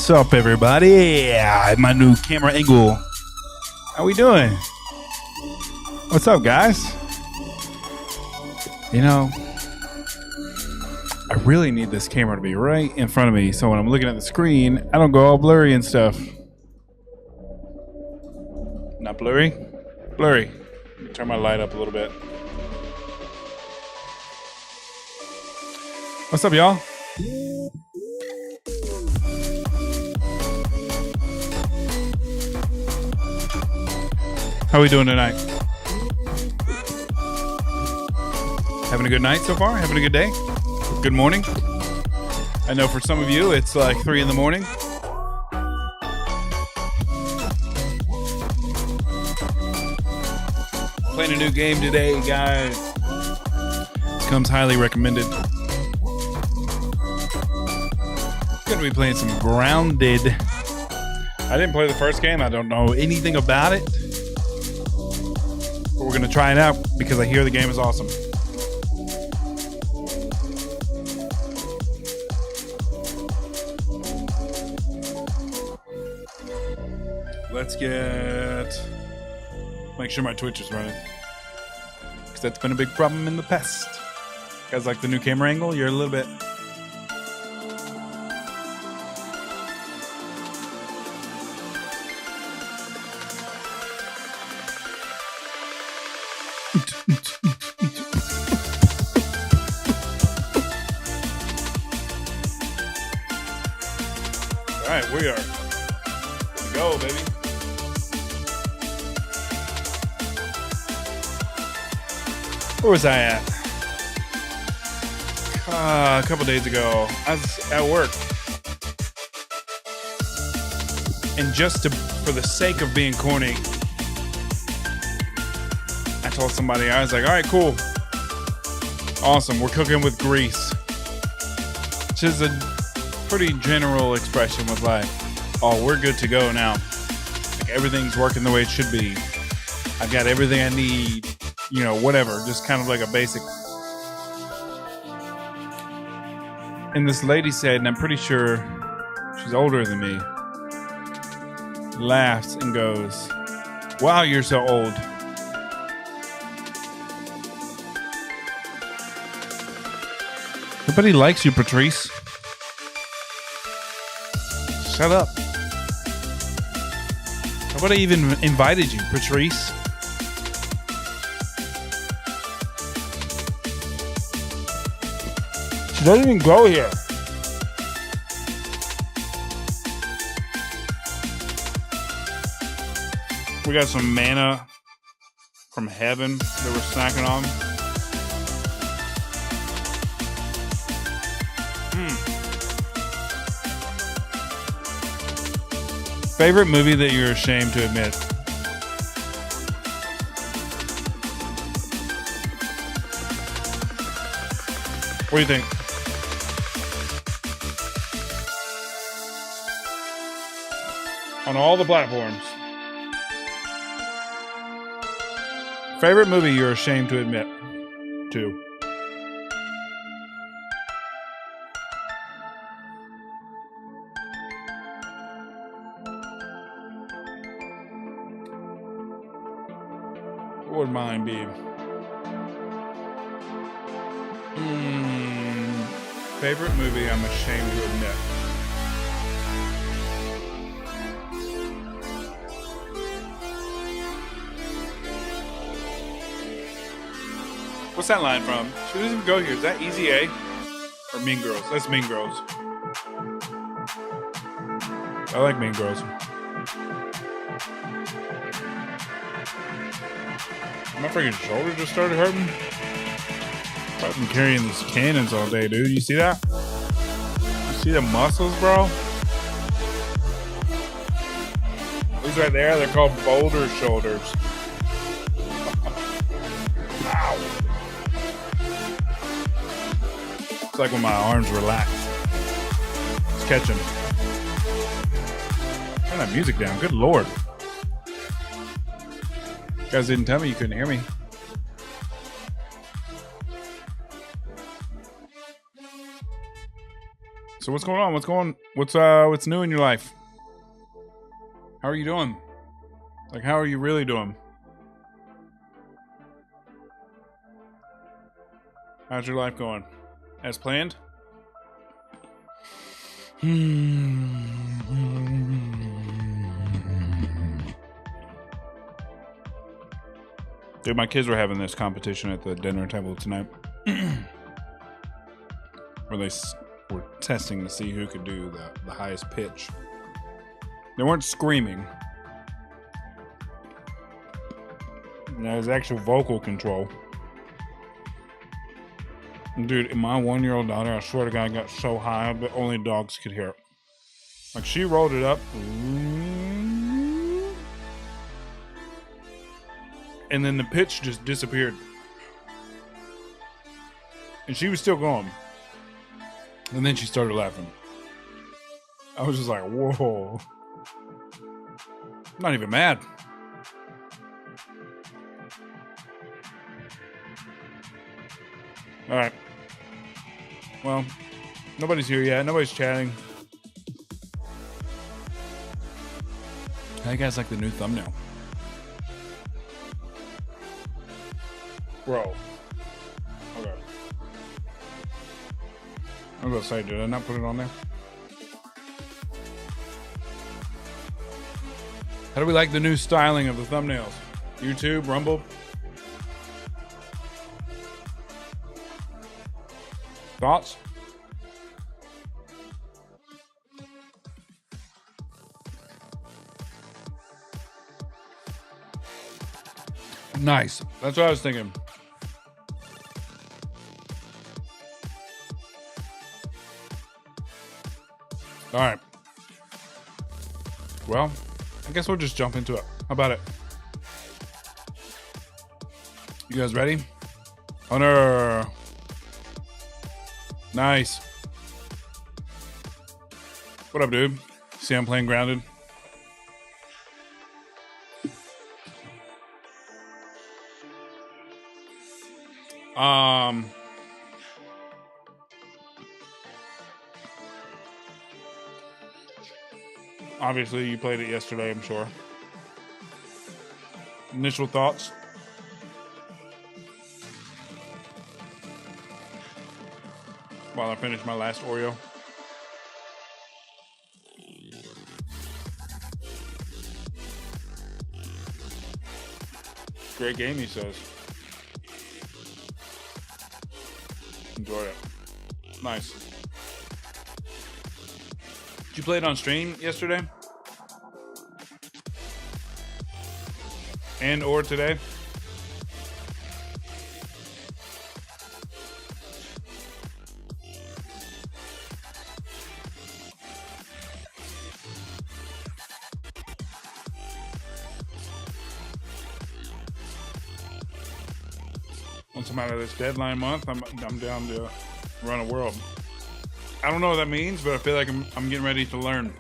What's up, everybody? Yeah, my new camera angle. How we doing? What's up, guys? You know, I really need this camera to be right in front of me so when I'm looking at the screen, I don't go all blurry and stuff. Not blurry? Blurry. Turn my light up a little bit. What's up, y'all? How we doing tonight? Having a good night so far? Having a good day? Good morning? I know for some of you it's like 3 in the morning. Playing a new game today, guys. This comes highly recommended. Gonna be playing some Grounded. I didn't play the first game. I don't know anything about it. But we're gonna try it out because I hear the game is awesome. Let's make sure my Twitch is running. Because that's been a big problem in the past. You guys like the new camera angle? You're a little bit... Alright, we are. Let's go, baby. Where was I at? A couple days ago, I was at work. And for the sake of being corny, I told somebody, I was like, all right, cool. Awesome, we're cooking with grease. Which is a pretty general expression with like, oh, we're good to go now. Like everything's working the way it should be. I've got everything I need. You know, whatever, just kind of like a basic. And this lady said, and I'm pretty sure she's older than me, laughs and goes, wow, you're so old. Nobody likes you, Patrice. Shut up. Nobody even invited you, Patrice. She doesn't even go here. We got some manna from heaven that we're snacking on. Favorite movie that you're ashamed to admit? What do you think? On all the platforms. Favorite movie you're ashamed to admit to? What would mine be? Favorite movie I'm ashamed to admit. What's that line from? She doesn't even go here. Is that Easy A? Or Mean Girls? That's Mean Girls. I like Mean Girls. My freaking shoulder just started hurting. I've been carrying these cannons all day, dude. You see that? You see the muscles, bro? These right there, they're called boulder shoulders. Ow. It's like when my arms relax. Let's catch them. Turn that music down. Good Lord. You guys didn't tell me you couldn't hear me. So what's going on? What's new in your life? How are you doing? Like, how are you really doing? How's your life going? As planned? Dude, my kids were having this competition at the dinner table tonight. Where they were testing to see who could do the highest pitch. They weren't screaming. There was actual vocal control. Dude, my 1-year-old daughter, I swear to God, got so high, but only dogs could hear it. Like, she rolled it up. And then the pitch just disappeared. And she was still going. And then she started laughing. I was just like, whoa. I'm not even mad. All right. Well, nobody's here yet. Nobody's chatting. How you guys like the new thumbnail? Bro. Okay. I was going to say, did I not put it on there? How do we like the new styling of the thumbnails? YouTube, Rumble? Thoughts? Nice. That's what I was thinking. All right. Well, I guess we'll just jump into it. How about it? You guys ready? Hunter. Nice. What up, dude? See, I'm playing Grounded. Obviously, you played it yesterday, I'm sure. Initial thoughts? While I finish my last Oreo. Great game, he says. Enjoy it. Nice. Did you play it on stream yesterday? And or today? Once I'm out of this deadline month, I'm down to run a world. I don't know what that means, but I feel like I'm getting ready to learn.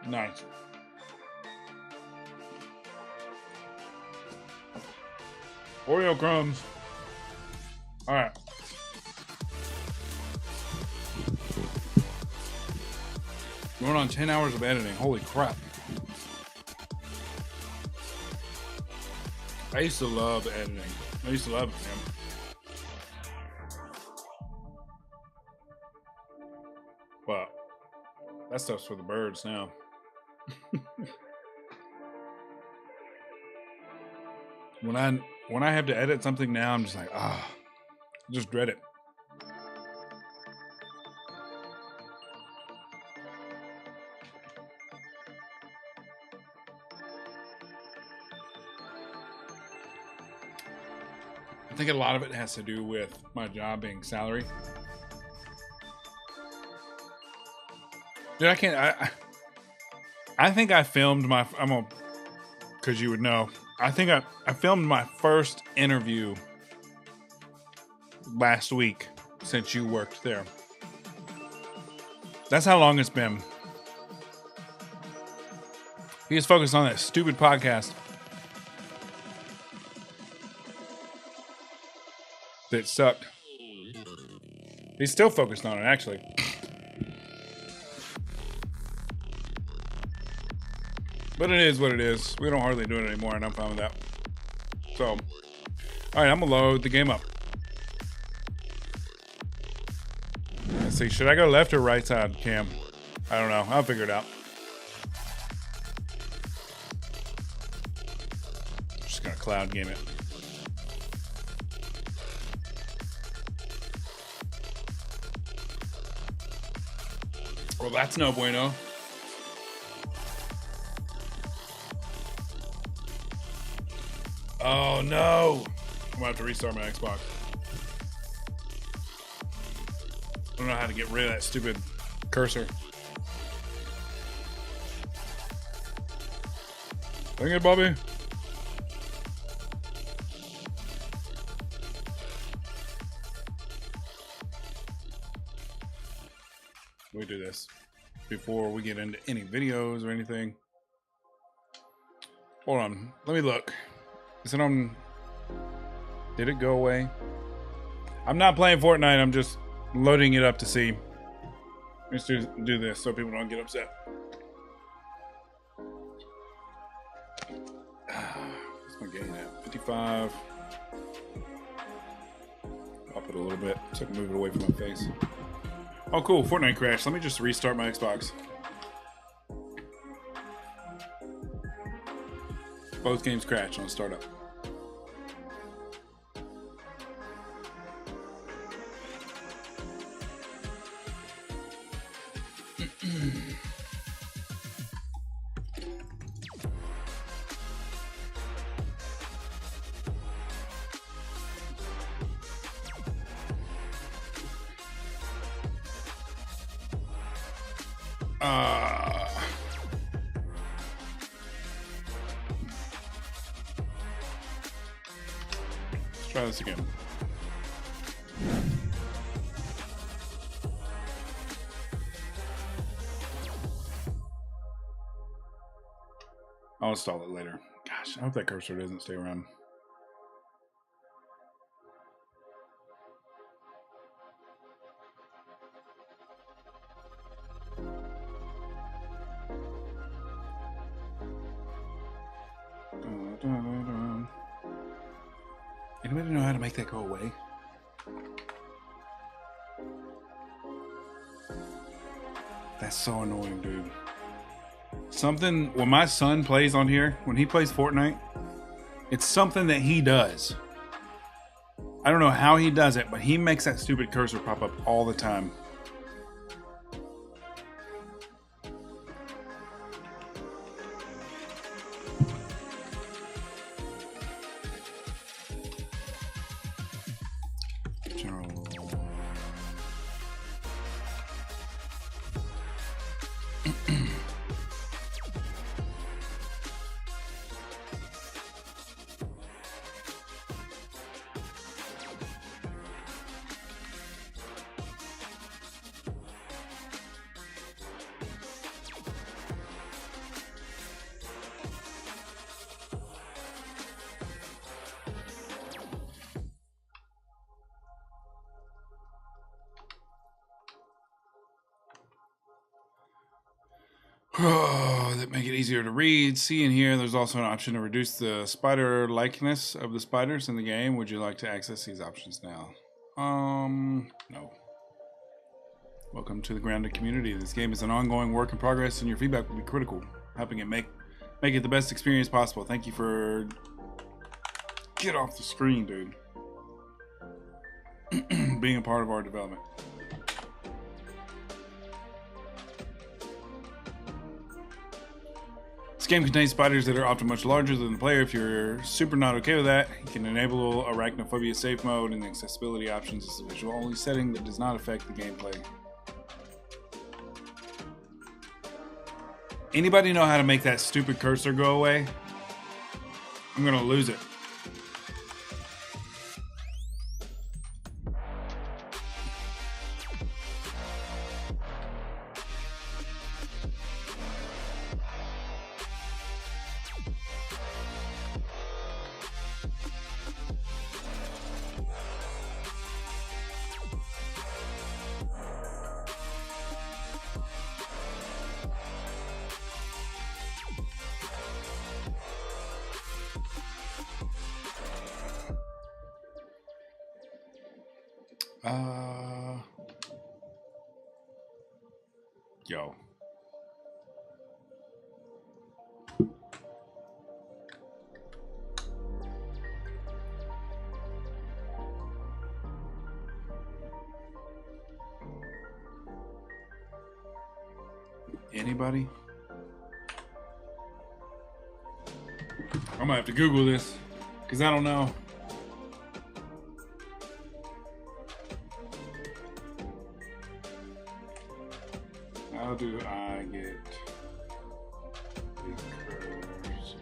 Nice. Oreo crumbs. All right. Going on 10 hours of editing. Holy crap. I used to love editing. I used to love it, man. But that stuff's for the birds now. When I have to edit something now, I'm just like, I just dread it. I think a lot of it has to do with my job being salary. Dude, I can't. I think I filmed my. Because you would know. I think I filmed my first interview last week since you worked there. That's how long it's been. He is focused on that stupid podcast. that sucked. He's still focused on it, actually. But it is what it is. We don't hardly do it anymore, and I'm fine with that. So, all right, I'm gonna load the game up. Let's see, should I go left or right side, Cam? I don't know. I'll figure it out. Just gonna cloud game it. Well, that's no bueno. Oh no! I'm gonna have to restart my Xbox. I don't know how to get rid of that stupid cursor. Dang it, Bobby. Let me do this before we get into any videos or anything. Hold on. Let me look. Is it on? Did it go away? I'm not playing Fortnite. I'm just loading it up to see. Let's do this so people don't get upset. What's my gain at? 55. Up it a little bit so I can move it away from my face. Oh, cool. Fortnite crashed. Let me just restart my Xbox. Both games crashed on startup. Let's try this again. I'll install it later. Gosh, I hope that cursor doesn't stay around. Anybody know how to make that go away? That's so annoying, dude. Something, when my son plays on here, when he plays Fortnite, it's something that he does. I don't know how he does it, but he makes that stupid cursor pop up all the time. That make it easier to read. See in here, there's also an option to reduce the spider likeness of the spiders in the game. Would you like to access these options now? No. Welcome to the grounded community. This game is an ongoing work in progress, and your feedback will be critical, helping it make it the best experience possible. Thank you for... Get off the screen, dude. Being a part of our development. This game contains spiders that are often much larger than the player. If you're super not okay with that, you can enable arachnophobia safe mode, and the accessibility options is a visual only setting that does not affect the gameplay. Anybody know how to make that stupid cursor go away? I'm gonna lose it. Yo. Anybody? I'm gonna have to Google this because I don't know. How do I get Lakers?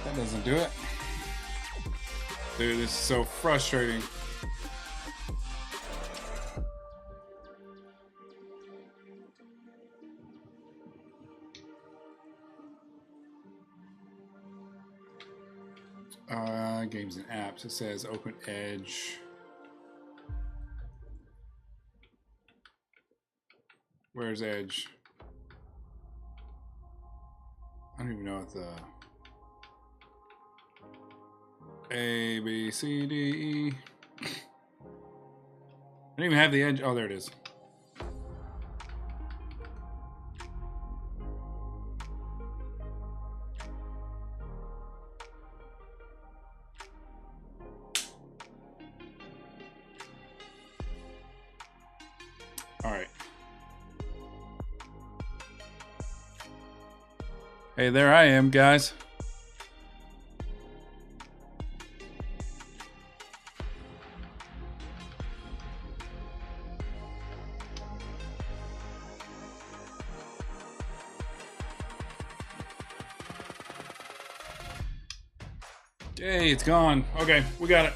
That doesn't do it. Dude, this is so frustrating. Games and apps. It says Open Edge. Where's Edge? I don't even know what the A, B, C, D, E. I don't even have the Edge. Oh, there it is. All right. Hey, there I am, guys. Hey, it's gone. Okay, we got it.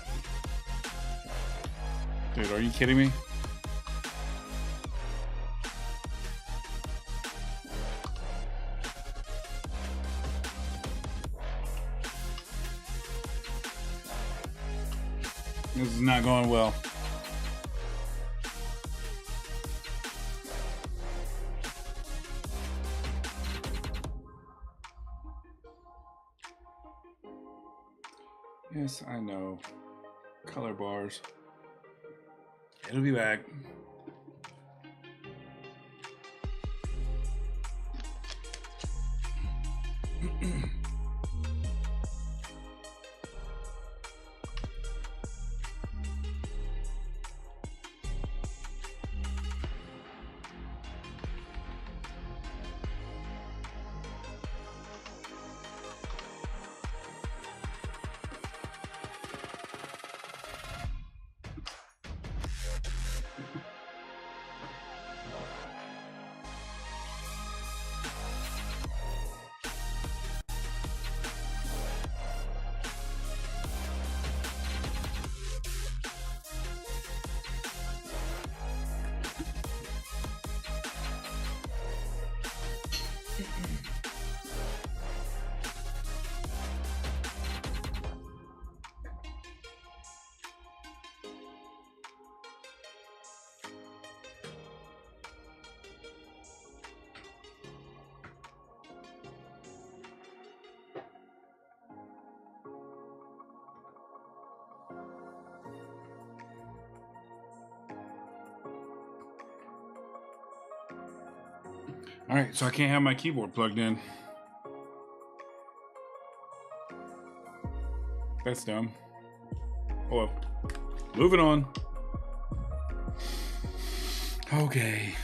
Dude, are you kidding me? This is not going well. Yes, I know. Color bars. It'll be back. All right, so I can't have my keyboard plugged in. That's dumb. Oh, well. Moving on. Okay.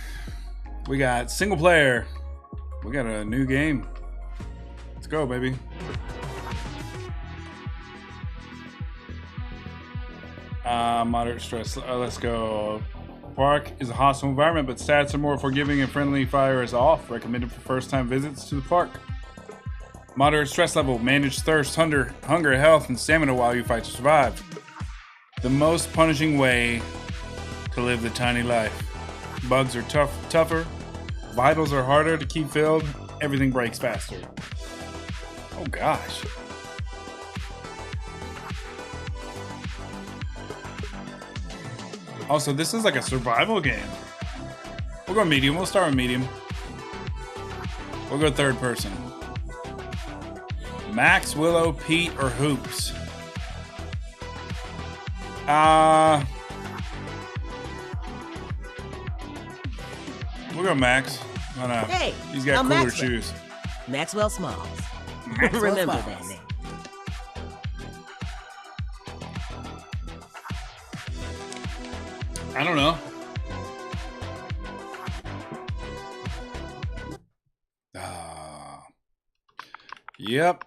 We got single player. We got a new game. Let's go, baby. Moderate stress. Let's go. Park is a hostile environment, but stats are more forgiving and friendly. Fire is off. Recommended for first-time visits to the park. Moderate stress level. Manage thirst, hunger, health, and stamina while you fight to survive. The most punishing way to live the tiny life. Bugs are tougher. Vitals are harder to keep filled. Everything breaks faster. Oh gosh. Also, this is like a survival game. We'll go medium. We'll start with medium. We'll go third person. Max, Willow, Pete, or Hoops? We'll go Max. Why not? Hey, he's got I'm cooler Maxwell. shoes. Maxwell Smalls. Maxwell Remember Smalls. that name. I don't know. Yep.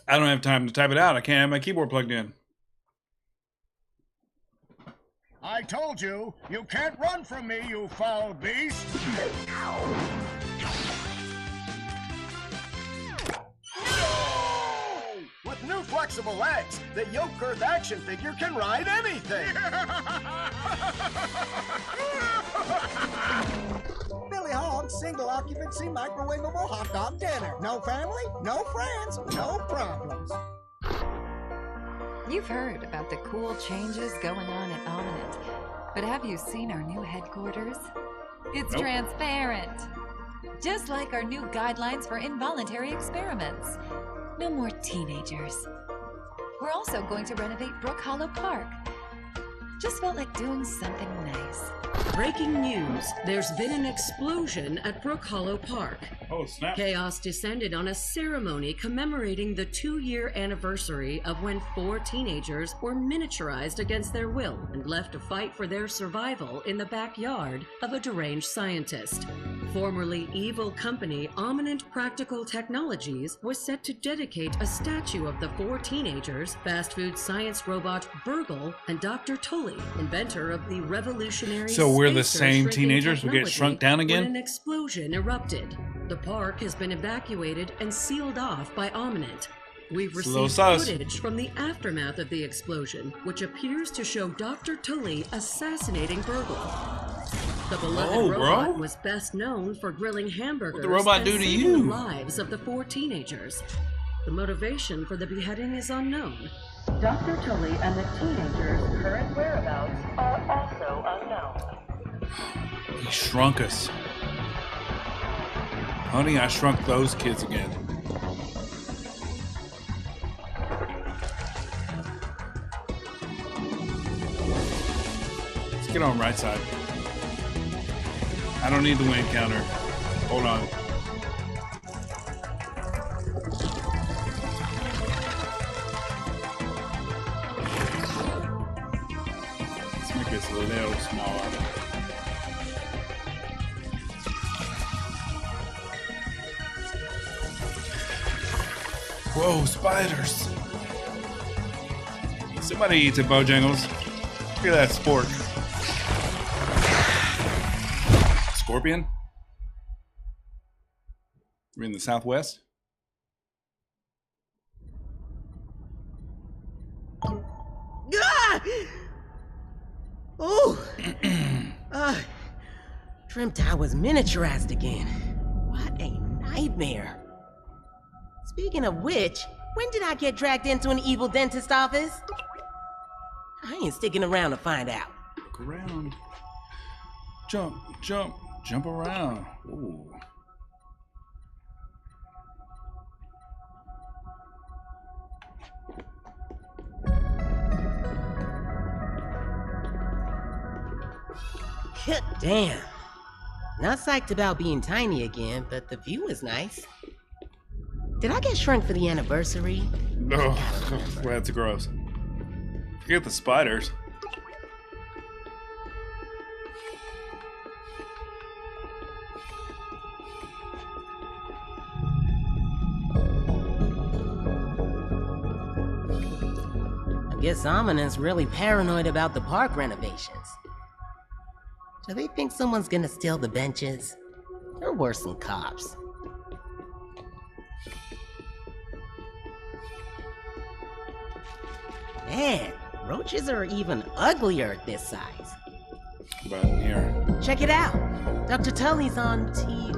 I don't have time to type it out. I can't have my keyboard plugged in. I told you, you can't run from me, you foul beast! No! With new flexible legs, the Yoke Earth action figure can ride anything! Billy Hogg's single occupancy microwavable hot dog dinner. No family, no friends, no problems. You've heard about the cool changes going on at Ominent, but have you seen our new headquarters? It's Nope. transparent. Just like our new guidelines for involuntary experiments. No more teenagers. We're also going to renovate Brook Hollow Park. Just felt like doing something nice. Breaking news. There's been an explosion at Brook Hollow Park. Oh, snap. Chaos descended on a ceremony commemorating the 2-year anniversary of when 4 teenagers were miniaturized against their will and left to fight for their survival in the backyard of a deranged scientist. Formerly evil company Ominent Practical Technologies was set to dedicate a statue of the 4 teenagers, fast food science robot Burgle, and Dr. Tully, inventor of the revolutionary So we're the spacer same shrinking teenagers who get technology, shrunk down again? when an explosion erupted. The park has been evacuated and sealed off by Ominent. We've It's a little received sus. footage from the aftermath of the explosion, which appears to show Dr. Tully assassinating Burgle. The beloved Oh, robot bro. was best known for grilling hamburgers What'd the robot and do to saving you? the lives of the 4 teenagers. The motivation for the beheading is unknown. Dr. Tully and the teenagers' current whereabouts are also unknown. He shrunk us. Honey, I shrunk those kids again. Let's get on right side. I don't need the wind counter. Hold on. Let's make this a little smaller. Whoa, spiders. Somebody eats at Bojangles. Look at that spork. Scorpion? We're in the Southwest? Ah! Oh! Dreamt I was miniaturized again. What a nightmare. Speaking of which, when did I get dragged into an evil dentist office? I ain't sticking around to find out. Look around. Jump, jump, jump around. Ooh. God damn. Not psyched about being tiny again, but the view is nice. Did I get shrunk for the anniversary? No, that's gross. Forget the spiders. I guess Ominent's really paranoid about the park renovations. Do they think someone's gonna steal the benches? They're worse than cops. Man, roaches are even uglier at this size. But here. Check it out. Dr. Tully's on TV.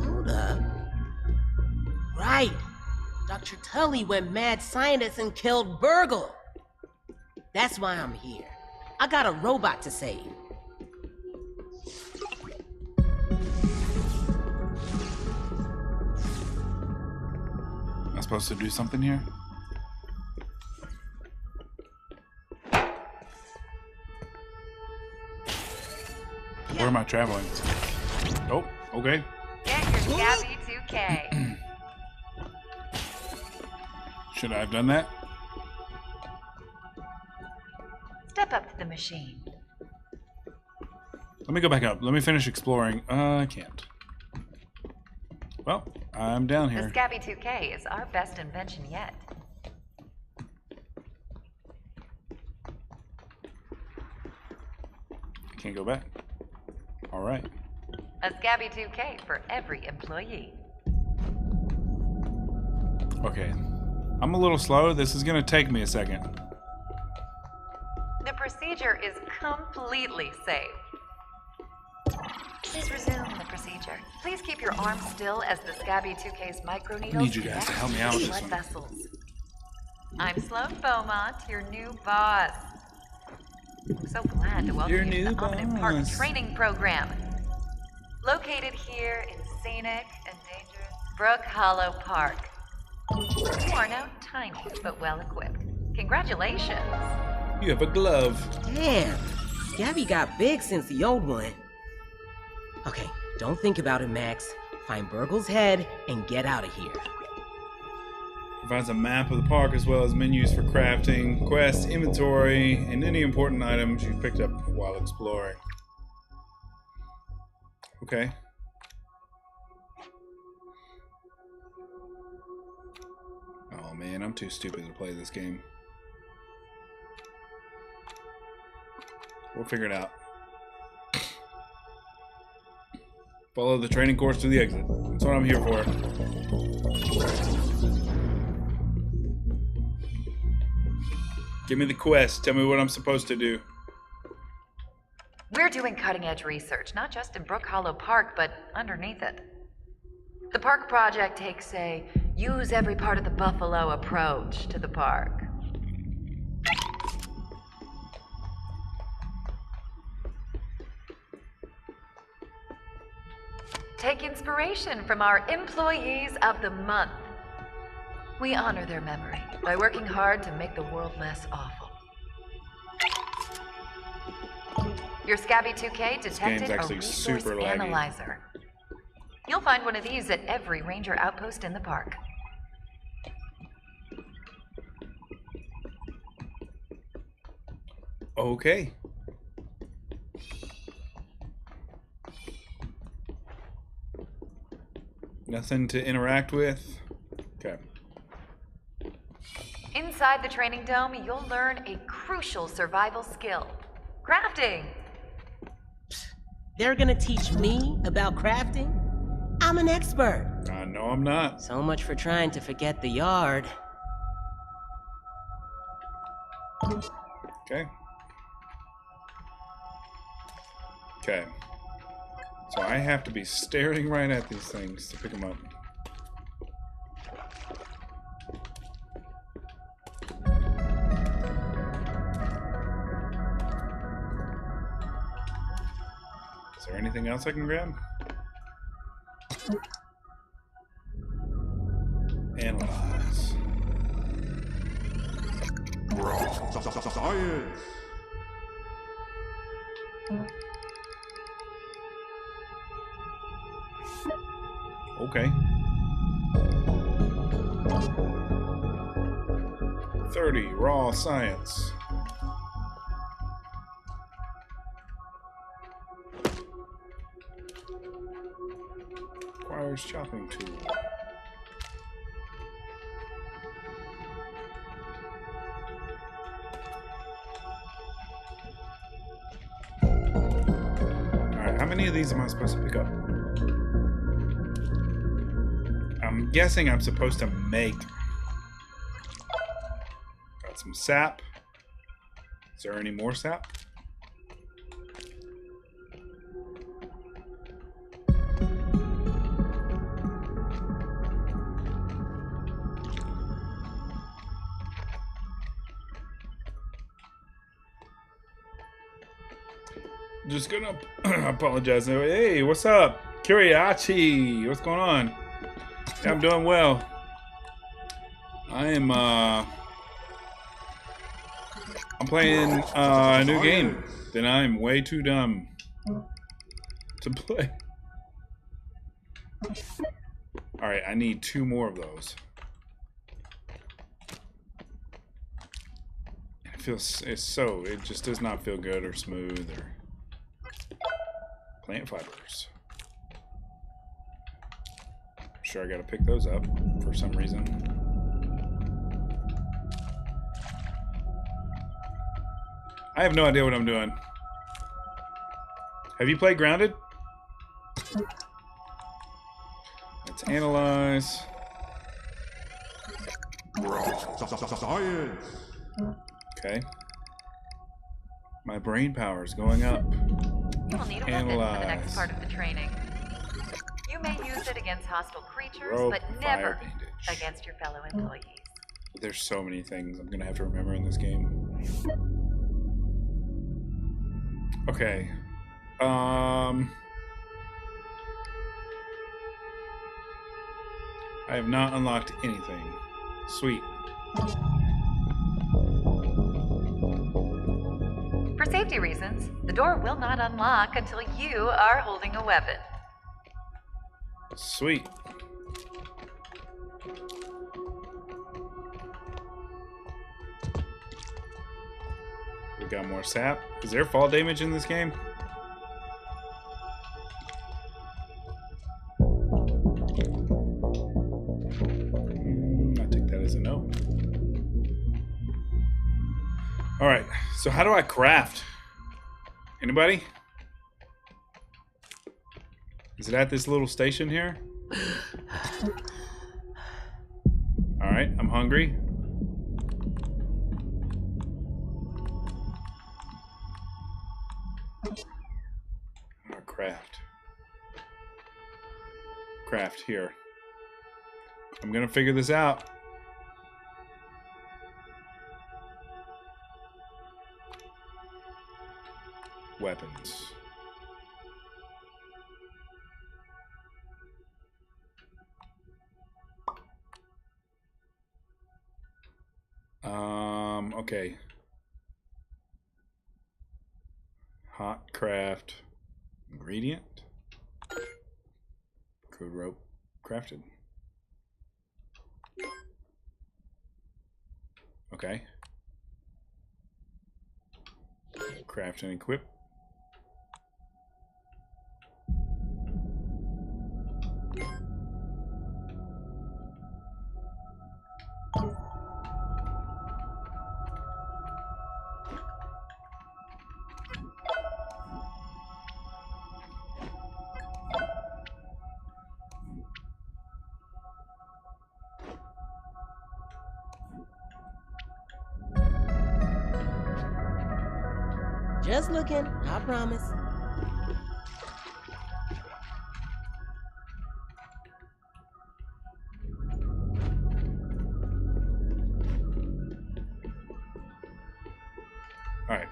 Hold up. Right. Dr. Tully went mad scientist and killed Burgle. That's why I'm here. I got a robot to save. Am I supposed to do something here? Where am I traveling? Oh, okay. Get your Gabby 2K. Should I have done that? Step up to the machine. Let me go back up. Let me finish exploring. I can't. Well, I'm down The here. Scabby 2K is our best invention yet. I can't go back. All right. A Scabby 2K for every employee. Okay. I'm a little slow. This is going to take me a second. The procedure is completely safe. Please resume the procedure. Please keep your arm still as the Scabby 2K's microneedles I need you guys to help me out with connect this blood one. vessels. I'm Sloan Beaumont, your new boss. I'm so glad to welcome Your you to new the Omnip Park boss. training program. Located here in scenic and dangerous Brook Hollow Park. You are now tiny but well equipped. Congratulations. You have a glove. Damn, Scabby got big since the old one. Okay, don't think about it, Max. Find Burgle's head and get out of here. Provides a map of the park as well as menus for crafting, quests, inventory, and any important items you've picked up while exploring. Okay. Oh man, I'm too stupid to play this game. We'll figure it out. Follow the training course to the exit. That's what I'm here for. Give me the quest. Tell me what I'm supposed to do. We're doing cutting-edge research, not just in Brook Hollow Park, but underneath it. The park project takes a use every part of the buffalo approach to the park. Take inspiration from our Employees of the Month. We honor their memory by working hard to make the world less awful. Your Scabby 2K detected a actually resource super laggy. analyzer. You'll find one of these at every ranger outpost in the park. Okay. Nothing to interact with. Okay. Inside the training dome, you'll learn a crucial survival skill: crafting. They're gonna teach me about crafting? I'm an expert. No, I'm not. So much for trying to forget the yard. Okay. Okay. So I have to be staring right at these things to pick them up. Is there anything else I can grab? Analyze. Science. Okay. 30 raw science. Requires chopping tool. many of these am I supposed to pick up? I'm guessing I'm supposed to make. Got some sap. Is there any more sap? Just gonna apologize. Hey, what's up? Kiriachi, what's going on? Yeah, I'm doing well. I am I'm playing a new game that I'm way too dumb to play. Alright, I need 2 more of those. It feels it just does not feel good or smooth or plant fibers. I'm sure I gotta pick those up for some reason. I have no idea what I'm doing. Have you played Grounded? Let's analyze. Science. Okay. My brain power is going up. You will need a weapon for the next part of the training. You may use it against hostile creatures, Rope, but fire never bandage. against your fellow employees. There's so many things I'm gonna have to remember in this game. Okay. I have not unlocked anything. Sweet. For safety reasons, the door will not unlock until you are holding a weapon. Sweet. We got more sap. Is there fall damage in this game? I take that as a no. Alright, so how do I craft? Anybody? Is it at this little station here? Alright, I'm hungry. Craft. Craft here. I'm gonna figure this out. Weapons. Okay. Hot craft. Ingredient. Crude rope crafted. Okay. Craft and equip. Just looking, I promise. All right.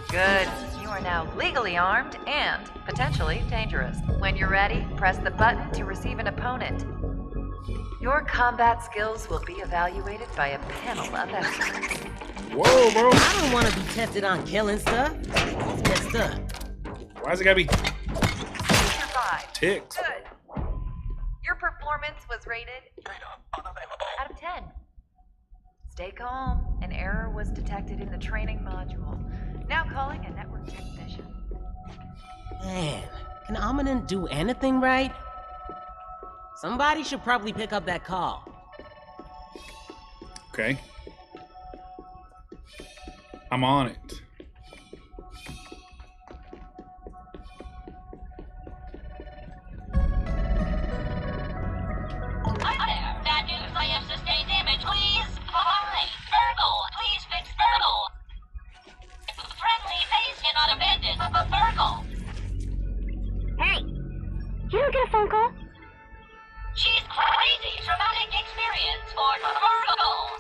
Good. You are now legally armed and potentially dangerous. When you're ready, press the button to receive an opponent. Your combat skills will be evaluated by a panel of experts. Whoa, bro. I don't want to be tested on killing stuff. That's messed up. Why's it gotta be You survived. ticks? Good. Your performance was rated out of 10. Stay calm. An error was detected in the training module. Now calling a network technician. Man, can Amanen do anything right? Somebody should probably pick up that call. Okay. I'm on it. Hi there. Bad news. I have sustained damage. Please. Hi. Virgil. Please fix Virgil. Friendly face cannot abandon. Virgil. Hey. You don't get a phone call? She's crazy. Traumatic experience for Virgil.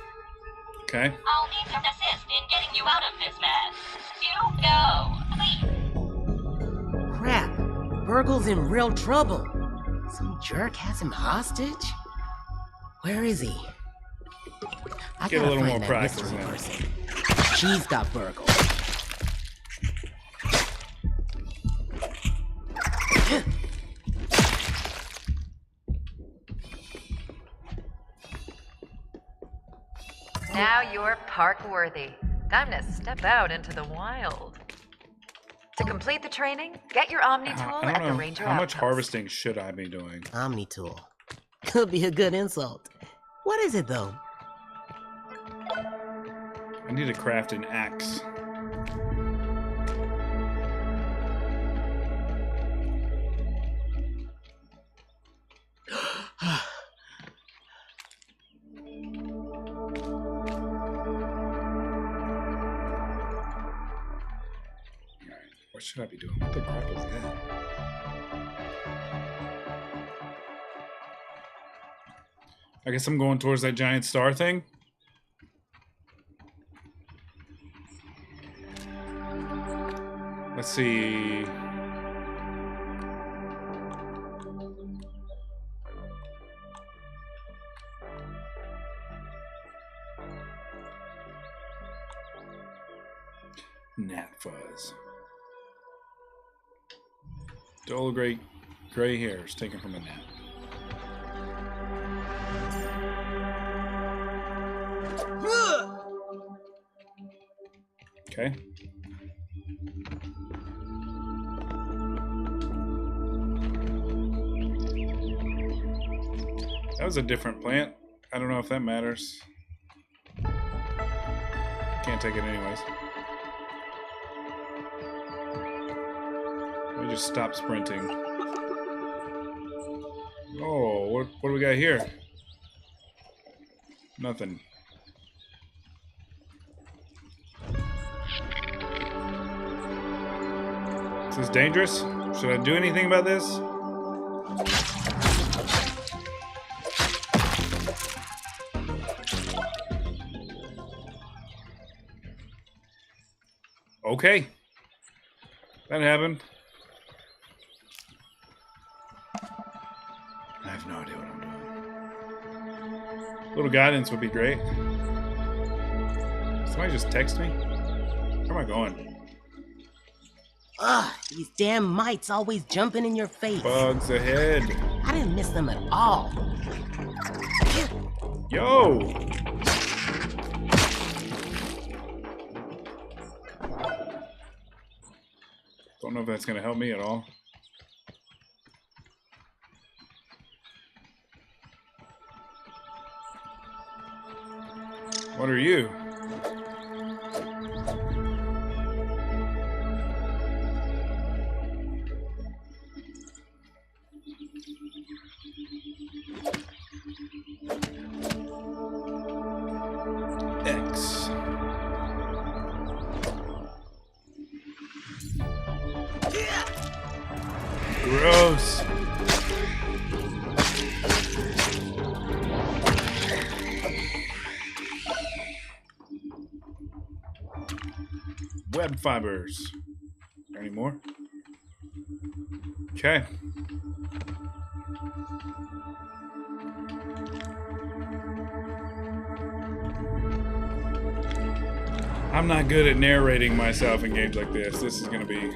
Okay. I'll need some assist in getting you out of this mess. You go. Please. Crap. Virgil's in real trouble. Some jerk has him hostage? Where is he? I Get a gotta little find more that practice mystery in. person. She's got Virgil. Now you're park worthy. Time to step out into the wild. To complete the training, get your Omni tool I at don't the know Ranger how much outpost. harvesting should I be doing. Omni tool. Could be a good insult. What is it though? I need to craft an axe. What should I be doing? What the crap is that? I guess I'm going towards that giant star thing. Let's see. Gnat fuzz. Dull gray hairs taken from a gnat. Okay. That was a different plant. I don't know if that matters. Can't take it anyways. Let me just stop sprinting. Oh, what do we got here? Nothing. Is this dangerous? Should I do anything about this? Okay. That happened. I have no idea what I'm doing. A little guidance would be great. Somebody just text me? Where am I going? Ugh, these damn mites always jumping in your face. Bugs ahead. I didn't miss them at all. Yo! Don't know if that's gonna help me at all. What are you? X. Gross. Web fibers. Any more? Okay. I'm not good at narrating myself in games like this. This is gonna be...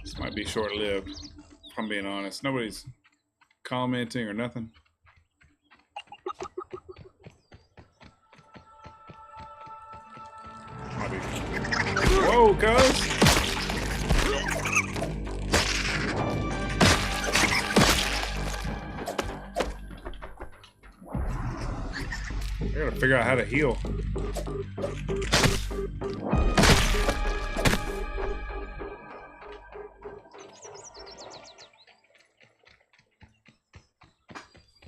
This might be short-lived, if I'm being honest. Nobody's commenting or nothing. Might be... Whoa, cuz! gotta figure out how to heal.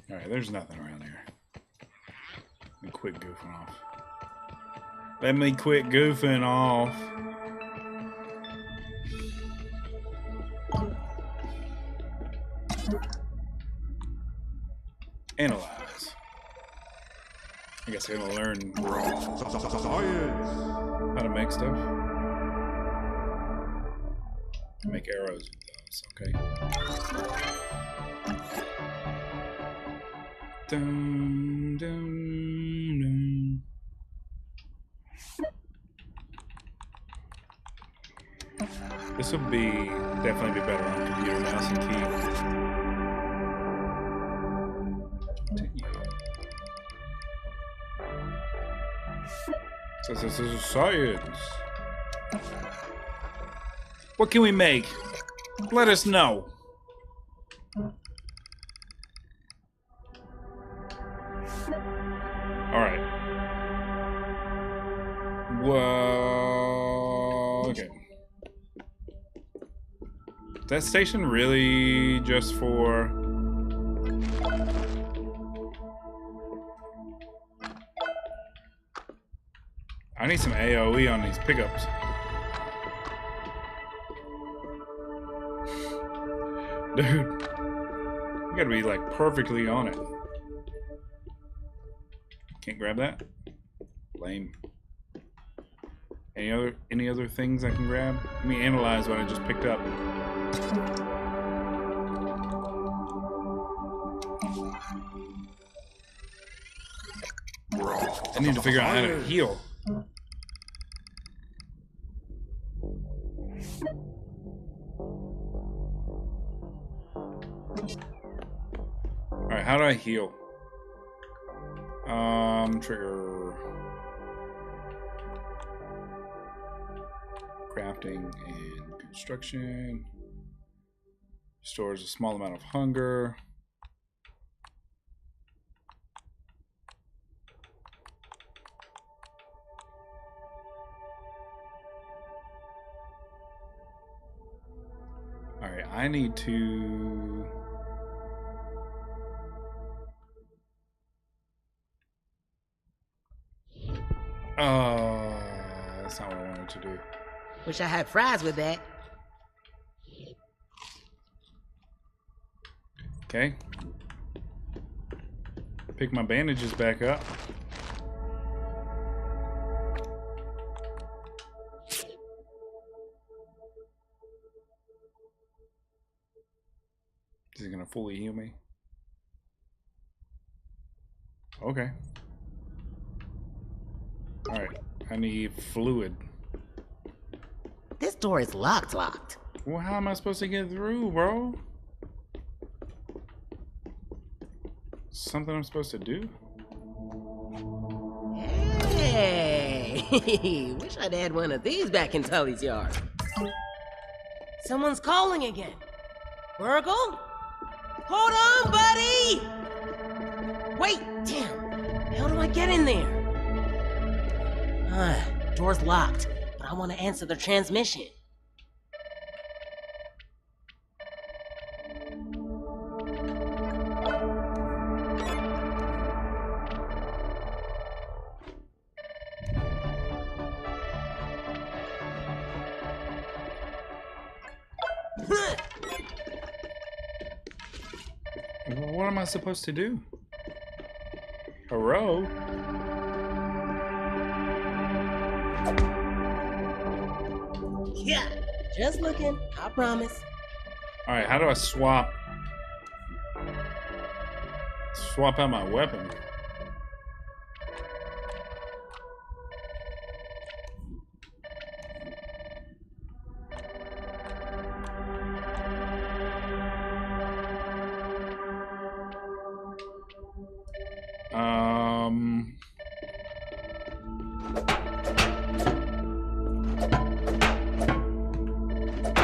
Alright, there's nothing around here. Let me quit goofing off. Let me quit goofing off. Analyze. I guess I'm gonna learn how to make stuff. Make arrows with those, okay. Dun, dun, dun. This would definitely be better on computer, mouse and key. Continue. Says this is science. What can we make? Let us know. Alright. Whoa. Okay. Is that station really just for... I need some AoE on these pickups. Dude. You gotta be like perfectly on it. Can't grab that? Lame. Any other things I can grab? Let me analyze what I just picked up. I need to figure out how to heal. Alright, how do I heal? Trigger. Crafting and construction. Stores a small amount of hunger. Alright, I need to... Oh, that's not what I wanted to do. Wish I had fries with that. Okay. Pick my bandages back up. Is he gonna fully heal me? Okay. Alright, I need fluid. This door is locked. Well, how am I supposed to get through, bro? Something I'm supposed to do? Hey! Wish I'd had one of these back in Tully's yard. Someone's calling again. Burgle? Hold on, buddy! Wait, damn. How do I get in there? Door's locked, but I want to answer the transmission. What am I supposed to do? Hello? Yeah, just looking, I promise. Alright, how do I swap out my weapon?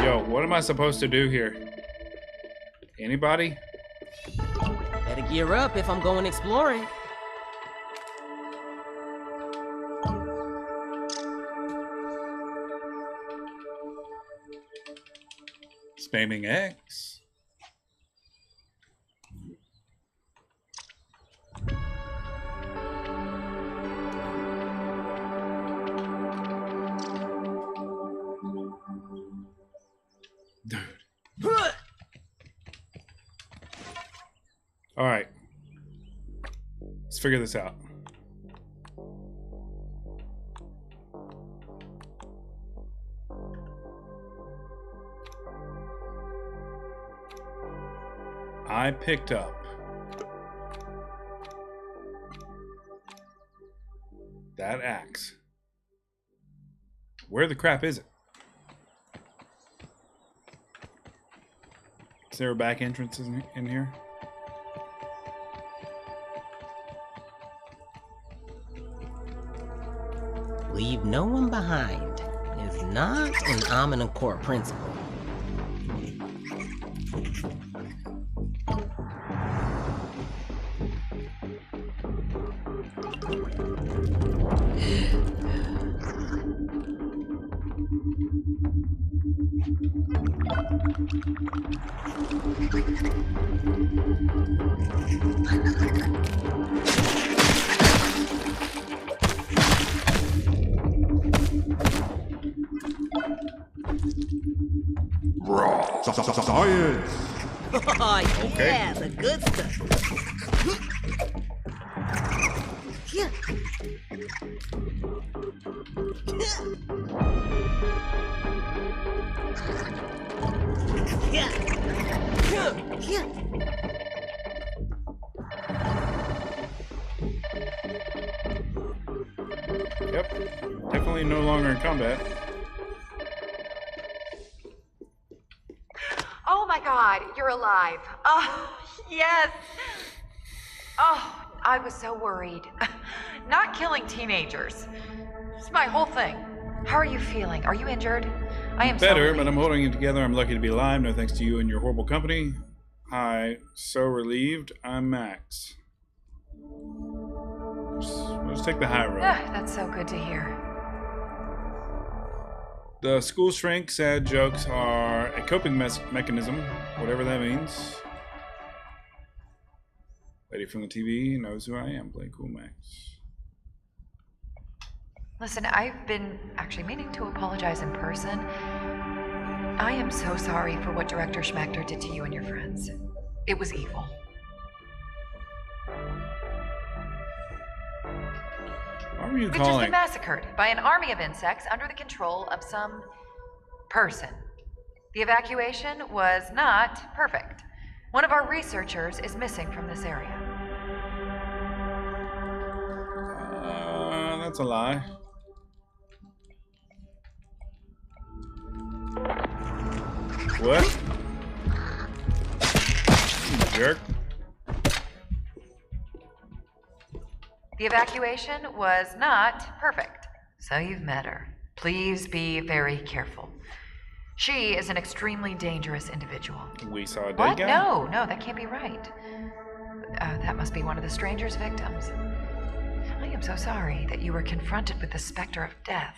Yo, what am I supposed to do here? Anybody? Better gear up if I'm going exploring. Spamming X. Dude. All right. Let's figure this out. I picked up that axe. Where the crap is it? Is there a back entrance in here? Leave no one behind is not an Omnicore principle. Science! Oh, Okay. yeah, the good stuff. Yeah. Yep. Definitely no longer in combat. Oh my god, you're alive. Oh, yes. Oh, I was so worried. Not killing teenagers. It's my whole thing. How are you feeling? Are you injured? I am Better, so but I'm holding it together. I'm lucky to be alive. No thanks to you and your horrible company. Hi, so relieved. I'm Max. Let's take the high road. That's so good to hear. The school shrink sad jokes are a coping mechanism, whatever that means. Lady from the TV knows who I am. Play cool, Max. Listen, I've been actually meaning to apologize in person. I am so sorry for what Director Schmechter did to you and your friends. It was evil. Why were you We've just calling? been massacred by an army of insects under the control of some person. The evacuation was not perfect. One of our researchers is missing from this area. That's a lie. What? You jerk. The evacuation was not perfect, so you've met her. Please be very careful. She is an extremely dangerous individual. We saw a dead What? guy? No, that can't be right. That must be one of the stranger's victims. I am so sorry that you were confronted with the specter of death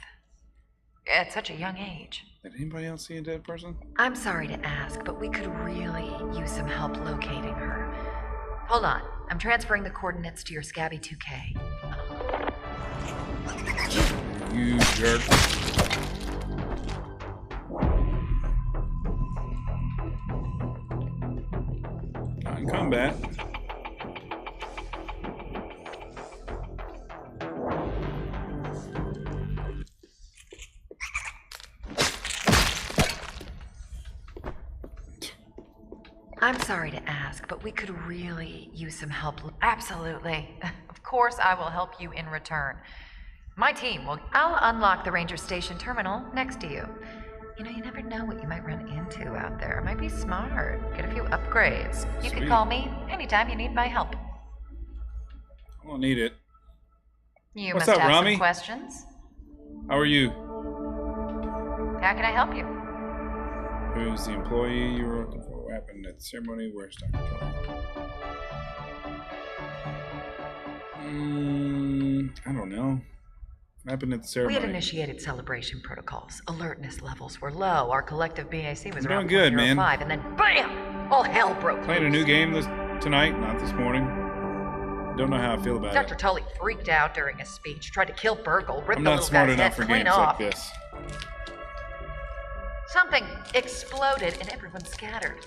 at such a young age. Did anybody else see a dead person? I'm sorry to ask, but we could really use some help locating her. Hold on, I'm transferring the coordinates to your Scabby 2K. You jerk. Not in combat. I'm sorry to ask, but we could really use some help. Absolutely. Of course, I will help you in return. My team will. I'll unlock the Ranger Station terminal next to you. You know, you never know what you might run into out there. It might be smart. Get a few upgrades. You can Sweet. call me anytime you need my help. I don't need it. You What's must up, have Rami? some questions. How are you? How can I help you? Who's the employee you were looking for? What happened at the ceremony? Where's Dr. Control? I don't know. happened at the We ceremony? had initiated celebration protocols. Alertness levels were low. Our collective BAC was I'm around doing good, man. 0.05, and then BAM! All hell broke Playing a loose. new game tonight, not this morning. Don't know how I feel about Dr. it. Tully freaked out during his speech, tried to kill Burgle, ripped I'm the not little smart guy's enough head for clean games off. like this. Something exploded and everyone scattered.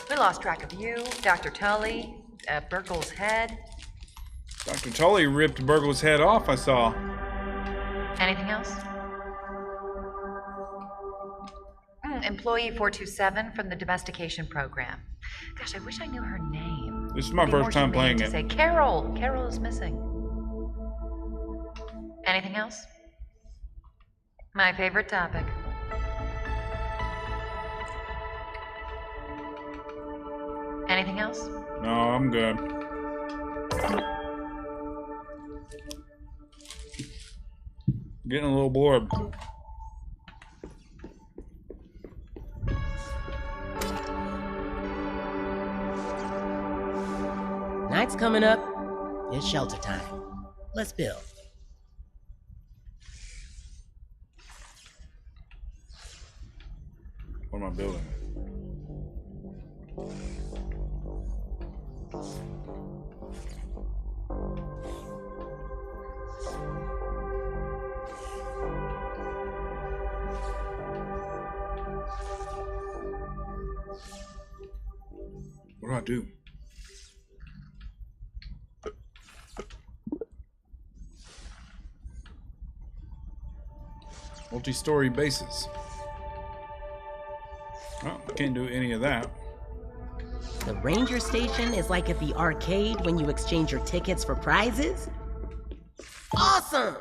We lost track of you, Dr. Tully, Burgle's head. Dr. Tully ripped Burgle's head off, I saw. Anything else? Employee 427 from the domestication program. Gosh, I wish I knew her name. This is my It'd be more first time humane playing to it. say Carol. Carol is missing. Anything else? My favorite topic. Anything else? No, I'm good. Getting a little bored. Night's coming up. It's shelter time. Let's build. What am I building? What do I do? Multi-story bases. Well, I can't do any of that. The ranger station is like at the arcade when you exchange your tickets for prizes. Awesome!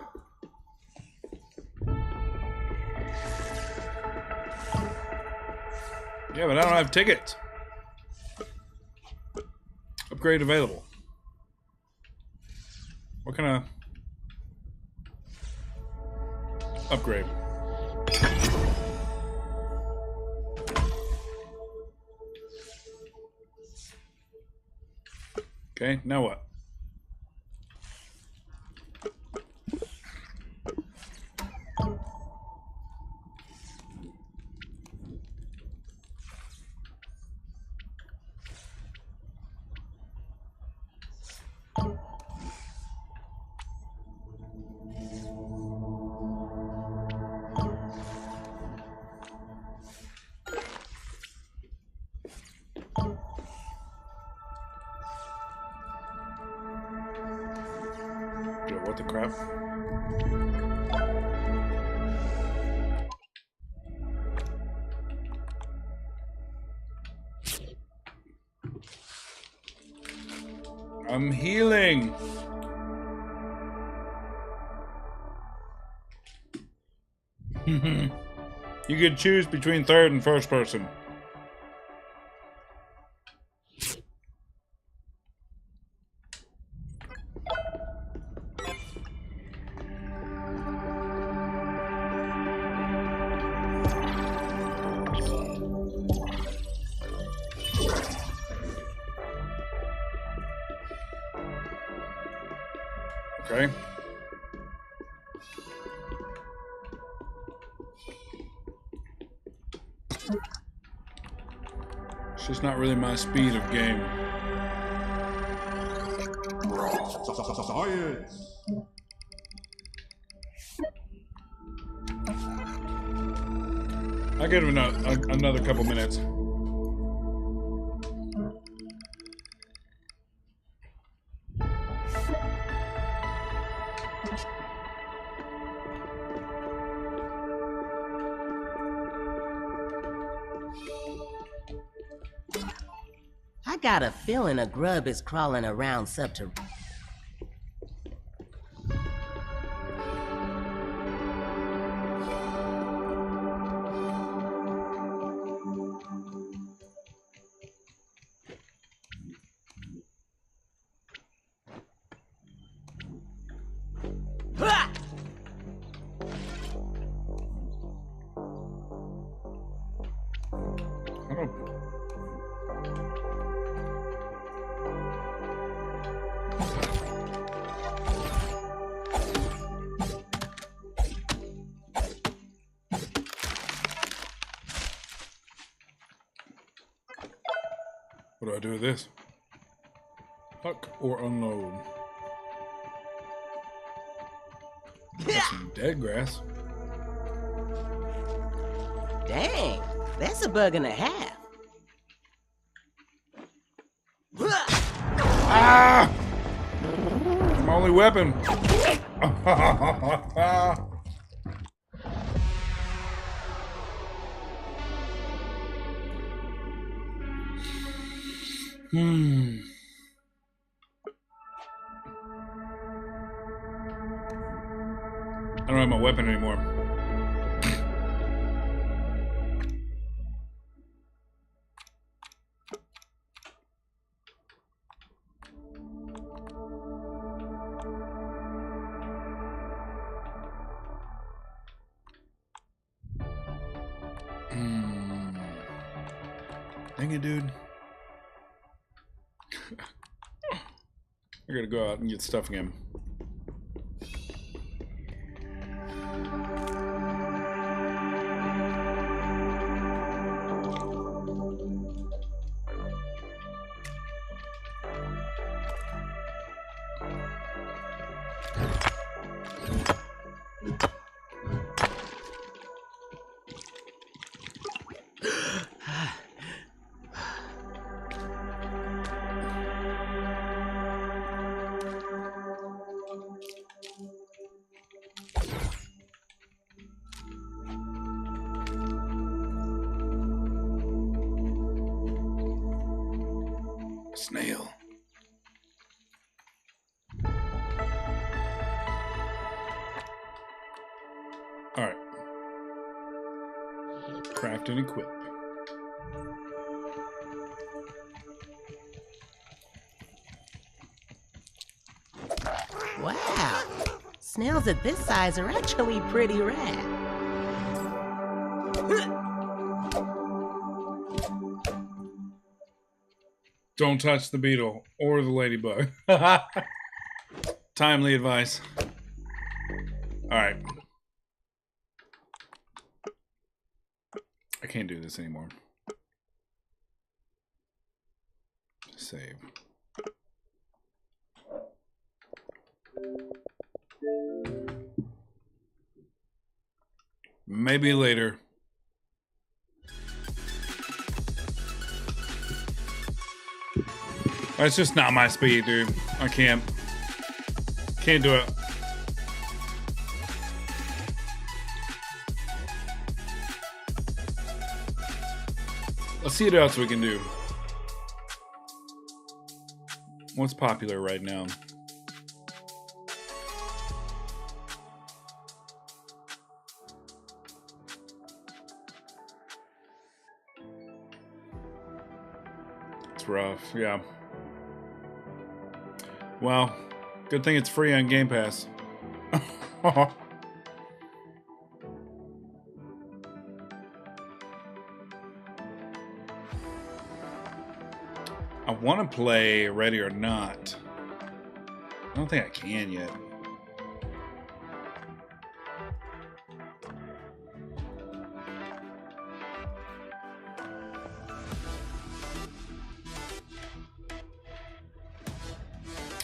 Yeah, but I don't have tickets. Upgrade available. What kind of upgrade? Okay, now what? Yo, what the crap? I'm healing. You could choose between third and first person. Okay. It's just not really my speed of game. Science. I'll give it another couple minutes. I got a feeling a grub is crawling around subterranean. I don't... do I do with this? Huck or unload? Got some dead grass. Dang, that's a bug and a half. Ah! My only weapon. I don't have my weapon anymore. Dang it, dude. I gotta go out and get stuff again. Snail. All right. Craft and equip. Wow, snails at this size are actually pretty rad. Don't touch the beetle or the ladybug. Timely advice. All right. I can't do this anymore. Save. Maybe later. That's just not my speed, dude. I can't do it. Let's see what else we can do. What's popular right now? It's rough, yeah. Well, good thing it's free on Game Pass. I want to play Ready or Not. I don't think I can yet.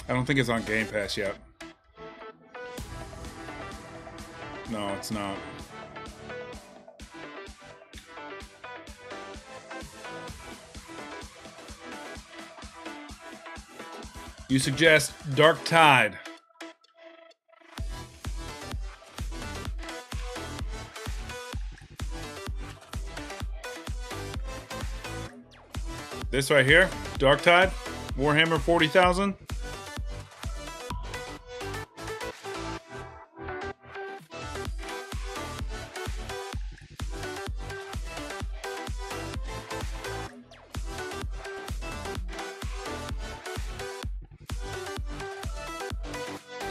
I don't think it's on Game Pass yet. No, it's not. You suggest Dark Tide. This right here, Dark Tide, Warhammer 40,000.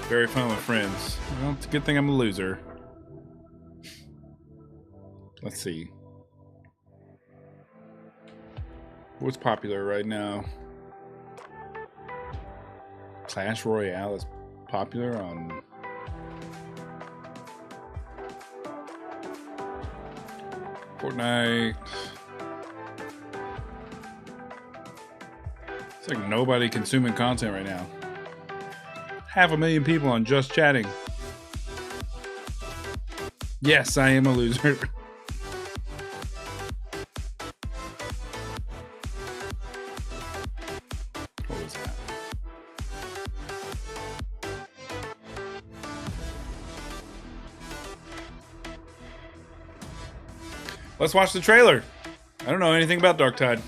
Very fun with friends. Well, it's a good thing I'm a loser. Let's see. What's popular right now? Clash Royale is popular on... Fortnite. It's like nobody consuming content right now. 500,000 people on just chatting. Yes, I am a loser. What was that? Let's watch the trailer. I don't know anything about Darktide.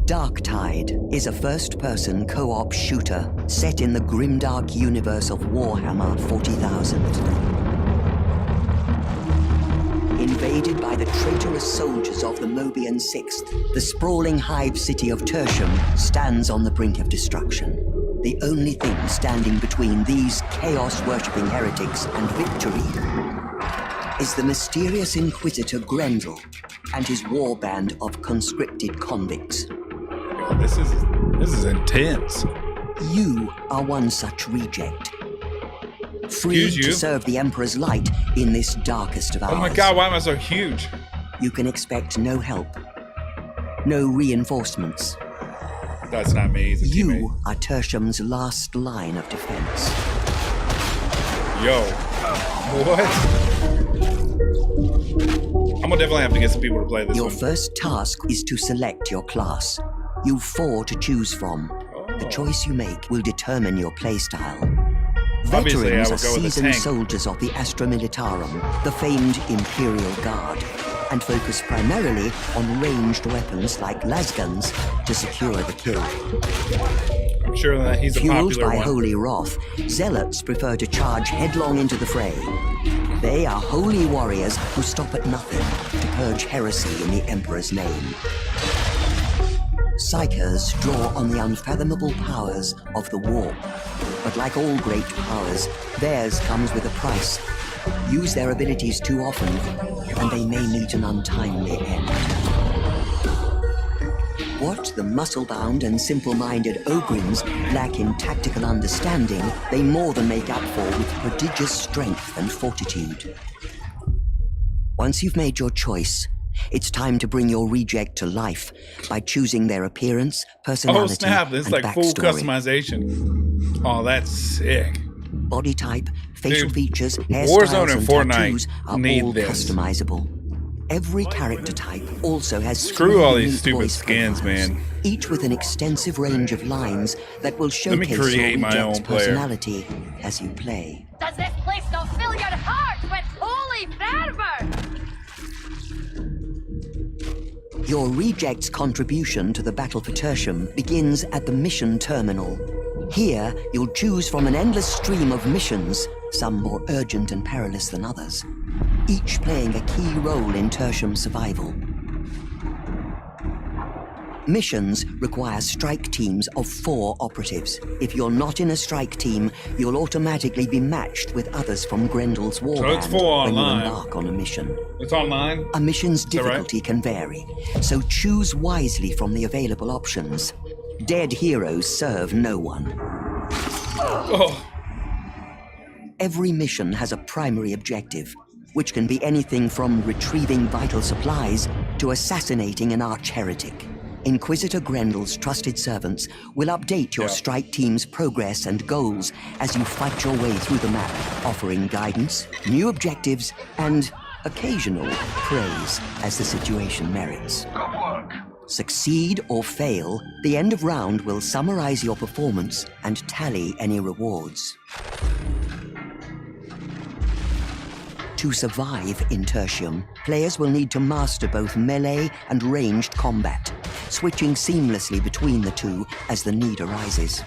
Darktide is a first-person co-op shooter set in the grimdark universe of Warhammer 40,000. Invaded by the traitorous soldiers of the Mobian Sixth, the sprawling hive city of Tertium stands on the brink of destruction. The only thing standing between these chaos-worshipping heretics and victory is the mysterious Inquisitor Grendel and his warband of conscripted convicts. Yo, this is intense. You are one such reject. Free Excuse you? to serve the Emperor's light in this darkest of hours. Oh my god, why am I so huge? You can expect no help, no reinforcements. That's not me, he's a teammate. You are Tertium's last line of defense. Yo. What? I'm gonna definitely have to get some people to play this Your one. first task is to select your class. You've 4 to choose from. The choice you make will determine your playstyle. Obviously, I Veterans would are go with a seasoned tank. soldiers of the Astra Militarum, the famed Imperial Guard, and focus primarily on ranged weapons like lasguns to secure the kill. I'm sure that he's a Fueled popular by one. holy wrath, zealots prefer to charge headlong into the fray. They are holy warriors who stop at nothing to purge heresy in the Emperor's name. Psychers draw on the unfathomable powers of the warp. But like all great powers, theirs comes with a price. Use their abilities too often, and they may meet an untimely end. What the muscle-bound and simple-minded Ogryns lack in tactical understanding, they more than make up for with prodigious strength and fortitude. Once you've made your choice, it's time to bring your reject to life by choosing their appearance, personality, Oh snap, this is and like full backstory. customization. Oh, that's sick. Body type, facial Dude, features, Warzone hairstyles, and and Fortnite tattoos are need all this. customizable. Every character type also has Screw 3 all these unique stupid voice skins, profiles, man. each with an extensive range of lines that will Let showcase me create your my reject's own player. personality as you play. Does this place not fill your heart with holy fervor? Your reject's contribution to the battle for Tertium begins at the mission terminal. Here, you'll choose from an endless stream of missions, some more urgent and perilous than others, each playing a key role in Tertium's survival. Missions require strike teams of 4 operatives. If you're not in a strike team, you'll automatically be matched with others from Grendel's warband it's 4 when you online. embark on a mission. It's online? A mission's that right? difficulty can vary, so choose wisely from the available options. Dead heroes serve no one. Oh, Every mission has a primary objective, which can be anything from retrieving vital supplies to assassinating an arch-heretic. Inquisitor Grendel's trusted servants will update your Yeah. strike team's progress and goals as you fight your way through the map, offering guidance, new objectives, and occasional praise as the situation merits. Succeed or fail, the end of round will summarize your performance and tally any rewards. To survive in Tertium, players will need to master both melee and ranged combat, switching seamlessly between the two as the need arises.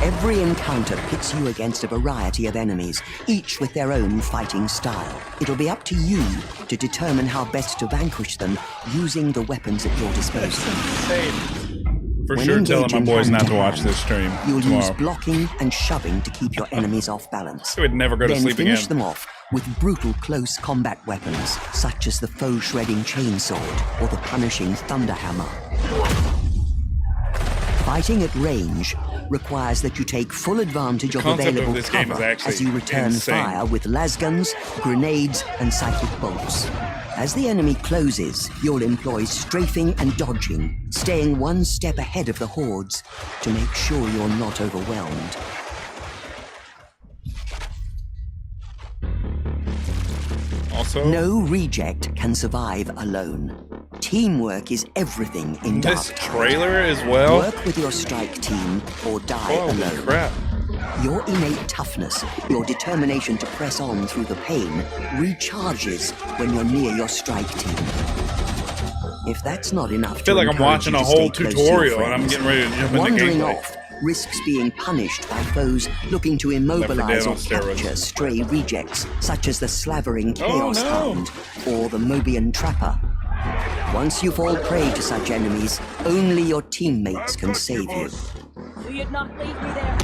Every encounter pits you against a variety of enemies, each with their own fighting style. It'll be up to you to determine how best to vanquish them using the weapons at your disposal. for When sure telling my engaging boys not to hand-to-hand, watch this stream You'll use tomorrow. blocking and shoving to keep your enemies off balance. I would never go to Then sleep finish again. them off with brutal close combat weapons, such as the foe-shredding chainsword or the punishing thunderhammer. Fighting at range requires that you take full advantage of concept of available this game is cover actually as you return insane. fire with lasguns, grenades, and psychic bolts. As the enemy closes, you'll employ strafing and dodging, staying one step ahead of the hordes to make sure you're not overwhelmed. Also, no reject can survive alone. Teamwork is everything in Dark this trailer as well. Work with your strike team or die Holy alone. crap. Your innate toughness, your determination to press on through the pain, recharges when you're near your strike team. If that's not enough, I feel like I'm watching a whole tutorial and I'm getting ready to jump into wandering gameplay. off risks being punished by foes looking to immobilize or capture stray rejects, such as the slavering Chaos Hound or the Mobian Trapper. Once you fall prey to such enemies, only your teammates can save you. You'd not leave me there.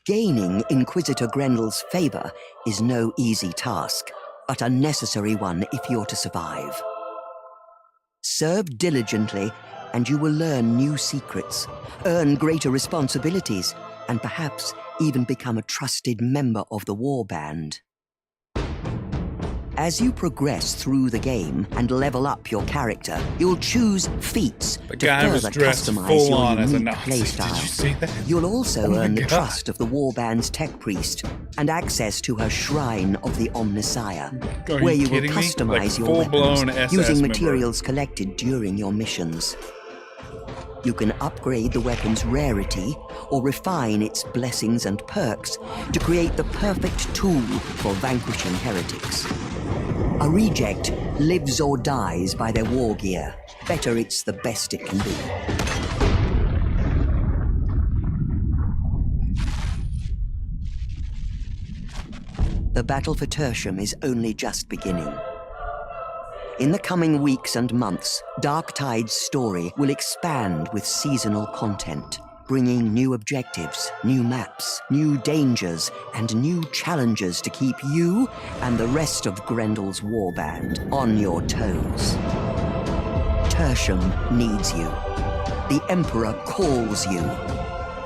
Gaining Inquisitor Grendel's favor is no easy task, but a necessary one if you're to survive. Serve diligently, and you will learn new secrets, earn greater responsibilities, and perhaps even become a trusted member of the warband. As you progress through the game and level up your character, you'll choose feats The to guy was further dressed customize full your on as a unique Nazi. Did you playstyle. see that? You'll also Oh my earn the God. trust of the warband's tech priest and access to her shrine of the Omnissiah, Are where you you will kidding me? customize Like your full-blown weapons SS using member. materials collected during your missions. You can upgrade the weapon's rarity or refine its blessings and perks to create the perfect tool for vanquishing heretics. A reject lives or dies by their war gear. Better it's the best it can be. The battle for Tertium is only just beginning. In the coming weeks and months, Darktide's story will expand with seasonal content, bringing new objectives, new maps, new dangers, and new challenges to keep you and the rest of Grendel's warband on your toes. Tertium needs you. The Emperor calls you.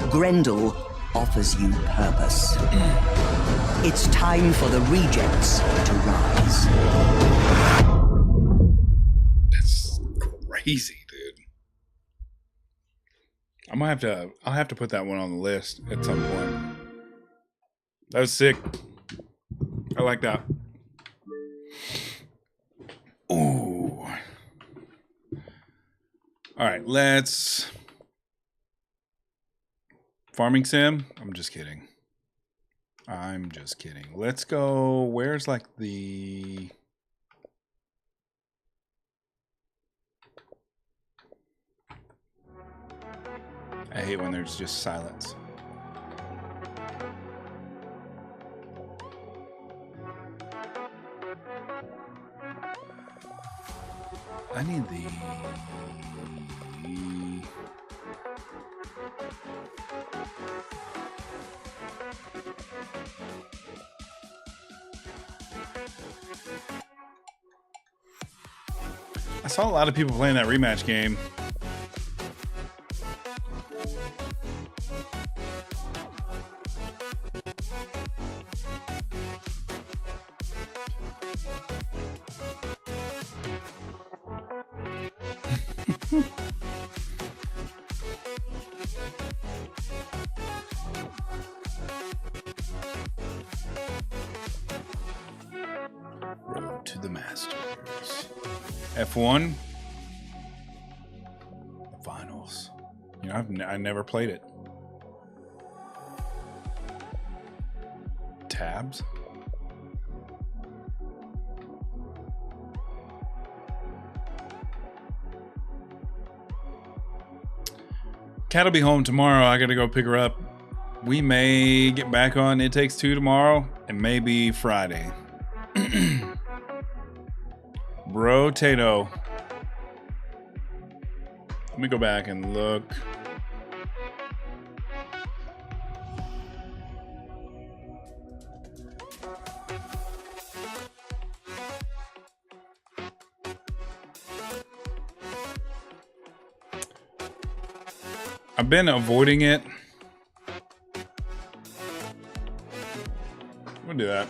Grendel offers you purpose. It's time for the rejects to rise. Crazy, dude. I'll have to put that one on the list at some point. That was sick. I like that. Ooh. All right, let's farming sim. I'm just kidding. Let's go. Where's like the I hate when there's just silence. I need the... I saw a lot of people playing that rematch game. Road to the Masters. F1. The finals. You know, I never played it. Tabs. Cat will be home tomorroro. I gotta go pick her up. We may get back on It Takes Two tomorrow and maybe Friday. Bro Tato. Let me go back and look. I've been avoiding it. We'll do that.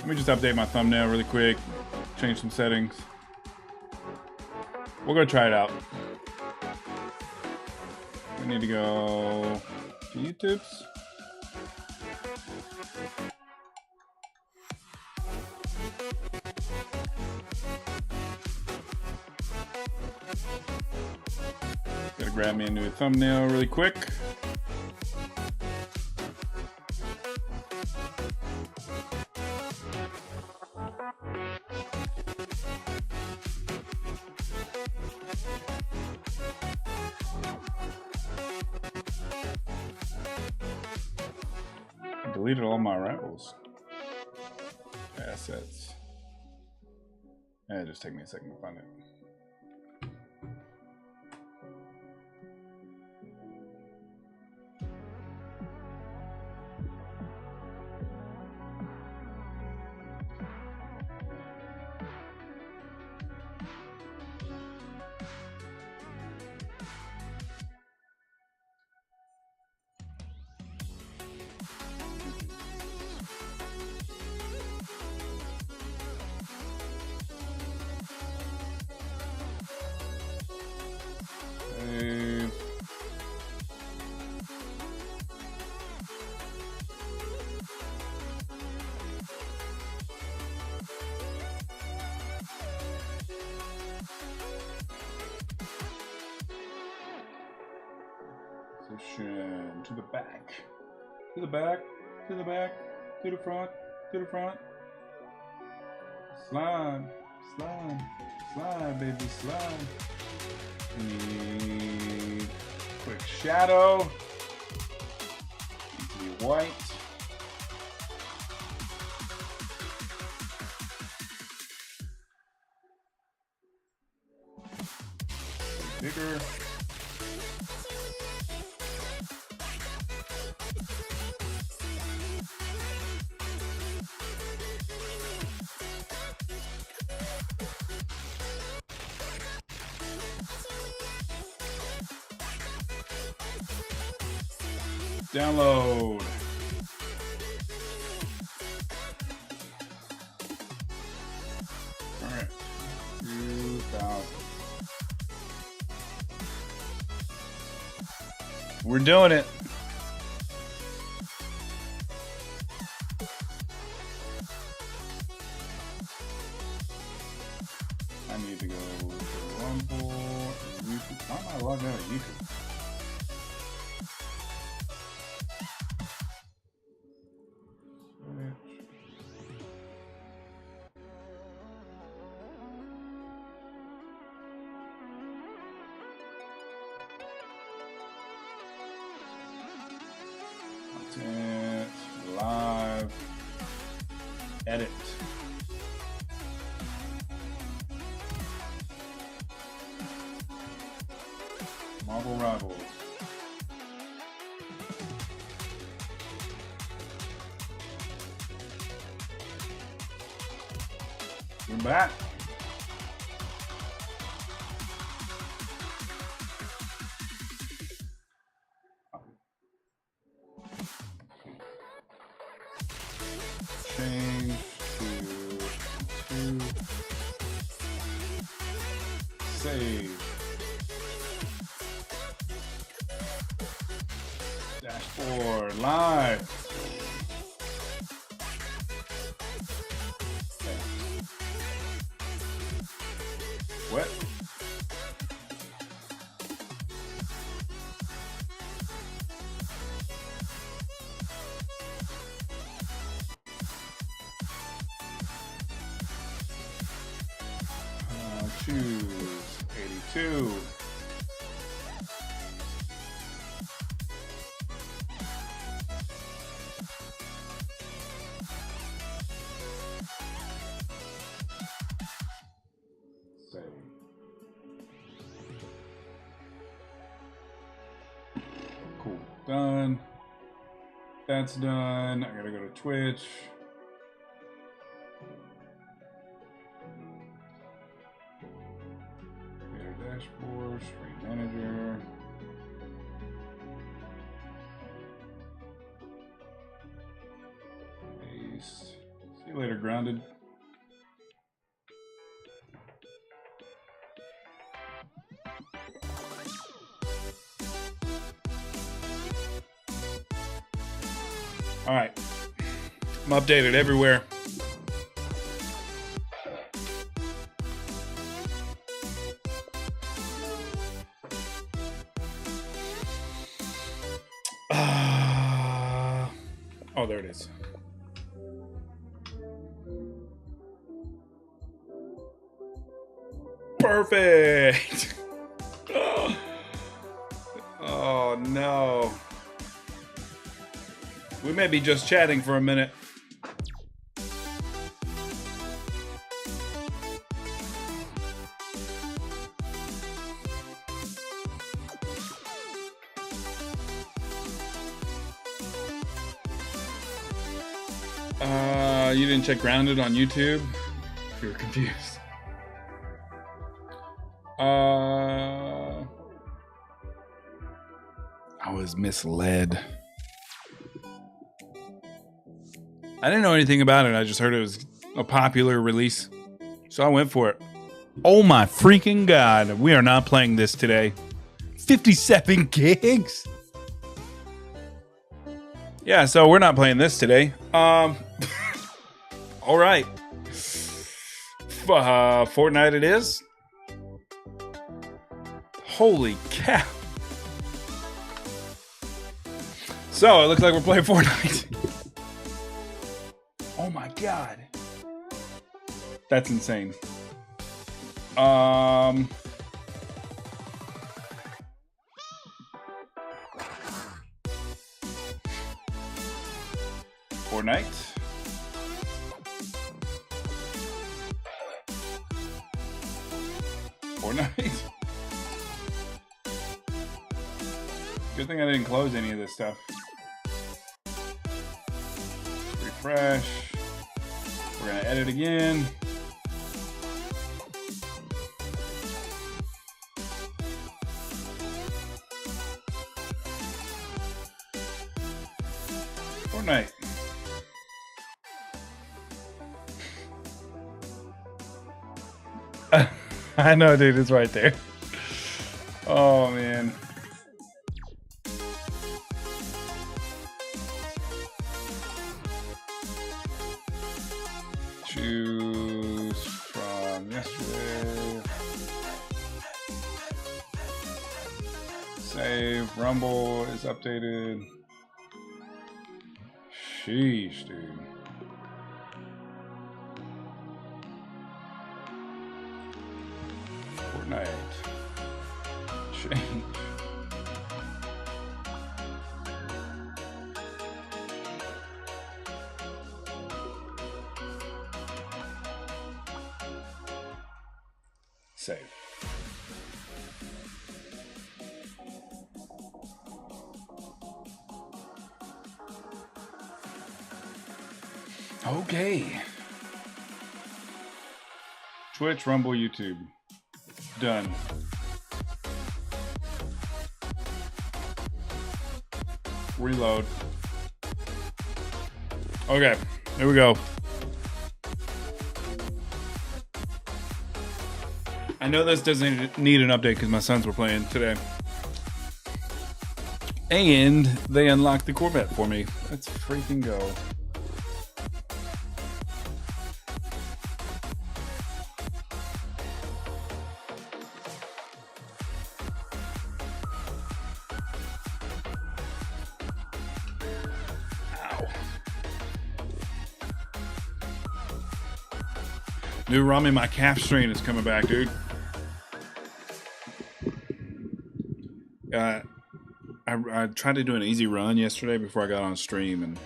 Let me just update my thumbnail really quick. Change some settings. We're gonna try it out. We need to go to YouTube's. Gotta grab me a new thumbnail really quick. Deleted all my rivals assets. Just take me a second to find it. To the back, to the back, to the back, to the front, to the front. Slide, slide, slide, baby, slide. Need quick shadow. Needs to be white. Bigger. Download. All right. 2000. We're doing it. I need to go to Rumble, YouTube. Why am I logged out of YouTube? Content, live, edit. Marvel Rivals. We're back. Change to save. Dashboard live. Okay. What? Choose 82. Save. Cool. Done. That's done. I gotta go to Twitch. Dashboard, Stream Manager. Paste. See See you later, Grounded. All right. I'm updated everywhere. Oh, there it is. Perfect. Oh, no. We may be just chatting for a minute. You didn't check Grounded on YouTube? If you were confused. I was misled. I didn't know anything about it. I just heard it was a popular release. So I went for it. Oh my freaking God. We are not playing this today. 57 gigs? Yeah, so we're not playing this today. All right. Fortnite it is. Holy cow. So it looks like we're playing Fortnite. Oh my God. That's insane. Fortnite. Fortnite. Good thing I didn't close any of this stuff. Refresh. We're gonna edit again. Fortnite. I know, dude, it's right there. Oh, man. Choose from yesterday. Save. Rumble is updated. Sheesh, dude. Fortnite. Change. Save. Okay. Twitch, Rumble, YouTube. Done. Reload. Okay, here we go. I know this doesn't need an update because my sons were playing today. And they unlocked the Corvette for me. Let's freaking go. New Rami, my calf strain is coming back, dude. I tried to do an easy run yesterday before I got on stream, and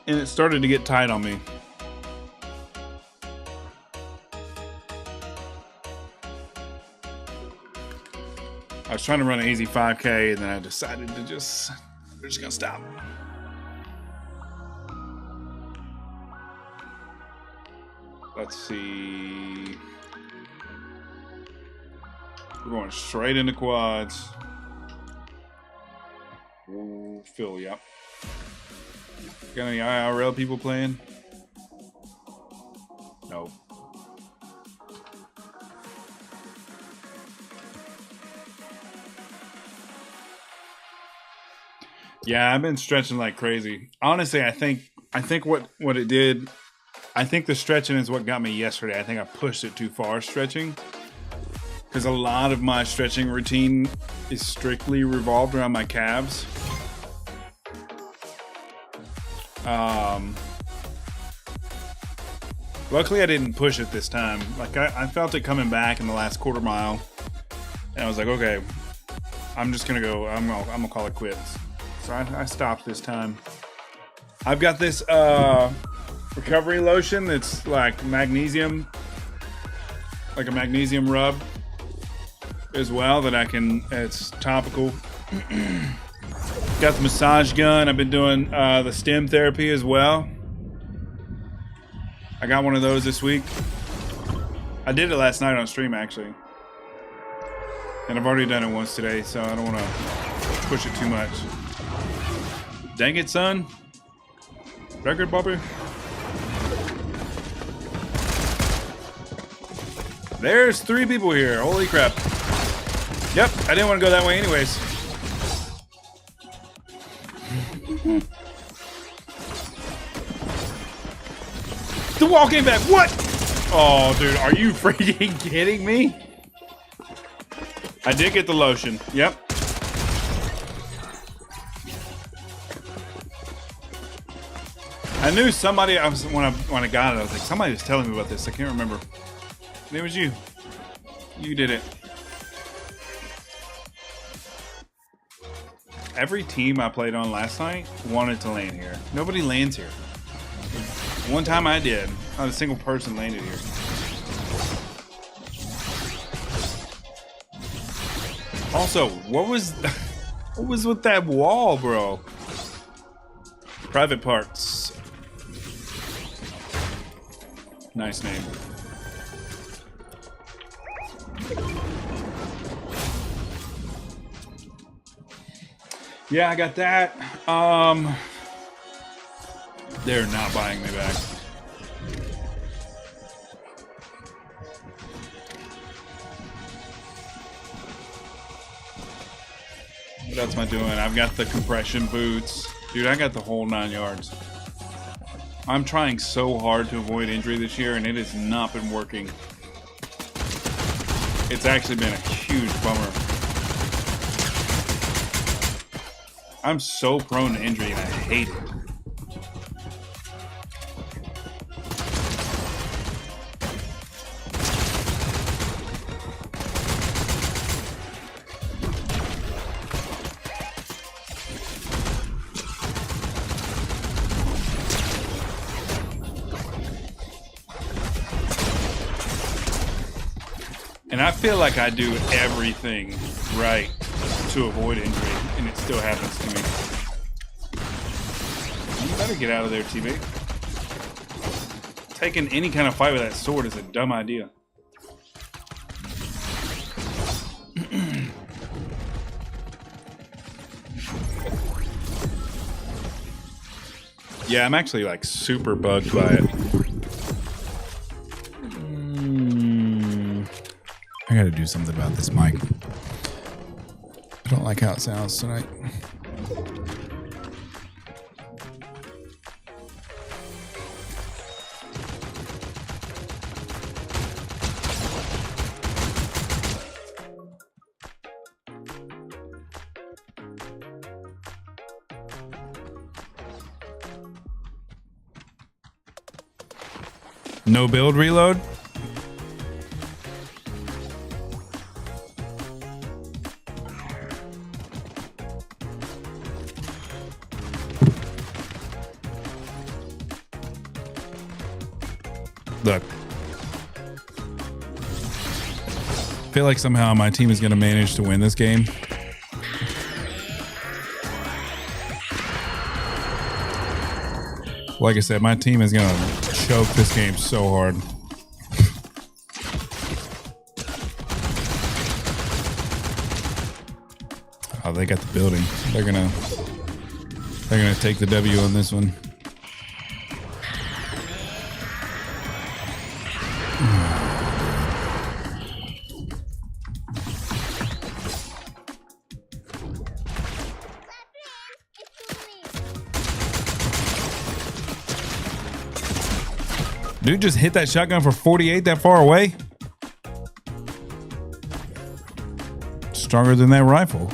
it started to get tight on me. I was trying to run an easy 5K, and then I decided to we're just gonna stop. Let's see. We're going straight into quads. Phil, yep. Got any IRL people playing? No. Yeah, I've been stretching like crazy. Honestly, I think what it did, I think the stretching is what got me yesterday. I think I pushed it too far stretching. Because a lot of my stretching routine is strictly revolved around my calves. Luckily I didn't push it this time. Like I felt it coming back in the last quarter mile. And I was like, okay, I'm just gonna go, I'm gonna call it quits. So I stopped this time. I've got this recovery lotion that's like magnesium, like a magnesium rub as well that I can, it's topical. Got the massage gun. I've been doing the stem therapy as well. I got one of those this week. I did it last night on stream actually. And I've already done it once today, so I don't want to push it too much. Dang it, son. Record bumper. There's 3 people here. Holy crap. Yep, I didn't want to go that way anyways. The wall came back. What? Oh, dude, are you freaking kidding me? I did get the lotion. Yep. I knew somebody. When I got it, I was like, somebody was telling me about this. I can't remember. And it was you. You did it. Every team I played on last night wanted to land here. Nobody lands here. One time I did. Not a single person landed here. Also, what was with that wall, bro? Private Parts. Nice name. Yeah, I got that. They're not buying me back. What else am I doing? I've got the compression boots. Dude, I got the whole 9 yards. I'm trying so hard to avoid injury this year, and it has not been working. It's actually been a huge bummer. I'm so prone to injury, and I hate it. And I feel like I do everything right to avoid injury, and it still happens to me. You better get out of there, teammate. Taking any kind of fight with that sword is a dumb idea. Yeah, I'm actually like super bugged by it. I gotta do something about this mic. I don't like how it sounds tonight. No build reload? Look, I feel like somehow my team is going to manage to win this game. Like I said, my team is going to choke this game so hard. Oh, they got the building. They're gonna take the W on this one. Dude just hit that shotgun for 48 that far away. Stronger than that rifle.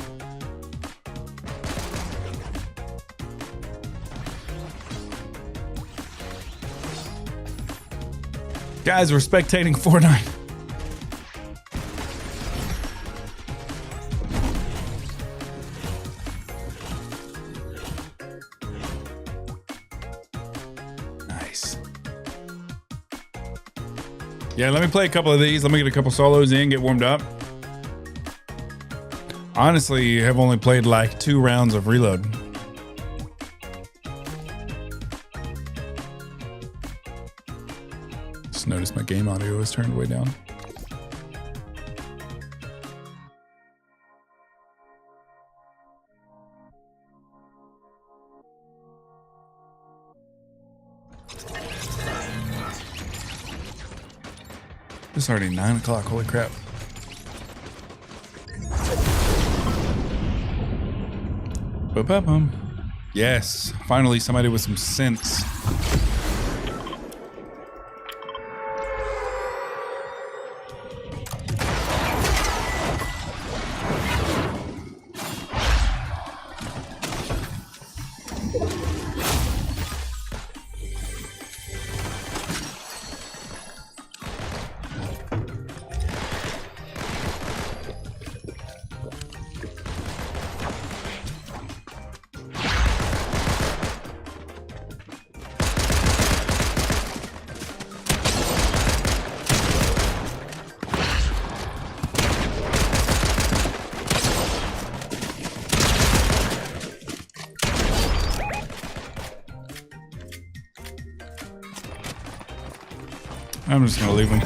Guys, we're spectating Fortnite. Nice. Yeah, let me play a couple of these. Let me get a couple solos in, get warmed up. Honestly, have only played like 2 rounds of Reload. Just noticed my game audio is turned way down. It's already 9 o'clock, holy crap. Ba-ba-bum. Yes, finally somebody with some sense. I'm just gonna leave him.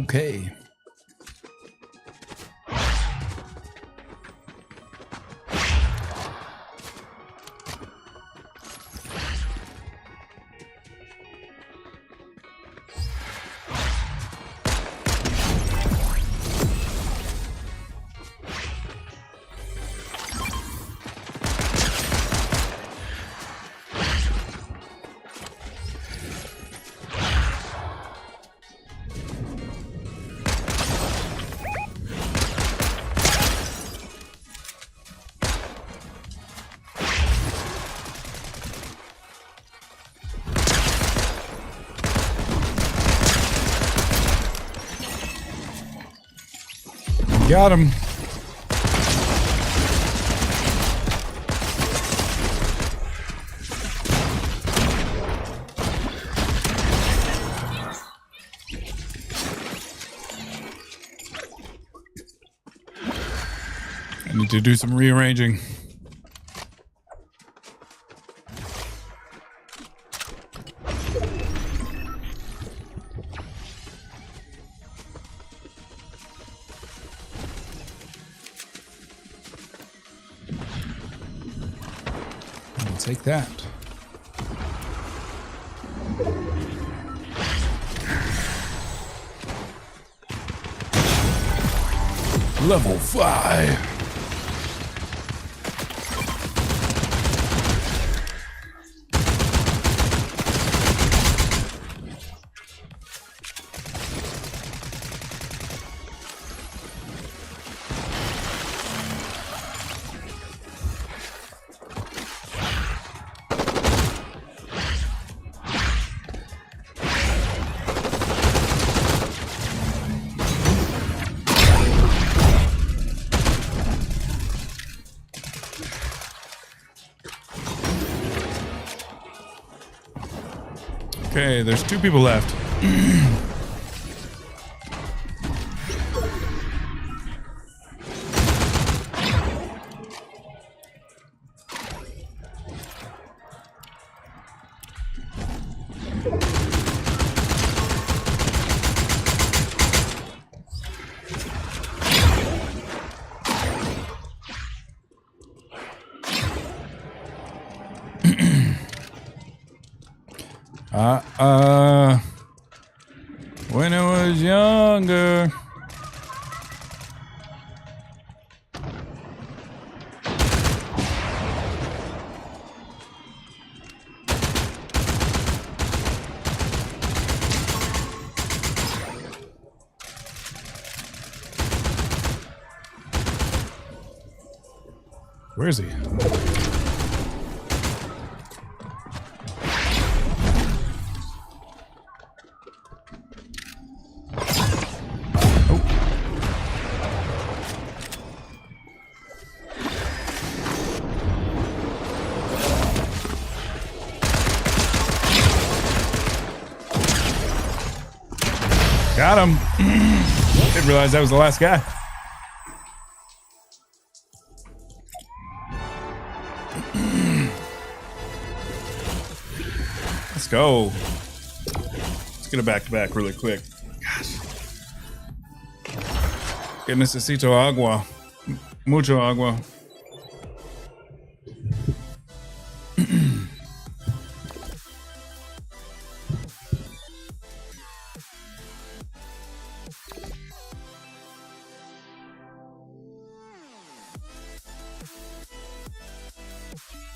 Okay. Got him. I need to do some rearranging. Take that. Level 5. Okay, there's 2 people left. When I was younger. Where is he? Got him. Didn't realize that was the last guy. Let's go. Let's get a back-to-back really quick. Gosh. Que necesito agua. Mucho agua.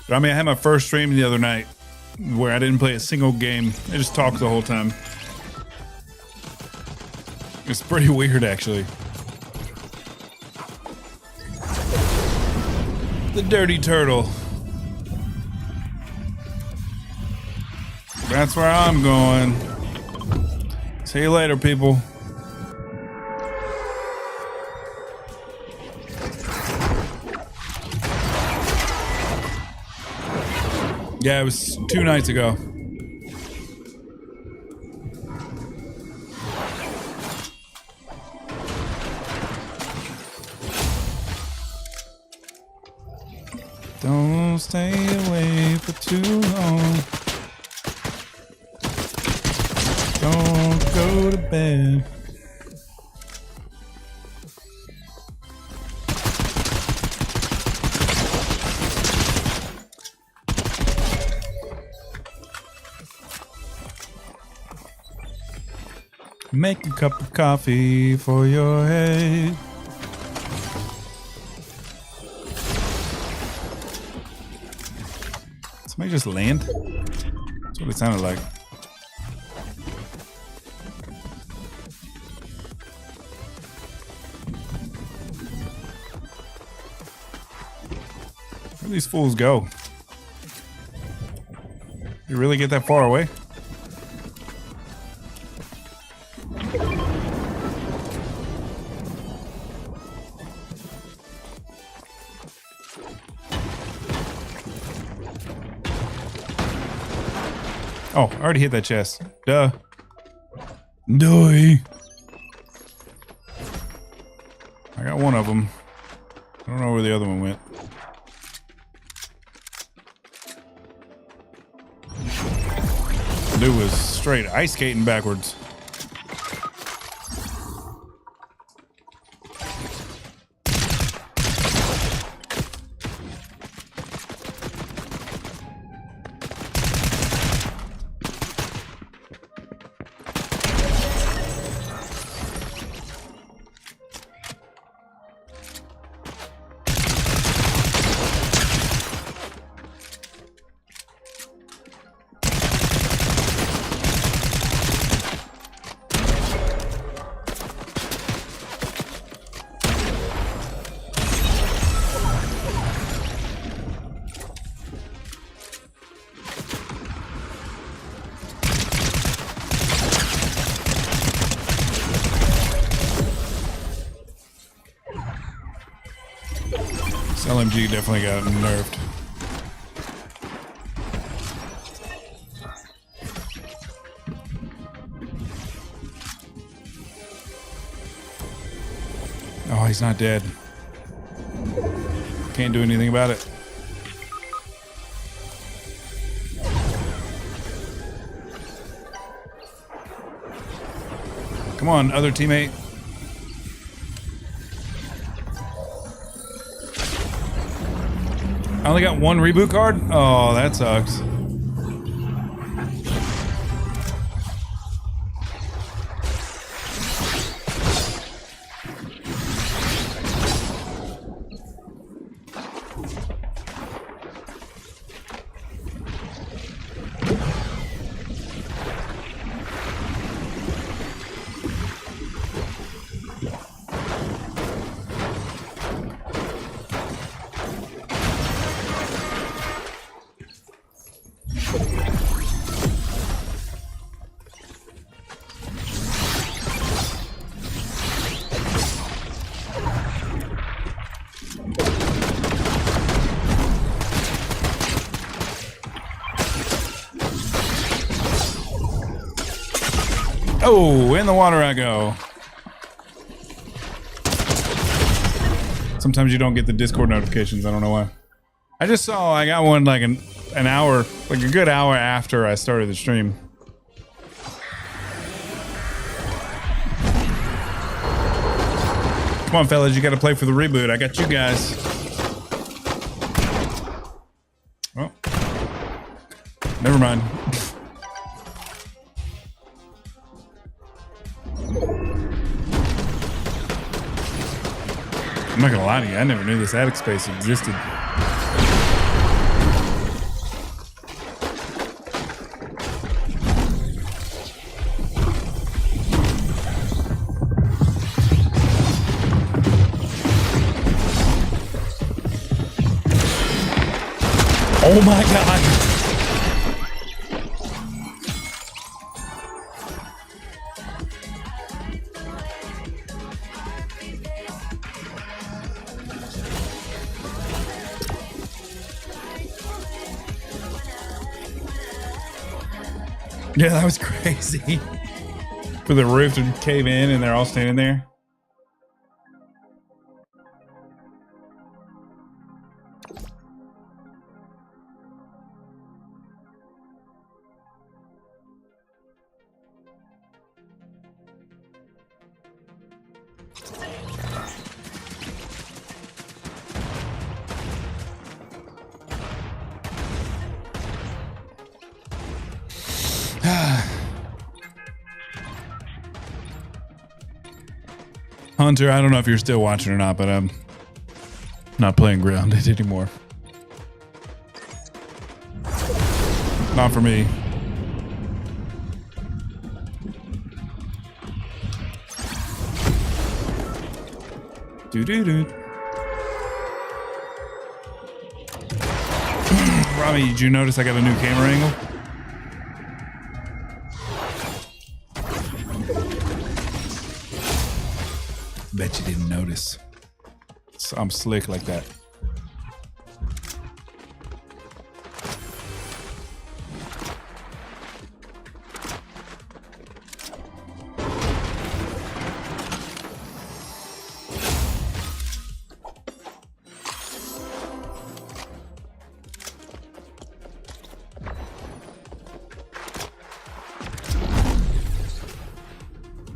I mean, I had my first stream the other night where I didn't play a single game. I just talked the whole time. It's pretty weird, actually. The dirty turtle. That's where I'm going. See you later, people. Yeah, it was 2 nights ago. Don't stay away for too long. Don't go to bed. Make a cup of coffee for your head. Somebody just land? That's what it sounded like. Where do these fools go? You really get that far away? Oh, I already hit that chest. Duh. Doy. I got one of them. I don't know where the other one went. The dude was straight ice skating backwards. This LMG definitely got nerfed. Oh, he's not dead. Can't do anything about it. Come on, other teammate. I only got one reboot card? Oh, that sucks. Oh, in the water I go. Sometimes you don't get the Discord notifications. I don't know why. I just saw I got one like an hour, like a good hour after I started the stream. Come on, fellas, you got to play for the reboot. I got you guys. Oh, never mind. I'm not gonna lie to you, I never knew this attic space existed. Oh my god! Yeah, that was crazy. For the roof to cave in and they're all standing there. Hunter, I don't know if you're still watching or not, but I'm not playing Grounded anymore. Not for me. Doo-doo-doo. Robbie, did you notice I got a new camera angle? Bet you didn't notice. I'm slick like that.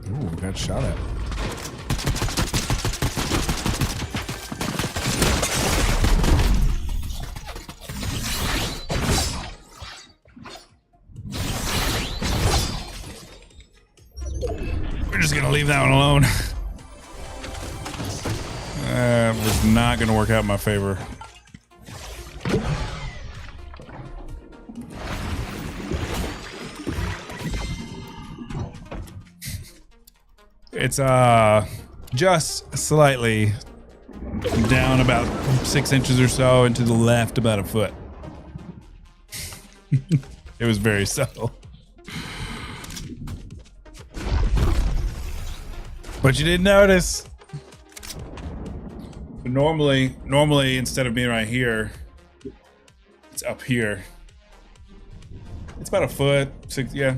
Ooh, got shot at. Leave that one alone. Was not going to work out in my favor. It's just slightly down about 6 inches or so, and to the left about a foot. It was very subtle. But you didn't notice. Normally instead of being right here, it's up here. It's about a foot, 6, yeah,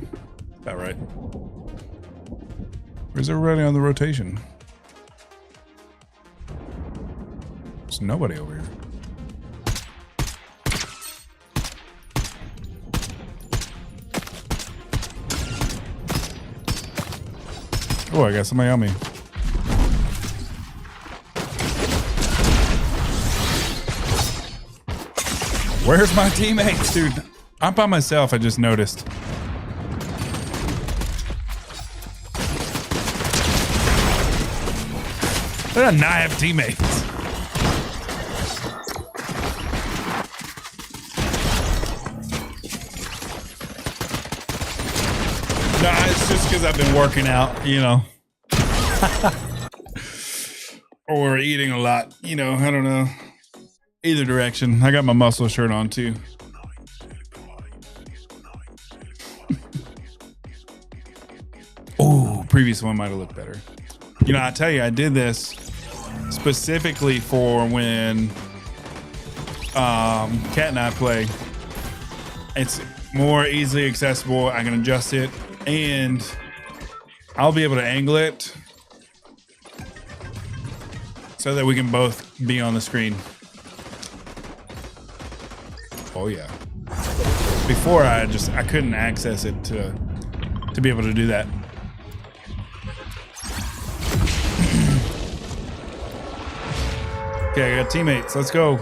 about right. Where's everybody on the rotation? There's nobody over here. Oh, I got somebody on me. Where's my teammates, dude? I'm by myself, I just noticed. They don't not have teammates. Nah, it's just because I've been working out, you know. Or eating a lot, you know, I don't know. Either direction. I got my muscle shirt on too. Oh, previous one might have looked better. You know, I tell you, I did this specifically for when Kat and I play. It's more easily accessible. I can adjust it, and I'll be able to angle it so that we can both be on the screen. Oh yeah. Before I couldn't access it to be able to do that. Okay, I got teammates. Let's go.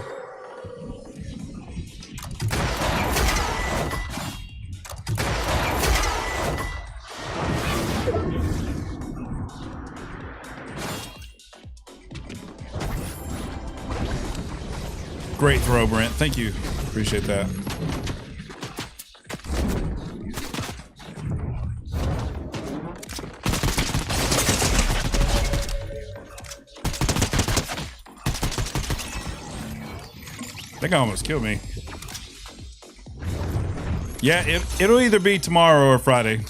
Great throw, Brent. Thank you. Appreciate that. That guy almost killed me. Yeah, it'll either be tomorrow or Friday.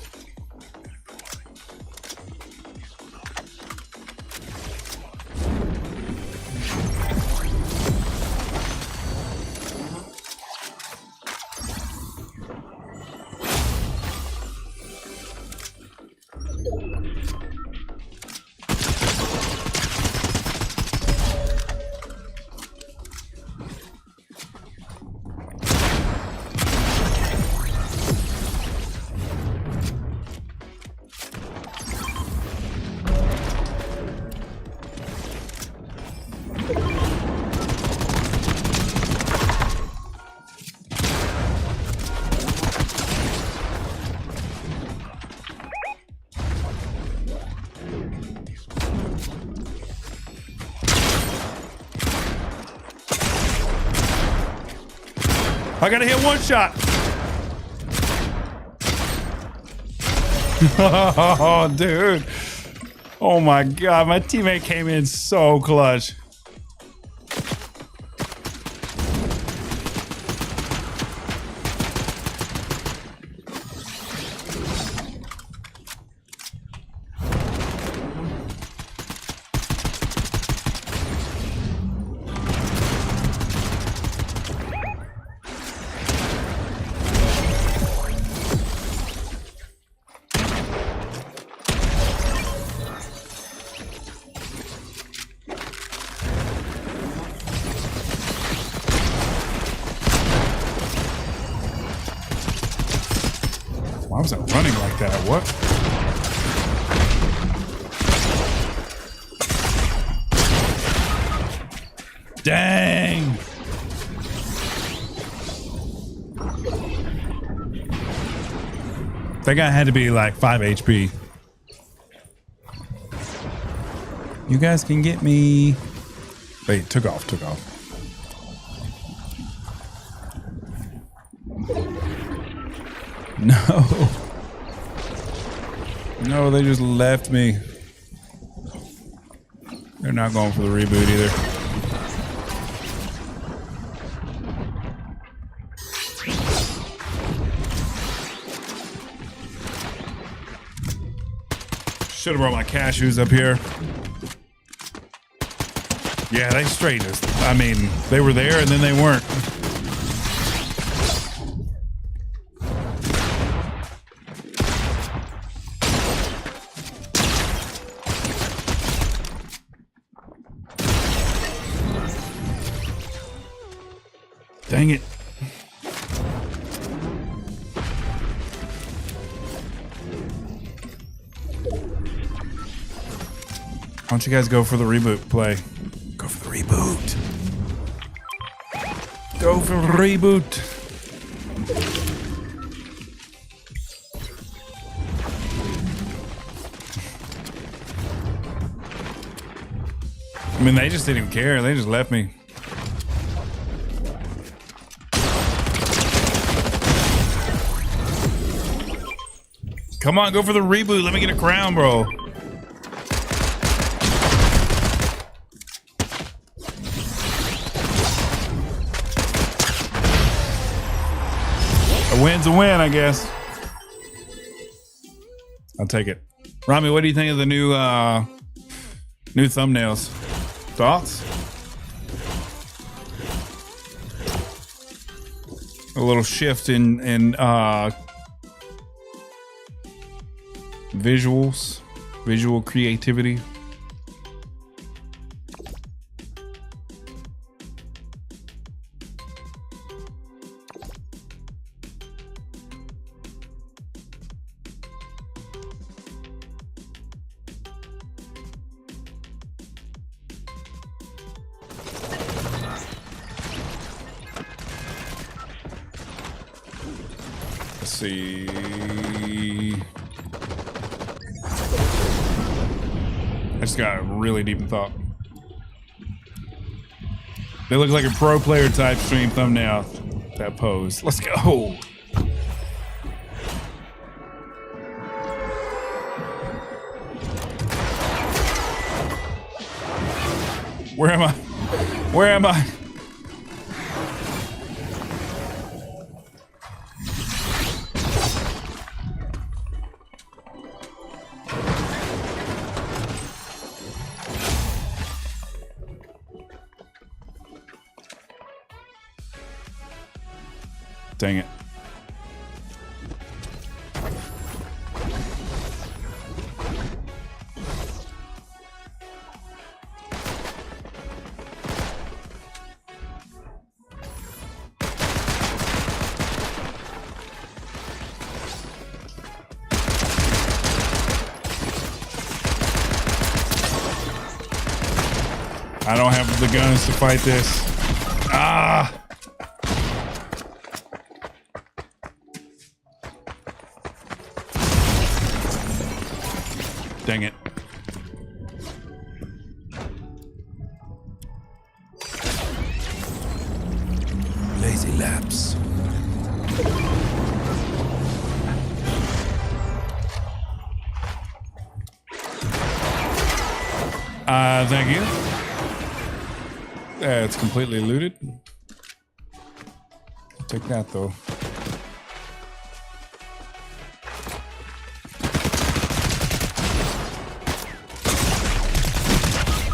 I gotta hit one shot. Oh, dude. Oh my God, my teammate came in so clutch. Why was I running like that? What? Dang. That guy had to be like 5 HP. You guys can get me. Wait, took off. No. No, they just left me. They're not going for the reboot either. Should have brought my cashews up here. Yeah, they straight us. I mean, they were there and then they weren't. Dang it. don't you guys go for the reboot play? Go for the reboot. Go for the reboot. I mean, they just didn't even care. They just left me. Come on, go for the reboot. Let me get a crown, bro. A win's a win, I guess. I'll take it. Rami, what do you think of the new thumbnails? Thoughts? A little shift in visuals, visual creativity. Let's see. I just got really deep in thought. They look like a pro player type stream thumbnail. That pose. Let's go. Where am I? Where am I? Dang it. I don't have the guns to fight this. Ah! Dang it. Lazy laps. Thank you. It's completely looted. I'll take that though.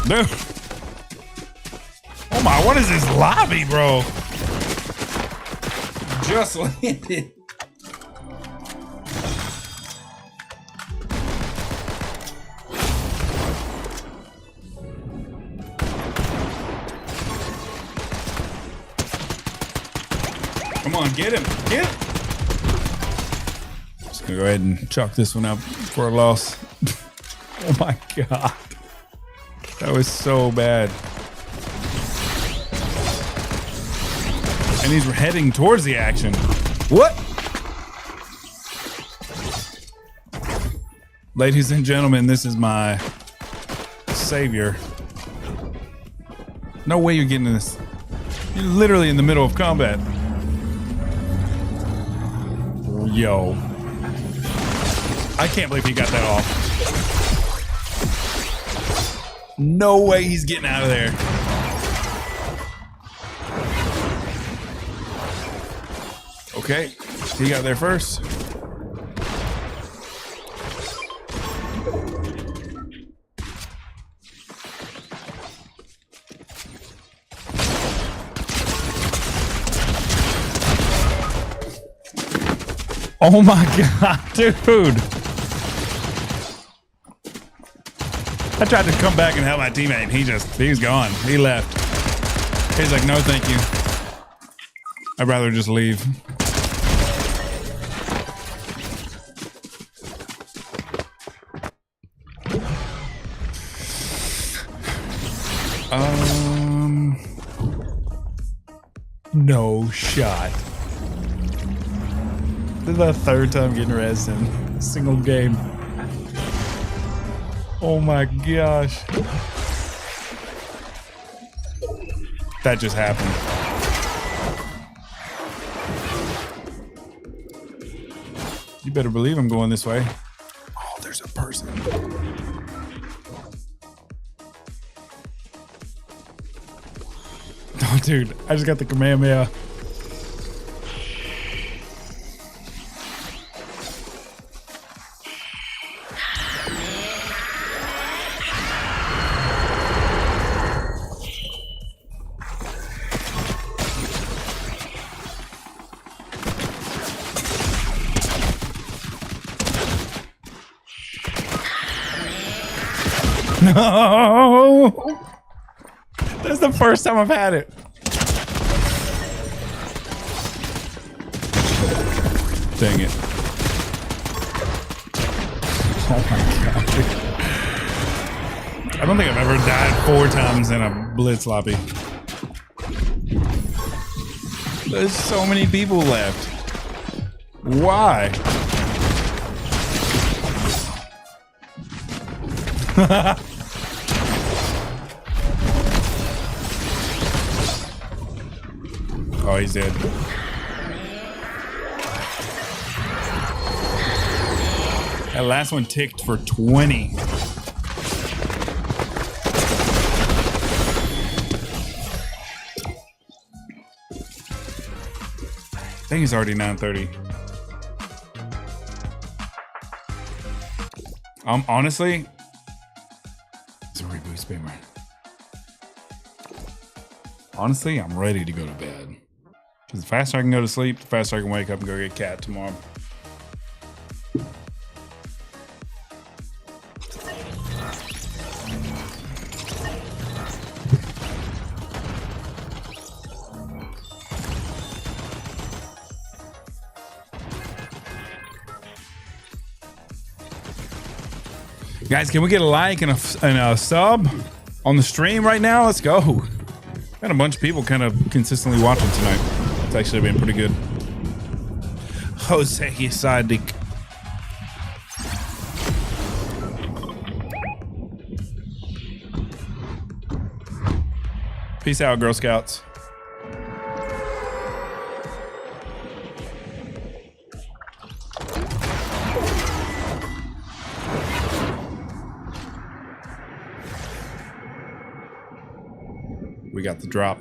Dude. Oh my, what is this lobby, bro? Just landed. Come on, get him. Get him. Just gonna go ahead and chalk this one up for a loss. Oh my God. That was so bad. And he's heading towards the action. What? Ladies and gentlemen, this is my savior. No way you're getting this. You're literally in the middle of combat. Yo. I can't believe he got that off. No way he's getting out of there. Okay, he got there first. Oh my God, dude. I tried to come back and help my teammate. He's gone. He left. He's like, no, thank you. I'd rather just leave. no shot. This is the third time getting rezzed in a single game. Oh my gosh. That just happened. You better believe I'm going this way. Oh, there's a person. Oh, dude, I just got the Kamehameha. No! That's the first time I've had it. Dang it. Oh my god. I don't think I've ever died 4 times in a blitz lobby. There's so many people left. Why? Oh, he's dead. That last one ticked for 20. I think it's already 9:30. Honestly, it's a reboot spammer. Honestly, I'm ready to go to bed. Because the faster I can go to sleep, the faster I can wake up and go get Cat tomorrow. Guys, can we get a like and a sub on the stream right now? Let's go. Got a bunch of people kind of consistently watching tonight. It's actually been pretty good. Jose Sadiq. Peace out, Girl Scouts. We got the drop.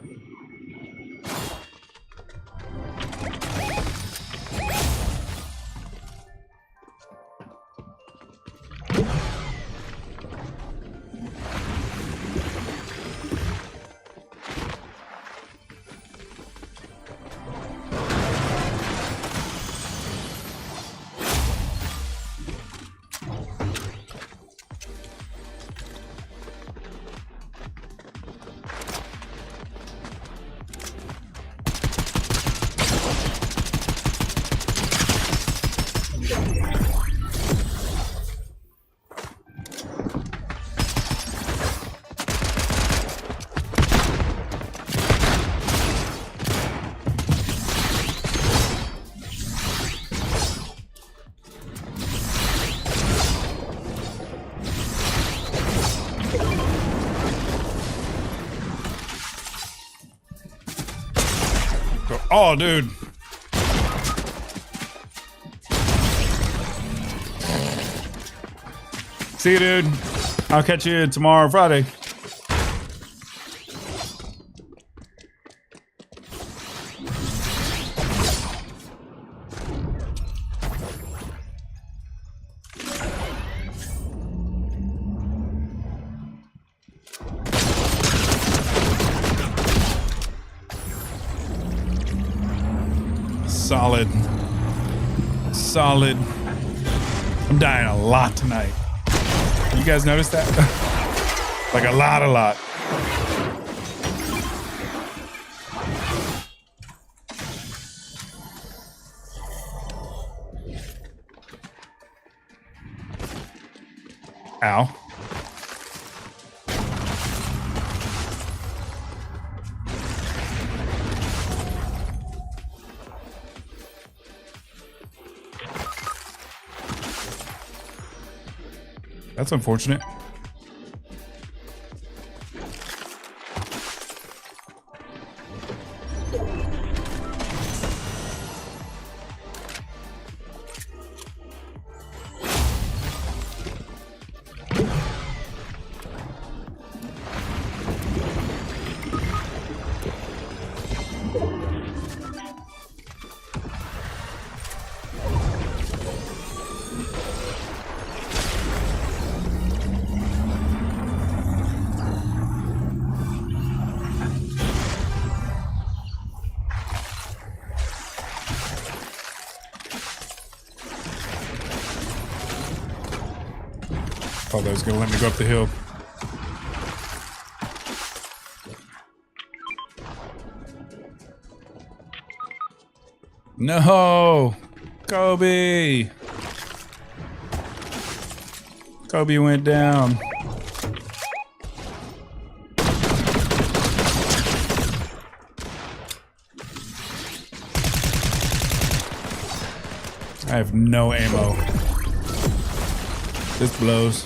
Oh, dude. See you, dude. I'll catch you tomorrow, Friday. Solid. Solid. I'm dying a lot tonight. You guys notice that? Like a lot. Ow. That's unfortunate. Thought that was gonna let me go up the hill. No, Kobe. Kobe went down. I have no ammo. This blows.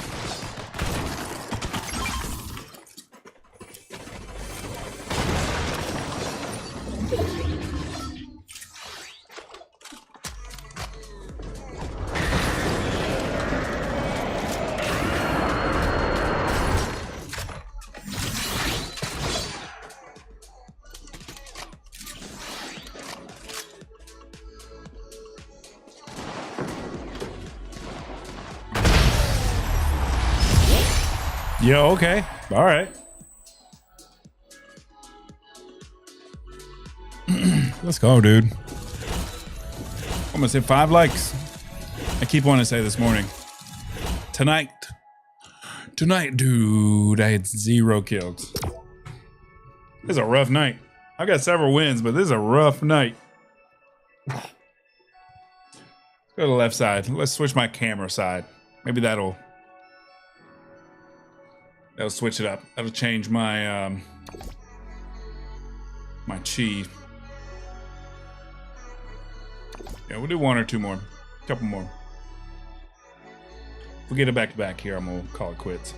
Yo, okay. All right. Let's go, dude. Almost hit 5 likes. I keep wanting to say this morning. Tonight, dude, I had 0 kills. This is a rough night. I got several wins, but this is a rough night. Let's go to the left side. Let's switch my camera side. Maybe that'll switch it up. That'll change my my chi. Yeah, we'll do 1 or 2 more. A couple more. If we get it back to back here, I'm gonna call it quits.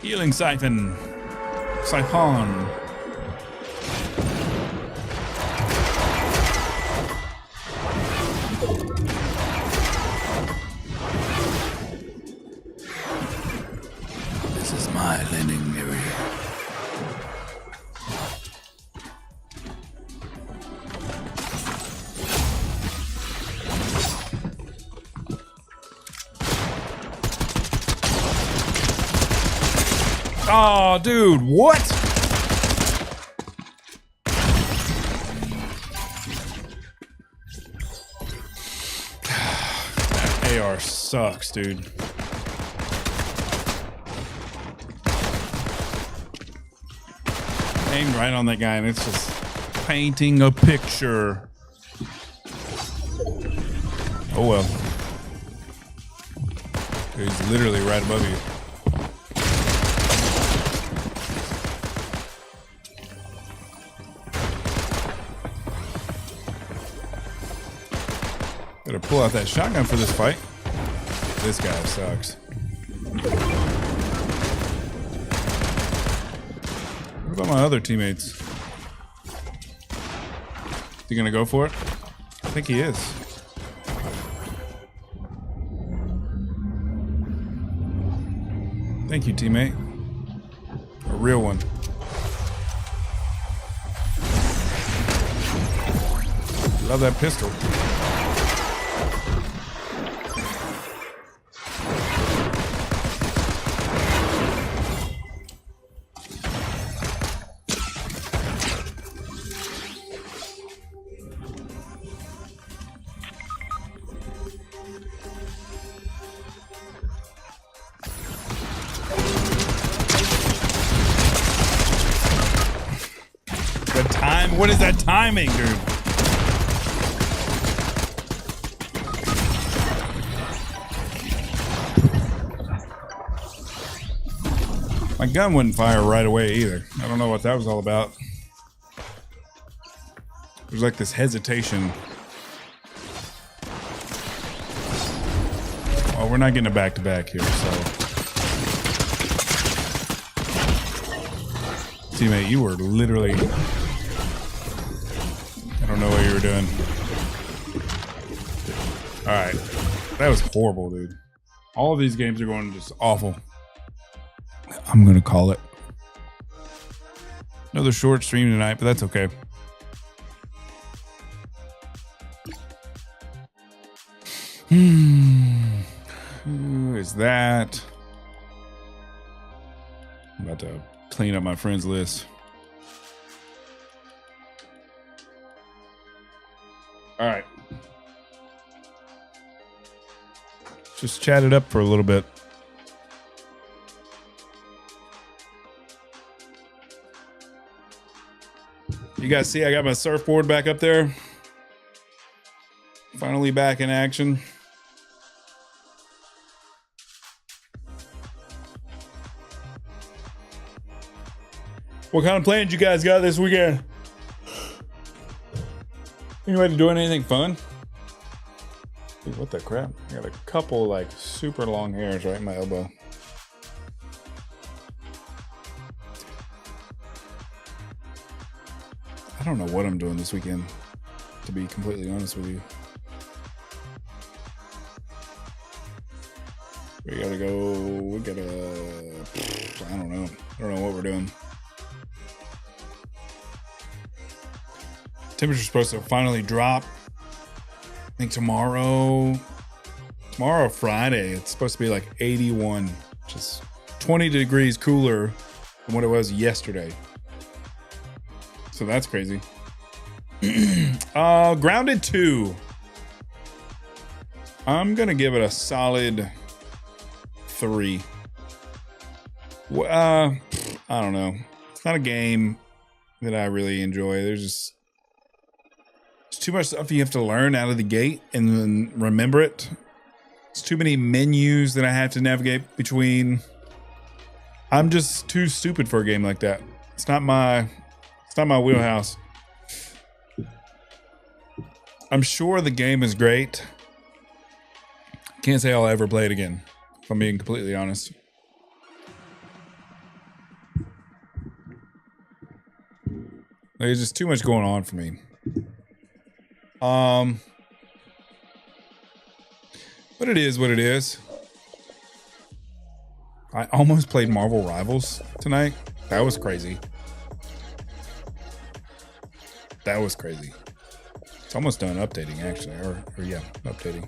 Healing siphon. Siphon. This is my landing area. Oh, dude, what? That AR sucks, dude. Aim right on that guy and it's just painting a picture. Oh well. He's literally right above you. Better pull out that shotgun for this fight. This guy sucks. What about my other teammates? Is he gonna go for it? I think he is. Thank you, teammate. A real one. Love that pistol. time. What is that timing, dude? My gun wouldn't fire right away either. I don't know what that was all about. There's like this hesitation. Well, we're not getting a back-to-back here, so. Teammate, you were literally... I don't know what you were doing. Alright. That was horrible, dude. All of these games are going just awful. I'm gonna call it. Another short stream tonight, but that's okay. Who is that? I'm about to clean up my friends list. All right. Just chat it up for a little bit. You guys see I got my surfboard back up there. Finally back in action. What kind of plans you guys got this weekend? Anybody doing anything fun? Dude, what the crap? I got a couple like super long hairs right in my elbow. I don't know what I'm doing this weekend, to be completely honest with you. We gotta go, I don't know. I don't know what we're doing. Temperature's supposed to finally drop. I think tomorrow, Friday, it's supposed to be like 81, which is 20 degrees cooler than what it was yesterday. So that's crazy. Grounded 2. I'm gonna give it a solid 3. I don't know. It's not a game that I really enjoy. There's too much stuff you have to learn out of the gate and then remember it. It's too many menus that I have to navigate between. I'm just too stupid for a game like that. It's not my wheelhouse. I'm sure the game is great. Can't say I'll ever play it again, if I'm being completely honest. There's just too much going on for me. But it is what it is. I almost played Marvel Rivals tonight. That was crazy. That was crazy. It's almost done updating, actually. Or yeah, updating.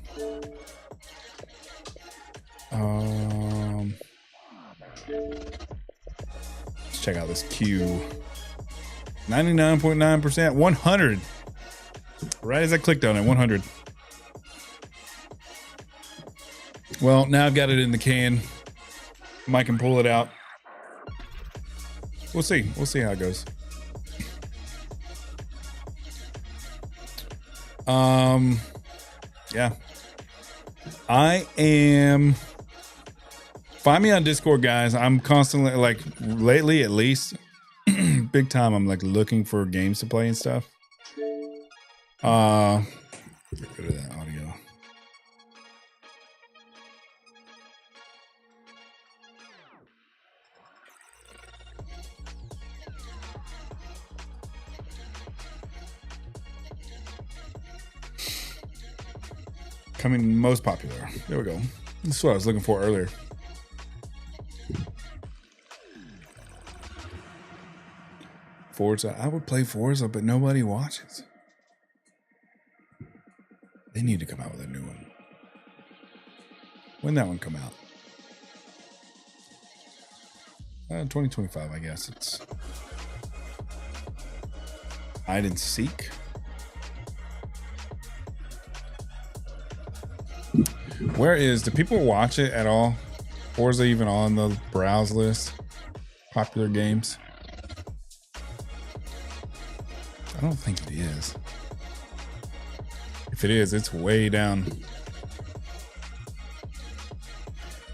Let's check out this queue. 99.9%, 100. Right as I clicked on it, 100. Well, now I've got it in the can. Mike can pull it out. We'll see. We'll see how it goes. Yeah. I am. Find me on Discord, guys. I'm constantly, like, lately at least, big time, I'm like looking for games to play and stuff. Get rid of that audio. Coming most popular. There we go. This is what I was looking for earlier. Forza. I would play Forza, but nobody watches. They need to come out with a new one. When that one come out? 2025, I guess. It's hide and seek. Where is, do people watch it at all? Or is it even on the browse list? Popular games. I don't think it is. If it is, it's way down.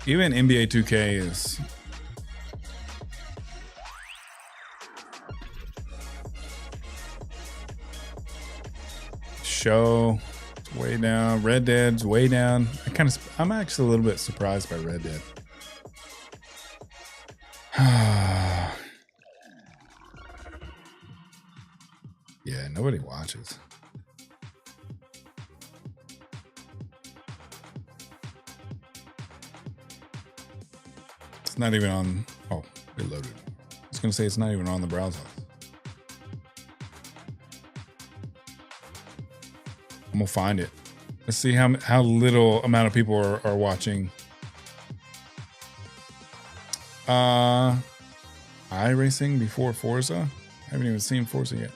Even NBA 2K is. Show, it's way down. Red Dead's way down. I'm actually a little bit surprised by Red Dead. Yeah, nobody watches. It's not even on. Oh, it loaded. I was gonna say it's not even on the browser. I'm gonna find it. Let's see how little amount of people are watching. iRacing before Forza. I haven't even seen Forza yet.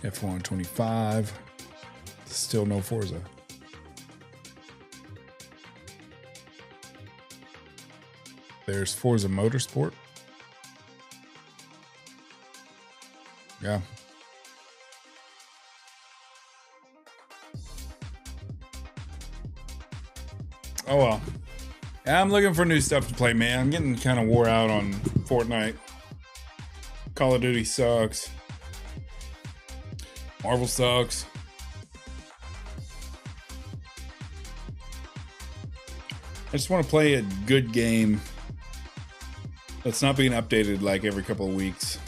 F1 25. Still no Forza. There's Forza Motorsport. Yeah. Oh well. Yeah, I'm looking for new stuff to play, man. I'm getting kind of wore out on Fortnite. Call of Duty sucks. Marvel sucks. I just want to play a good game that's not being updated like every couple of weeks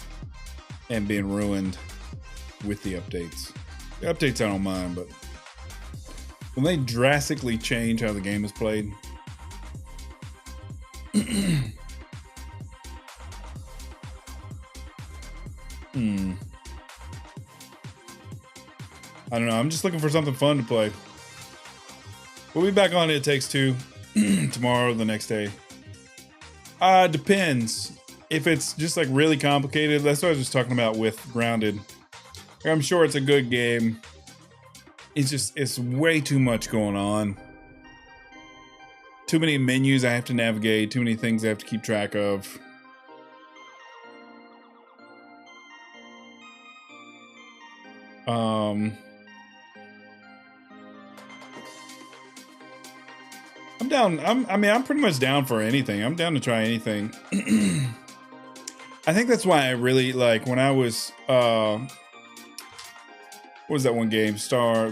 and being ruined with the updates. The updates I don't mind, but when they drastically change how the game is played, I don't know. I'm just looking for something fun to play. We'll be back on It Takes Two tomorrow, the next day. Depends. If it's just like really complicated, that's what I was just talking about with Grounded. I'm sure it's a good game. It's way too much going on. Too many menus I have to navigate, too many things I have to keep track of. I'm down. I'm pretty much down for anything. I'm down to try anything. I think that's why I really like when I was what was that one game? Oh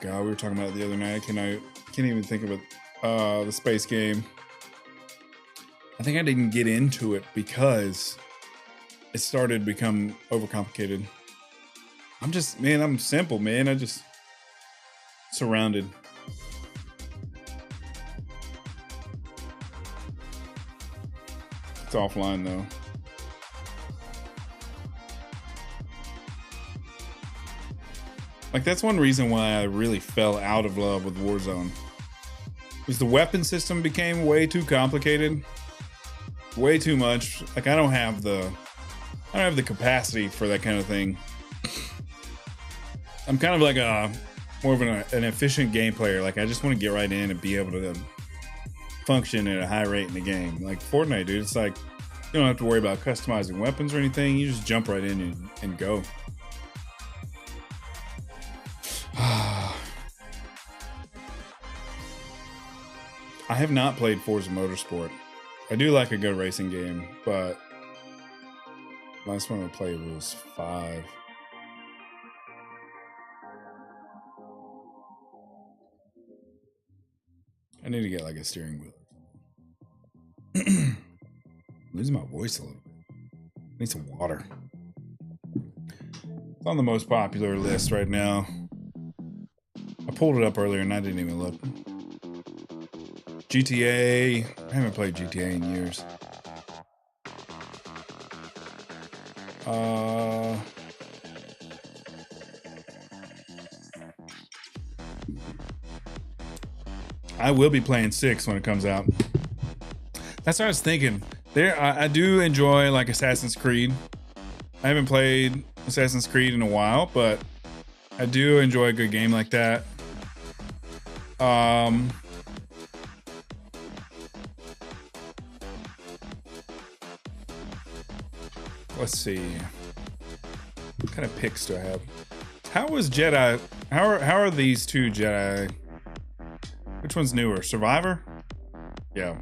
god, we were talking about it the other night. I can't even think of it. The space game. I think I didn't get into it because it started to become overcomplicated. I'm simple, man. I just surrounded. It's offline though. Like that's one reason why I really fell out of love with Warzone. Was the weapon system became way too complicated. Way too much. Like I don't have the capacity for that kind of thing. I'm kind of like more of an efficient game player. Like I just want to get right in and be able to function at a high rate in the game. Like Fortnite, dude, it's like you don't have to worry about customizing weapons or anything. You just jump right in and go. I have not played Forza Motorsport. I do like a good racing game, but last one I played was 5. I need to get like a steering wheel. Losing my voice a little bit. Need some water. It's on the most popular list right now. I pulled it up earlier and I didn't even look. GTA. I haven't played GTA in years. I will be playing 6 when it comes out. That's what I was thinking. I do enjoy like Assassin's Creed. I haven't played Assassin's Creed in a while, but I do enjoy a good game like that. Let's see. What kind of picks do I have? How was Jedi? How are these two Jedi? Which one's newer? Survivor? Yeah.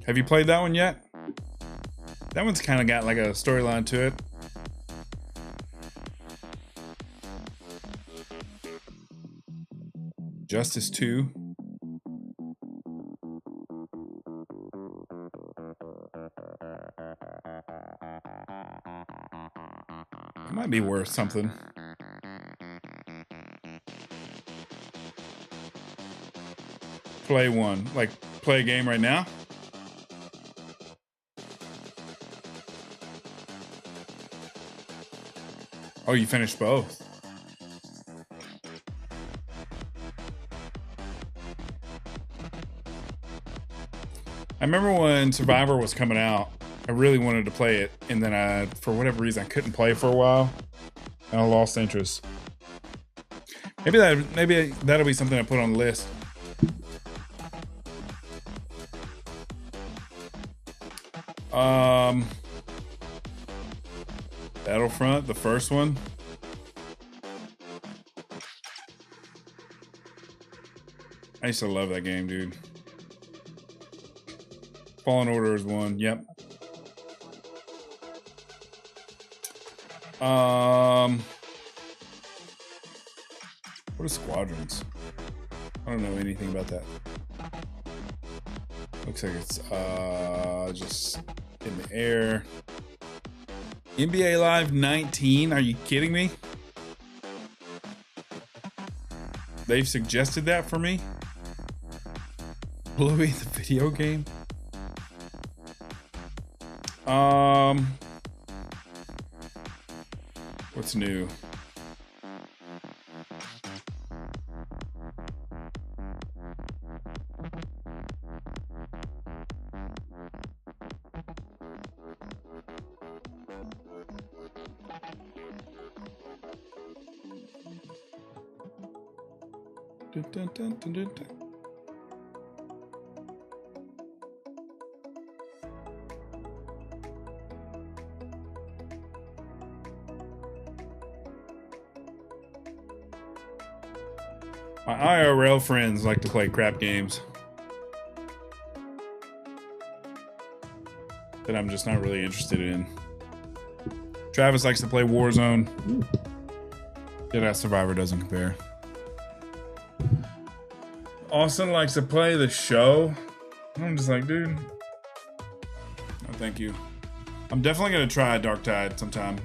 Have you played that one yet? That one's kind of got like a storyline to it. Justice 2. It might be worth something. Play one. Like, play a game right now? Oh, you finished both. I remember when Survivor was coming out, I really wanted to play it, and then for whatever reason, I couldn't play for a while, and I lost interest. Maybe that'll be something I put on the list. Battlefront, the first one. I used to love that game, dude. Fallen Order is one. Yep. What are Squadrons? I don't know anything about that. Looks like it's just in the air. NBA Live 19? Are you kidding me? They've suggested that for me? Bluey the video game? What's new? Dun, dun, dun, dun, dun, dun. My IRL friends like to play crap games that I'm just not really interested in. Travis likes to play Warzone. Jedi Survivor doesn't compare. Austin likes to play the show. I'm just like, dude. No, thank you. I'm definitely going to try Dark Tide sometime.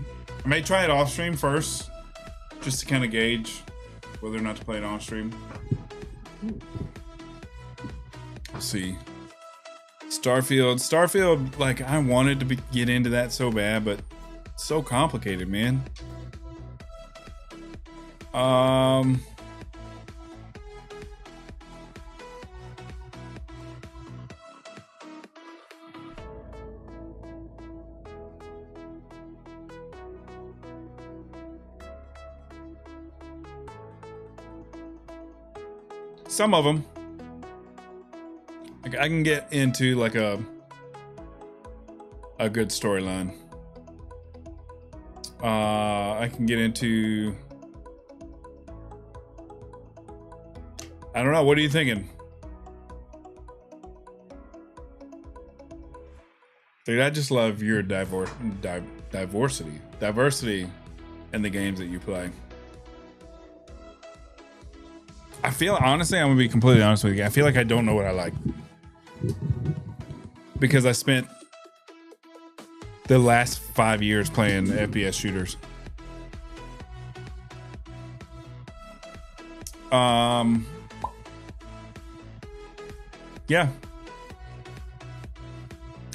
I may try it off stream first, just to kind of gauge whether or not to play it on stream. Let's see. Starfield, like, I wanted to get into that so bad, but it's so complicated, man. Some of them. Like, I can get into like a good storyline. I can get into, I don't know, what are you thinking? Dude, I just love your diversity in the games that you play. I feel, honestly, I'm gonna be completely honest with you, I feel like I don't know what I like. Because I spent the last 5 years playing FPS shooters. Yeah.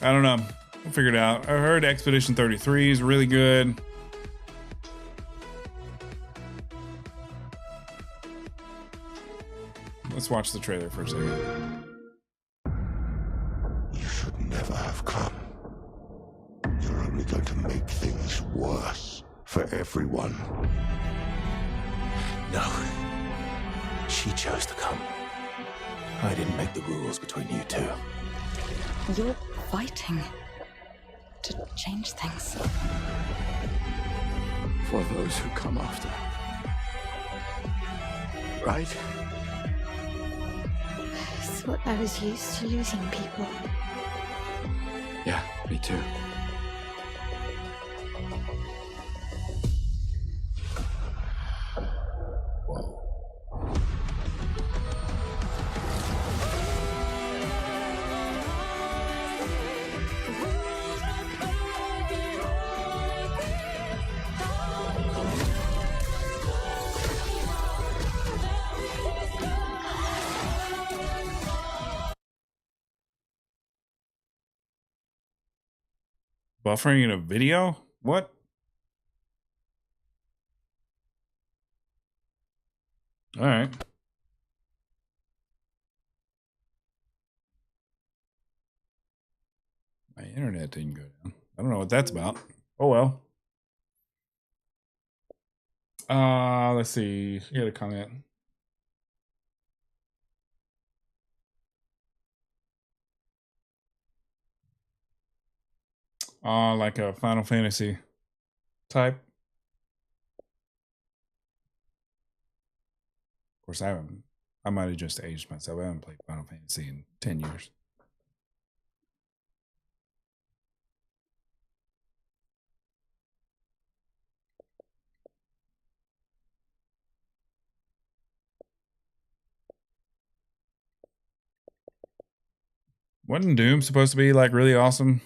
I don't know. We'll figure it out. I heard Expedition 33 is really good. Let's watch the trailer for a second. You should never have come. You're only going to make things worse for everyone. No. She chose to come. I didn't make the rules between you two. You're fighting to change things. For those who come after. Right? I thought I was used to losing people. Yeah, me too. Buffering in a video? What? All right. My internet didn't go down. I don't know what that's about. Oh well. Let's see. You had a comment. Like a Final Fantasy type. Of course, I might have just aged myself. I haven't played Final Fantasy in 10 years. Wasn't Doom supposed to be like really awesome?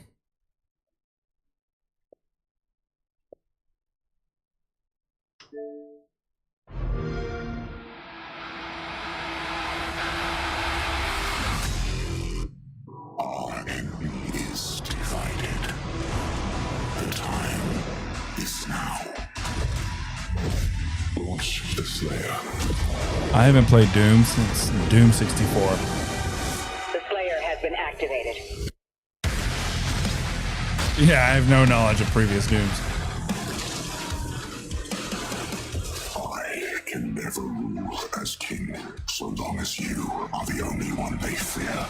Our enemy is divided. The time is now. Launch the Slayer. I haven't played Doom since Doom 64. The Slayer has been activated. Yeah, I have no knowledge of previous Dooms. I can never rule as king, so long as you are the only one they fear.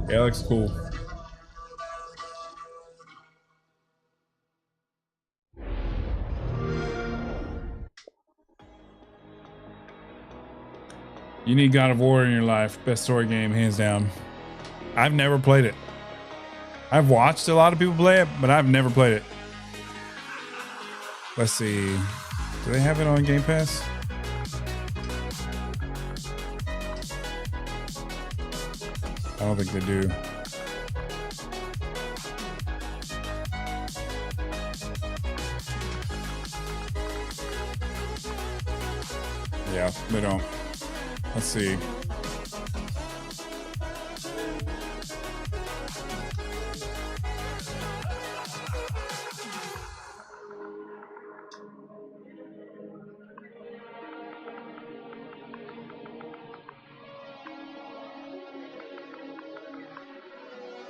Yeah, it looks cool. You need God of War in your life. Best story game, hands down. I've never played it. I've watched a lot of people play it, but I've never played it. Let's see. Do they have it on Game Pass? I don't think they do. Yeah, they don't. Let's see.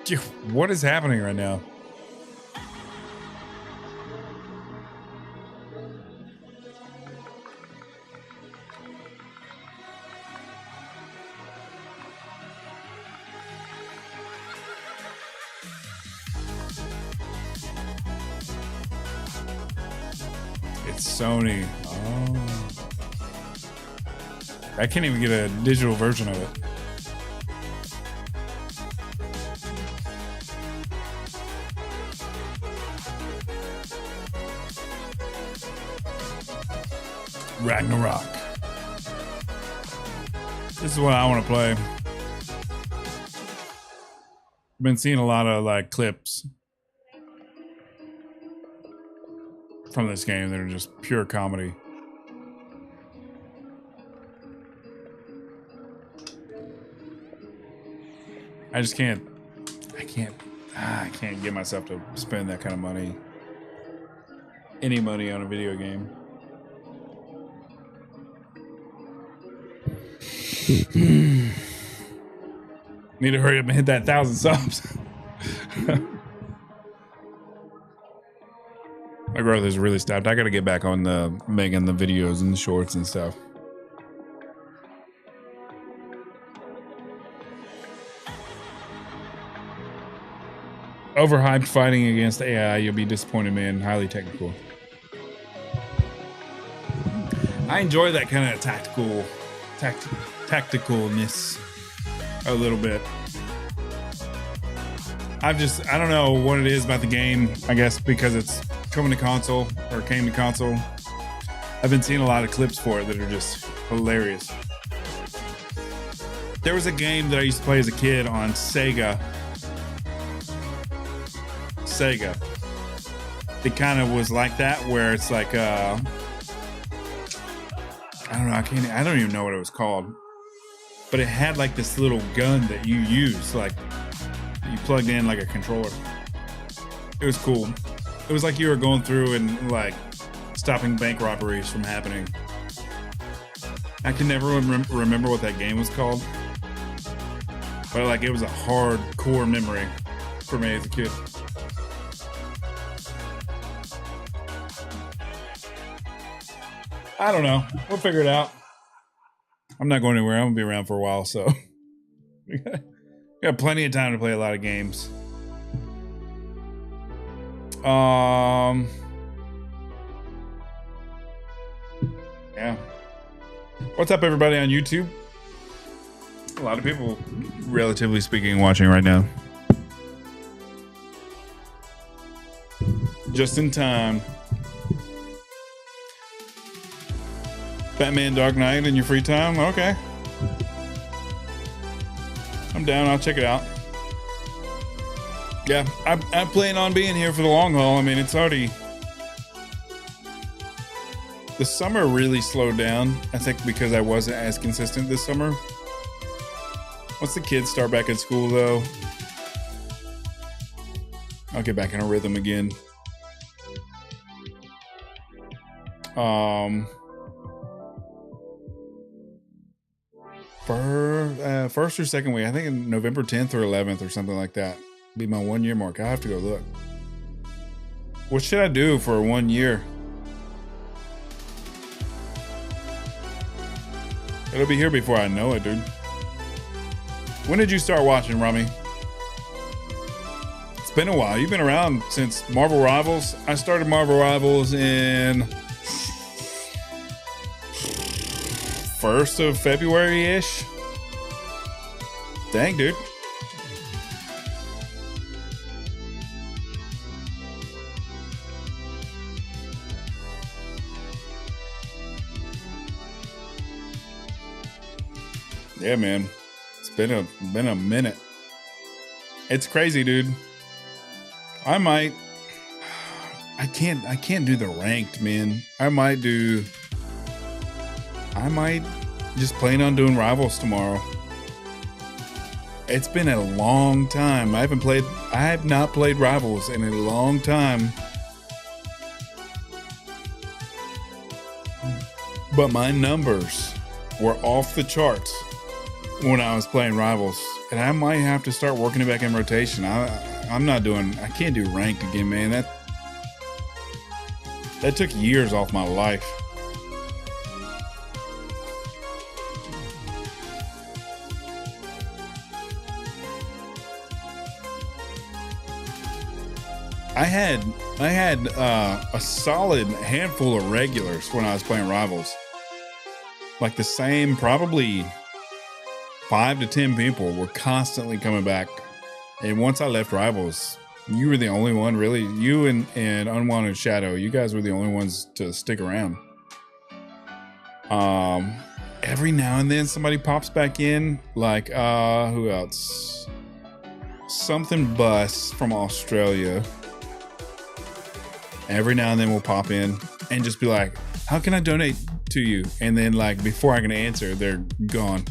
Dude, what is happening right now? It's Sony. Oh. I can't even get a digital version of it. Ragnarok. This is what I want to play. I've been seeing a lot of like clips from this game that are just pure comedy. I just can't I can't get myself to spend that kind of money. Any money on a video game. Need to hurry up and hit that 1,000 subs. My growth has really stopped. I got to get back on making the videos and the shorts and stuff. Overhyped fighting against AI. You'll be disappointed, man. Highly technical. I enjoy that kind of tacticalness a little bit. I don't know what it is about the game. I guess because it's coming to console or came to console. I've been seeing a lot of clips for it that are just hilarious. There was a game that I used to play as a kid on Sega. It kind of was like that, where it's like I don't know. I don't even know what it was called, but it had like this little gun that you use, like you plugged in like a controller. It was cool. It was like you were going through and like stopping bank robberies from happening. I can never remember what that game was called, but like it was a hardcore memory for me as a kid. I don't know. We'll figure it out. I'm not going anywhere. I'm gonna be around for a while, so we got plenty of time to play a lot of games. Yeah. What's up, everybody on YouTube? A lot of people, relatively speaking, watching right now. Just in time. Batman Dark Knight in your free time? Okay. I'm down. I'll check it out. Yeah, I plan on being here for the long haul. I mean, it's already... The summer really slowed down, I think, because I wasn't as consistent this summer. Once the kids start back at school, though, I'll get back in a rhythm again. First or second week, I think in November 10th or 11th or something like that. Be my 1 year mark. I have to go look. What should I do for 1 year? It'll be here before I know it, dude. When did you start watching, Rami? It's been a while. You've been around since Marvel Rivals. I started Marvel Rivals in 1st of February-ish. Dang, dude. Yeah, man. It's been a minute. It's crazy, dude. I can't do the ranked, man. I might just plan on doing Rivals tomorrow. It's been a long time. I have not played Rivals in a long time. But my numbers were off the charts when I was playing Rivals. And I might have to start working it back in rotation. I can't do ranked again, man. That took years off my life. I had a solid handful of regulars when I was playing Rivals. Like the same, probably 5 to 10 people were constantly coming back. And once I left Rivals, you were the only one, really. You and Unwanted Shadow, you guys were the only ones to stick around. Every now and then somebody pops back in, like who else? Something Bus from Australia. Every now and then we'll pop in and just be like, how can I donate to you? And then like before I can answer, they're gone.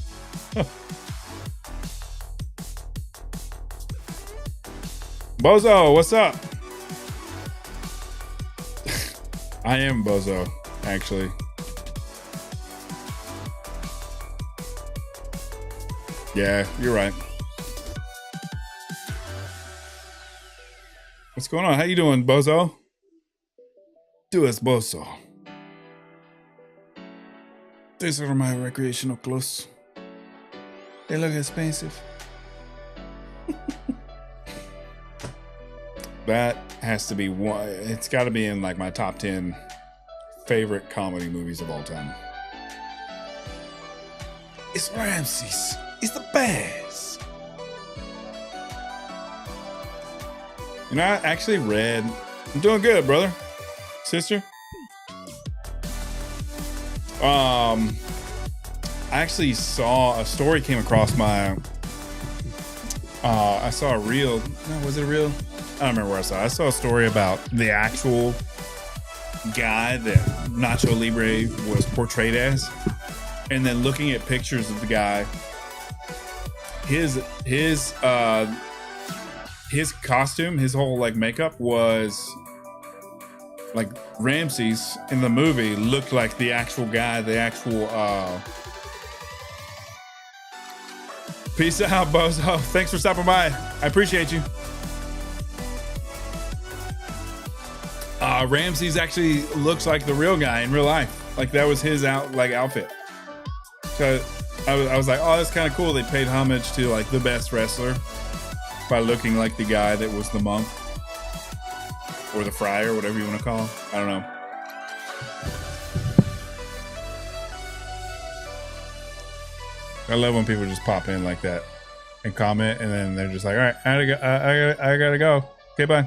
Bozo, what's up? I am Bozo, actually. Yeah, you're right. What's going on? How you doing, Bozo? Do us, Bozo. These are my recreational clothes. They look expensive. That has to be one. It's got to be in like my top 10 favorite comedy movies of all time. It's Ramses. He's the best. You know, I actually read. I'm doing good, brother, sister. I actually saw a story came across my. I saw a reel. No, was it a reel? I don't remember where I saw it. I saw a story about the actual guy that Nacho Libre was portrayed as, and then looking at pictures of the guy, his costume, his whole like makeup was like Ramses in the movie looked like the actual guy, the actual peace out, Bozo. Thanks for stopping by. I appreciate you. Ramses actually looks like the real guy in real life. Like that was his outfit. So I was like, oh, that's kind of cool. They paid homage to like the best wrestler by looking like the guy that was the monk or the friar, whatever you want to call him. I don't know. I love when people just pop in like that and comment, and then they're just like, all right, I gotta go. Okay, bye.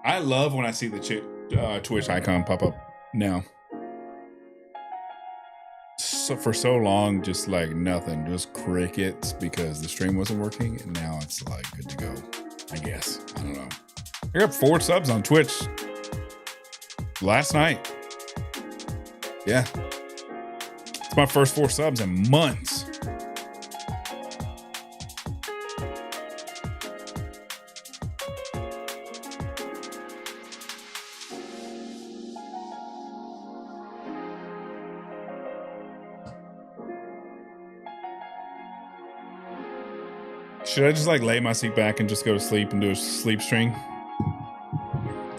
I love when I see the Twitch icon pop up now. So for so long, just like nothing, just crickets because the stream wasn't working, and now it's like good to go. I guess I don't know. I got 4 subs on Twitch last night. Yeah, it's my first 4 subs in months. Should I just like lay my seat back and just go to sleep and do a sleep stream?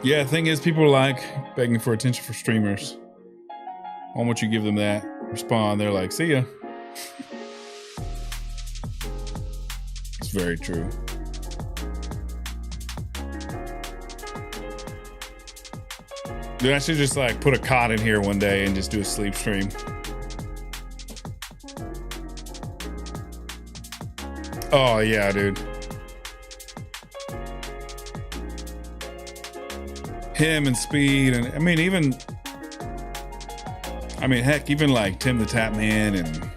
Yeah, the thing is, people like begging for attention for streamers. Why won't you give them that? Respond, they're like, see ya. It's very true. Dude, I should just like put a cot in here one day and just do a sleep stream. Oh yeah, dude. Him and Speed, and heck, even like Tim the Tap Man and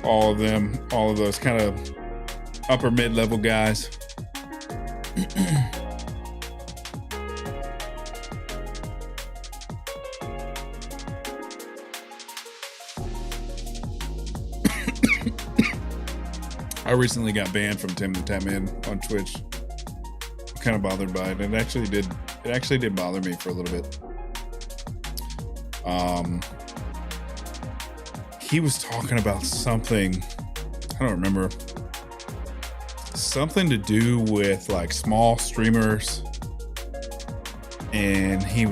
all of them, all of those kind of upper mid-level guys. I recently got banned from Tim the Tap Man on Twitch. I'm kind of bothered by it. It actually did bother me for a little bit. He was talking about something, I don't remember, something to do with like small streamers, and I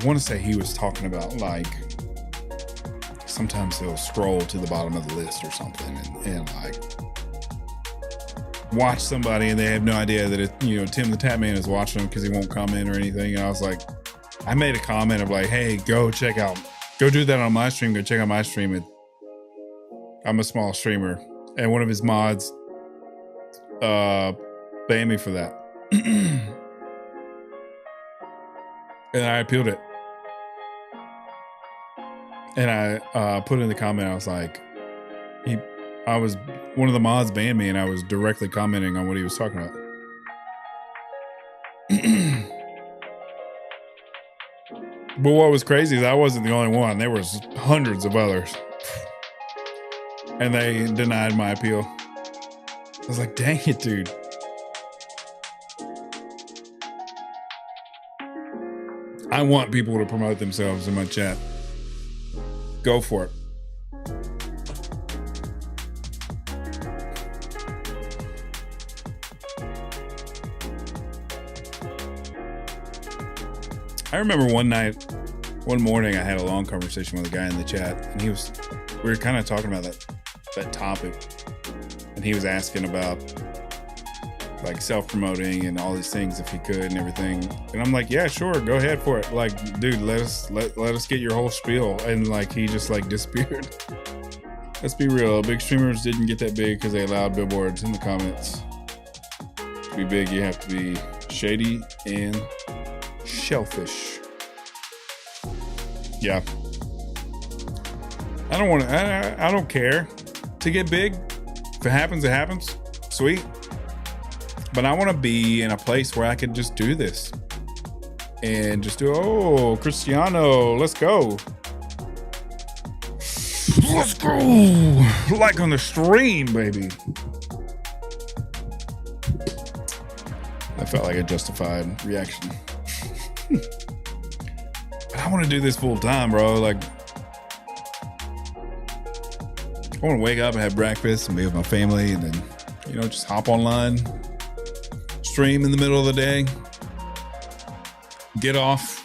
want to say he was talking about like sometimes they'll scroll to the bottom of the list or something and like watch somebody and they have no idea that Tim the Tap Man is watching them because he won't comment or anything. And I was like, I made a comment of like, hey, go do that on my stream. Go check out my stream. I'm a small streamer. And one of his mods banned me for that. And I appealed it. And I put in the comment, I was like, one of the mods banned me and I was directly commenting on what he was talking about. But what was crazy is I wasn't the only one. There was hundreds of others. And they denied my appeal. I was like, dang it, dude. I want people to promote themselves in my chat. Go for it. I remember one morning, I had a long conversation with a guy in the chat, and we were kind of talking about that topic, and he was asking about like self-promoting and all these things if he could and everything, and I'm like, yeah, sure, go ahead for it. Like, dude, let us get your whole spiel, and like he just like disappeared. Let's be real, big streamers didn't get that big because they allowed billboards in the comments. To be big, you have to be shady and shellfish. Yeah. I don't care to get big. If it happens, it happens. Sweet. But I want to be in a place where I can just do this. And just do, oh, Cristiano, let's go. Let's go. Like on the stream, baby. That felt like a justified reaction. I want to do this full time, bro. Like, I want to wake up and have breakfast and be with my family, and then, you know, just hop online, stream in the middle of the day, get off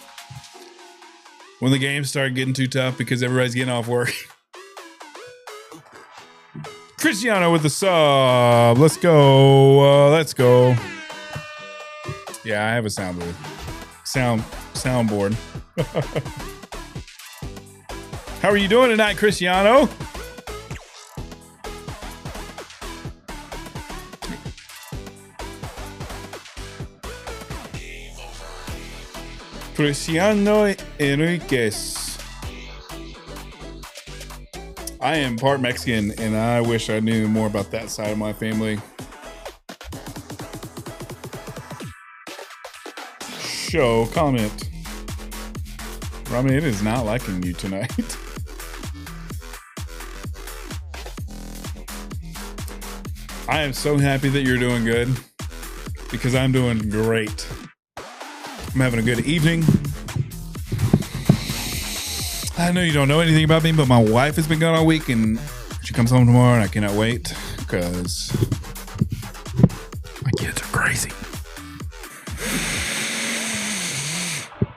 when the games start getting too tough because everybody's getting off work. Cristiano with the sub. Let's go. Let's go. Yeah, I have a soundboard. Soundboard. How are you doing tonight, Cristiano? Cristiano Enriquez. I am part Mexican, and I wish I knew more about that side of my family. Show comment. Rami, it is not liking you tonight. I am so happy that you're doing good, because I'm doing great. I'm having a good evening. I know you don't know anything about me, but my wife has been gone all week, and she comes home tomorrow, and I cannot wait because my kids are crazy.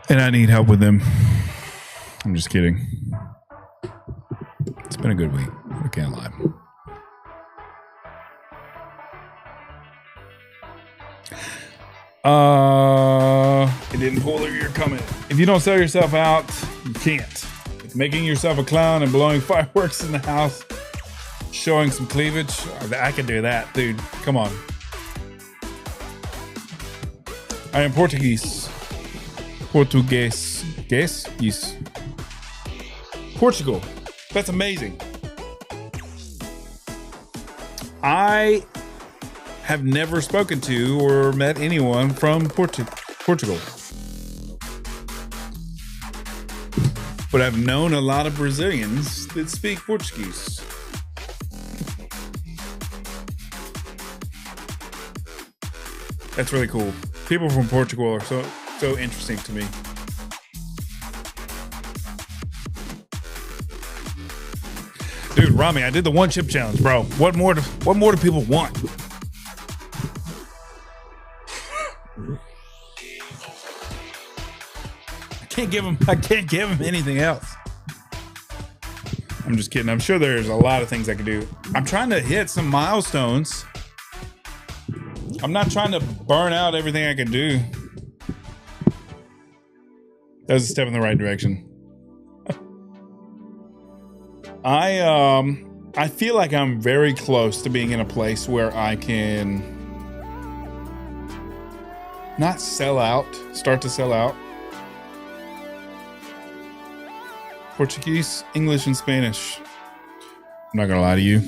And I need help with them. I'm just kidding. It's been a good week. I can't lie. It didn't pull your comment. If you don't sell yourself out, you can't. Making yourself a clown and blowing fireworks in the house, showing some cleavage. I could do that, dude. Come on. I am Portuguese. Portuguese. Guess? Yes. Portugal. That's amazing. I have never spoken to or met anyone from Portugal. But I've known a lot of Brazilians that speak Portuguese. That's really cool. People from Portugal are so interesting to me. Dude, Rami, I did the one chip challenge, bro. What more do people want? I can't give him anything else. I'm just kidding. I'm sure there's a lot of things I can do. I'm trying to hit some milestones. I'm not trying to burn out everything I can do. That was a step in the right direction. I feel like I'm very close to being in a place where I can not sell out, start to sell out. Portuguese, English, and Spanish. I'm not gonna lie to you.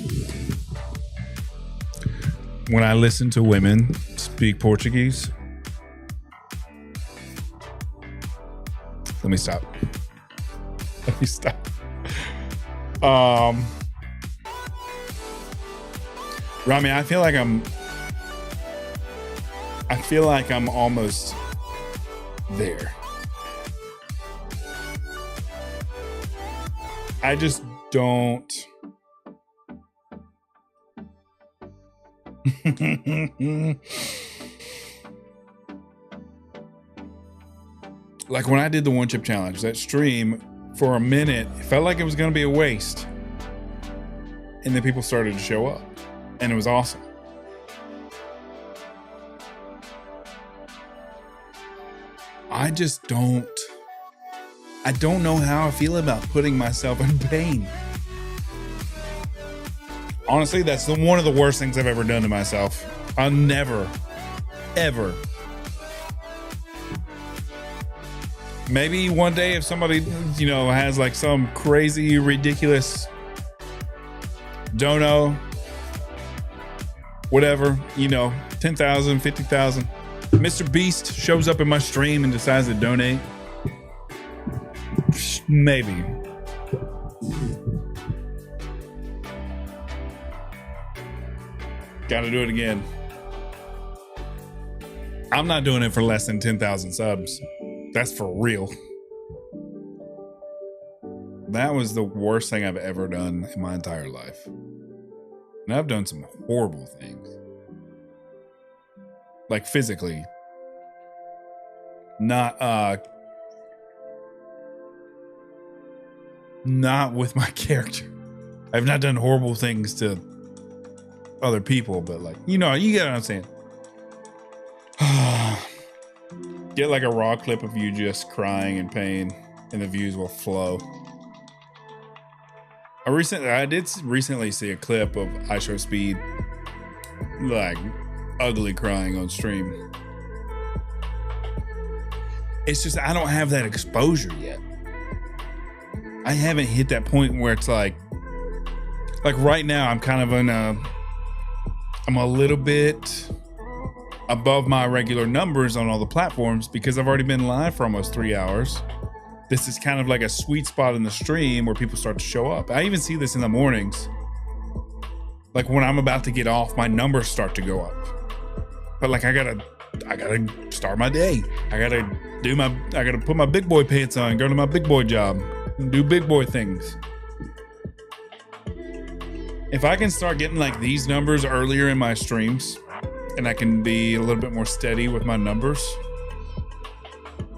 When I listen to women speak Portuguese, let me stop. Rami, I feel like I'm almost there. I just don't. like when I did the one chip challenge, that stream for a minute, it felt like it was going to be a waste. And then people started to show up and it was awesome. I don't know how I feel about putting myself in pain. Honestly, that's one of the worst things I've ever done to myself. I'll never, ever. Maybe one day if somebody, has like some crazy, ridiculous dono, whatever, 10,000, 50,000. Mr. Beast shows up in my stream and decides to donate. Maybe. Gotta do it again. I'm not doing it for less than 10,000 subs. That's for real. That was the worst thing I've ever done in my entire life. And I've done some horrible things. Like physically. Not with my character. I've not done horrible things to other people, but like, you get what I'm saying. Get like a raw clip of you just crying in pain and the views will flow. I did recently see a clip of I Show Speed like ugly crying on stream. It's just I don't have that exposure yet. I haven't hit that point where it's like right now I'm kind of I'm a little bit above my regular numbers on all the platforms because I've already been live for almost 3 hours. This is kind of like a sweet spot in the stream where people start to show up. I even see this in the mornings. Like when I'm about to get off, my numbers start to go up. But like I gotta start my day. I gotta put my big boy pants on, go to my big boy job, and do big boy things. If I can start getting like these numbers earlier in my streams and I can be a little bit more steady with my numbers.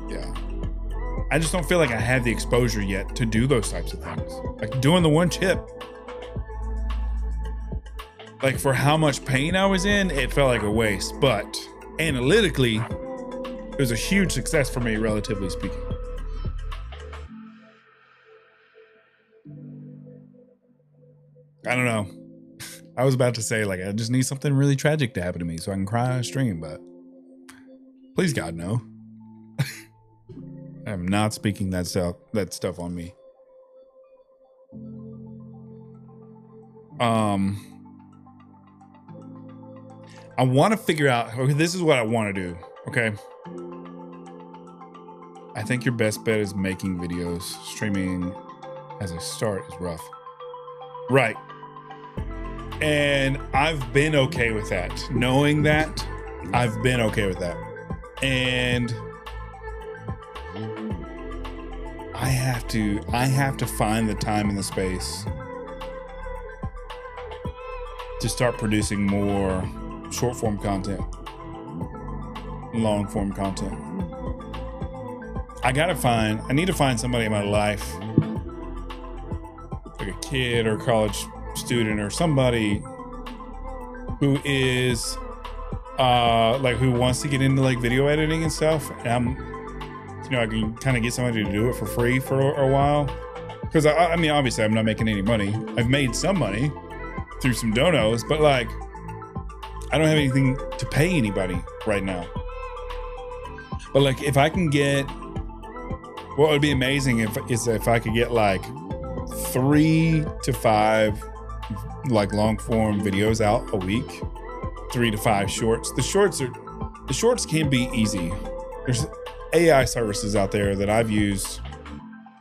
Yeah. I just don't feel like I have the exposure yet to do those types of things. Like doing the one chip. Like for how much pain I was in, it felt like a waste. But analytically, it was a huge success for me, relatively speaking. I don't know. I was about to say, like, I just need something really tragic to happen to me so I can cry on stream, but please God, no. I am not speaking that stuff on me. I want to figure out, okay, this is what I want to do, okay? I think your best bet is making videos. Streaming as a start is rough. Right. And I've been okay with that. Knowing that, I've been okay with that. And I have to find the time and the space to start producing more short form content, long form content. I need to find somebody in my life, like a kid or college student or somebody who is like who wants to get into like video editing and stuff. And I can kind of get somebody to do it for free for a while. Because I mean, obviously I'm not making any money. I've made some money through some donos, but like I don't have anything to pay anybody right now. But like if I can get, what would be amazing if I could get like 3 to 5 like long form videos out a week, 3 to 5 shorts. The shorts can be easy. There's AI services out there that I've used.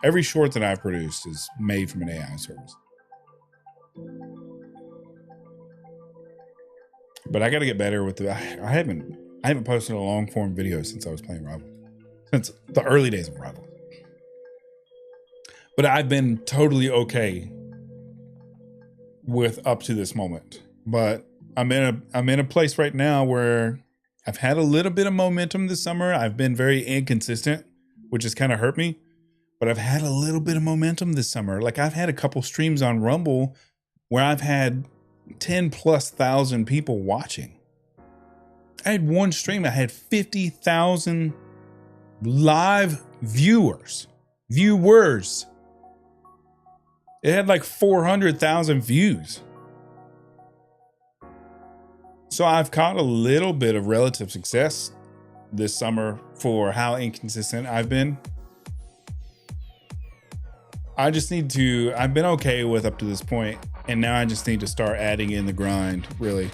Every short that I've produced is made from an AI service. But I got to get better with I haven't posted a long form video since I was playing Rival, since the early days of Rival. But I've been totally okay with up to this moment. But I'm in a place right now where I've had a little bit of momentum this summer. I've been very inconsistent which has kind of hurt me. But I've had a little bit of momentum this summer. Like I've had a couple streams on Rumble where I've had 10,000+ people watching. I had one stream, I had 50,000 live viewers. It had like 400,000 views. So I've caught a little bit of relative success this summer for how inconsistent I've been. I just need to, I've been okay with up to this point, and now I just need to start adding in the grind, really.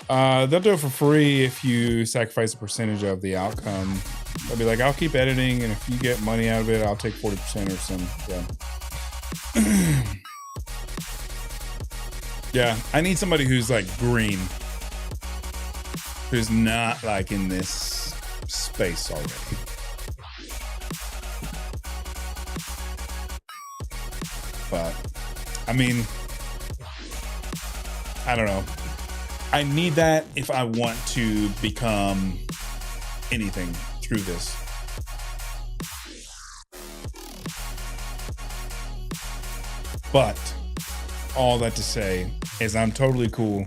They'll do it for free if you sacrifice a percentage of the outcome. They'll be like, I'll keep editing, and if you get money out of it, I'll take 40% or something. Yeah. Yeah, I need somebody who's like green. Who's not like in this space already. But, I mean, I don't know. I need that if I want to become anything through this. But all that to say is I'm totally cool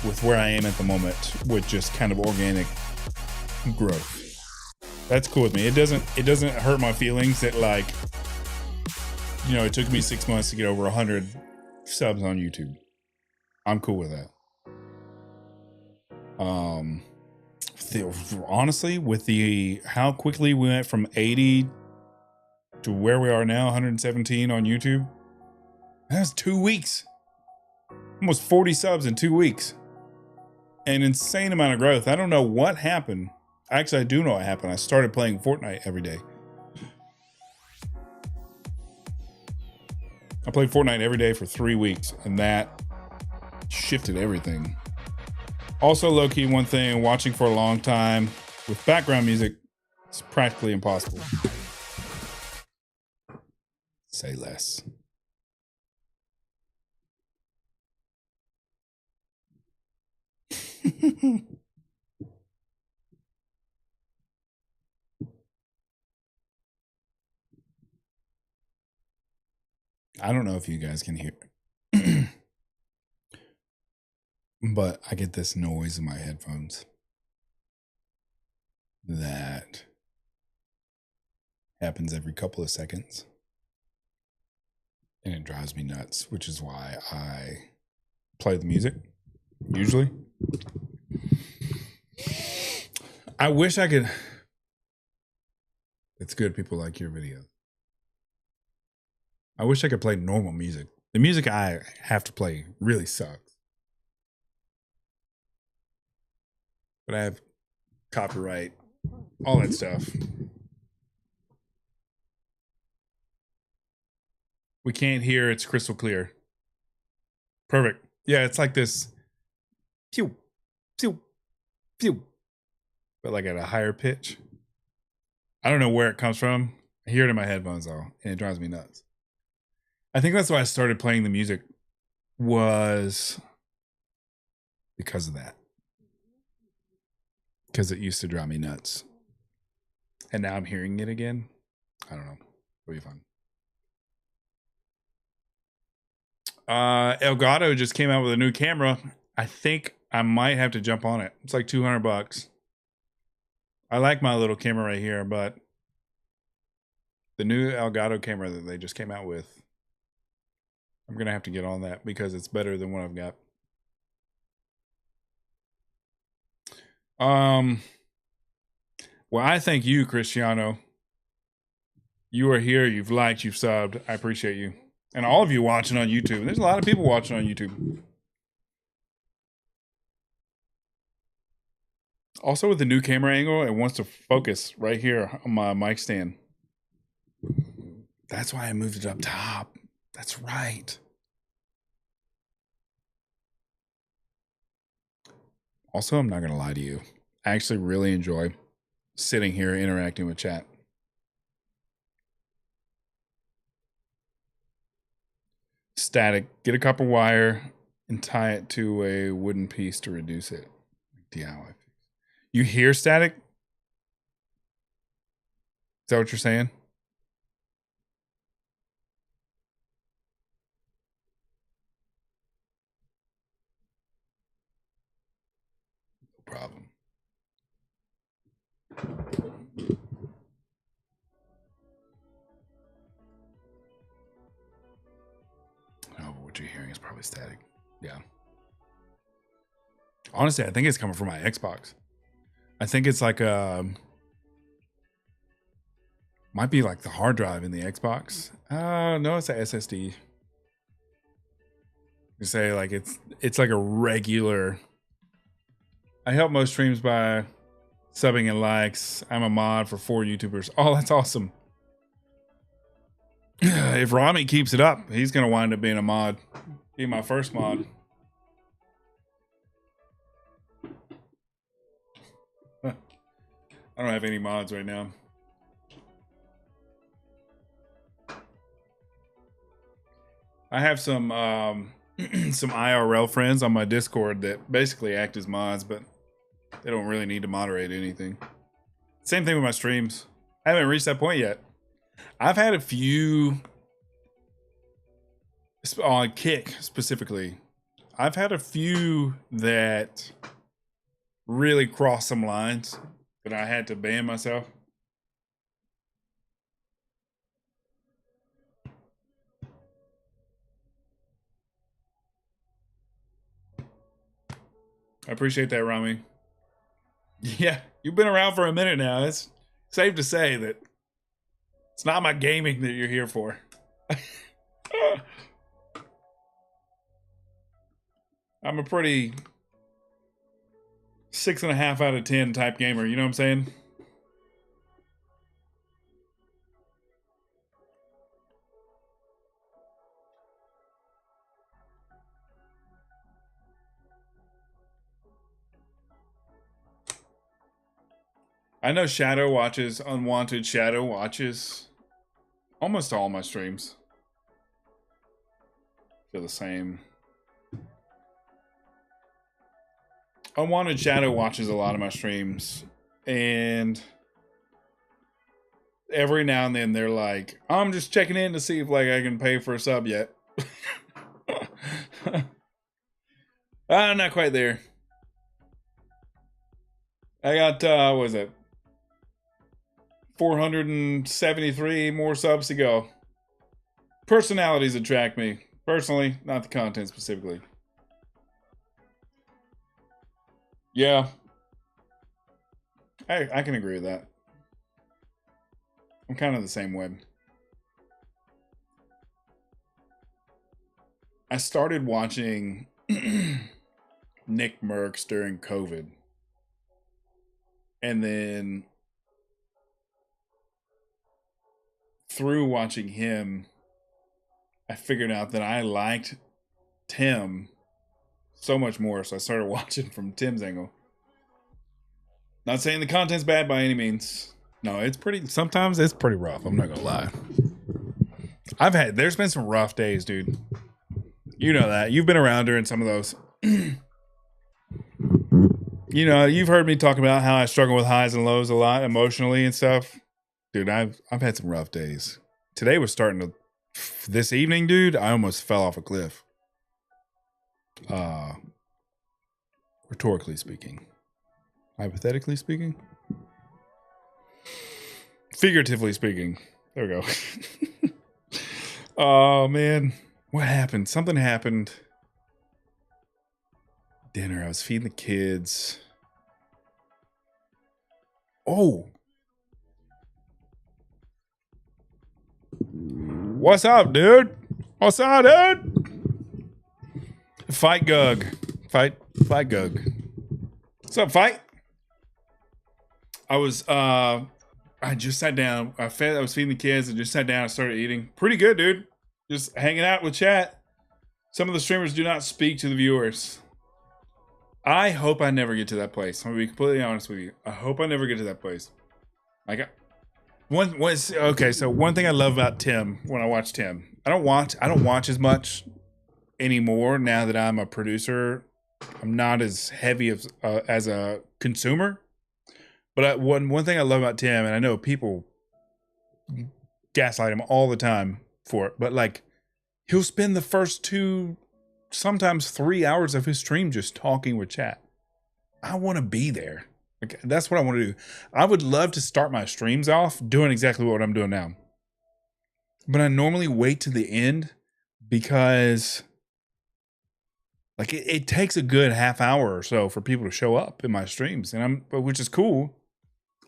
with where I am at the moment with just kind of organic growth. That's cool with me. It doesn't hurt my feelings that, like, you know, it took me 6 months to get over 100 subs on YouTube. I'm cool with that. Honestly, with how quickly we went from 80 to where we are now, 117 on YouTube, that's 2 weeks. Almost 40 subs in 2 weeks. An insane amount of growth. I don't know what happened. Actually, I do know what happened. I started playing Fortnite every day. I played Fortnite every day for 3 weeks, and that shifted everything. Also, low-key, one thing, watching for a long time with background music is practically impossible. Say less. I don't know if you guys can hear it. But I get this noise in my headphones that happens every couple of seconds. And it drives me nuts, which is why I play the music, usually. I wish I could. It's good people like your video. I wish I could play normal music. The music I have to play really sucks. But I have copyright, all that stuff. We can't hear, it's crystal clear. Perfect. Yeah, it's like this pew, pew, pew. But like at a higher pitch. I don't know where it comes from. I hear it in my headphones though, and it drives me nuts. I think that's why I started playing the music, was because of that. Because it used to drive me nuts. And now I'm hearing it again. I don't know. It'll be fun. Elgato just came out with a new camera. I think I might have to jump on it. It's like $200. I like my little camera right here, but the new Elgato camera that they just came out with, I'm going to have to get on that because it's better than what I've got. Well, I thank you, Cristiano. You are here. You've liked, you've subbed. I appreciate you. And all of you watching on YouTube. There's a lot of people watching on YouTube. Also, with the new camera angle, it wants to focus right here on my mic stand. That's why I moved it up top. That's right. Also, I'm not going to lie to you. I actually really enjoy sitting here interacting with chat. Static. Get a copper wire and tie it to a wooden piece to reduce it. DIY. You hear static? that what you're saying? No problem. Oh, what you're hearing is probably static. Yeah. Honestly, I think it's coming from my Xbox. I think it's like might be like the hard drive in the Xbox. No, it's a SSD. You say like it's like a regular. I help most streams by subbing and likes. I'm a mod for 4 YouTubers. Oh, that's awesome. If Rami keeps it up, he's gonna wind up being a mod. Be my first mod. I don't have any mods right now. I have some some IRL friends on my Discord that basically act as mods, but they don't really need to moderate anything. Same thing with my streams. I haven't reached that point yet. I've had a few on Kick specifically. I've had a few that really crossed some lines that I had to ban myself. I appreciate that, Rami. Yeah, you've been around for a minute now. It's safe to say that it's not my gaming that you're here for. I'm a pretty 6.5 out of 10 type gamer, you know what I'm saying? I know Shadow watches Unwanted Shadow watches almost all my streams. Feel the same. Unwanted Shadow watches a lot of my streams, and every now and then they're like, I'm just checking in to see if like I can pay for a sub yet. I'm not quite there. I got what was it? 473 more subs to go. Personalities attract me. Personally, not the content specifically. Yeah. I can agree with that. I'm kind of the same way. I started watching Nick Merckx during COVID. And then through watching him, I figured out that I liked Tim so much more, so I started watching from Tim's angle. Not saying the content's bad by any means. No, it's pretty, sometimes it's pretty rough, I'm not gonna lie. There's been some rough days, dude. You know that. You've been around during some of those. You know, you've heard me talk about how I struggle with highs and lows a lot emotionally and stuff. Dude, I've had some rough days. Today was starting to, this evening, dude, I almost fell off a cliff. Rhetorically speaking. Hypothetically speaking. Figuratively speaking. There we go. Oh, man. What happened? Something happened. Dinner. I was feeding the kids. Oh. What's up, dude? What's up, dude? Fight Gug. Fight Gug. What's up, Fight? I just sat down. I was feeding the kids and just sat down and started eating. Pretty good, dude. Just hanging out with chat. Some of the streamers do not speak to the viewers. I hope I never get to that place. I'm gonna be completely honest with you. I hope I never get to that place. Like, okay, so one thing I love about Tim when I watch Tim, I don't watch as much anymore now that I'm a producer. I'm not as heavy as a consumer. But one thing I love about Tim, and I know people gaslight him all the time for it, but like he'll spend the first 2, sometimes 3 hours of his stream just talking with chat. I want to be there. Like, that's what I want to do. I would love to start my streams off doing exactly what I'm doing now. But I normally wait to the end because like it takes a good half hour or so for people to show up in my streams, and which is cool.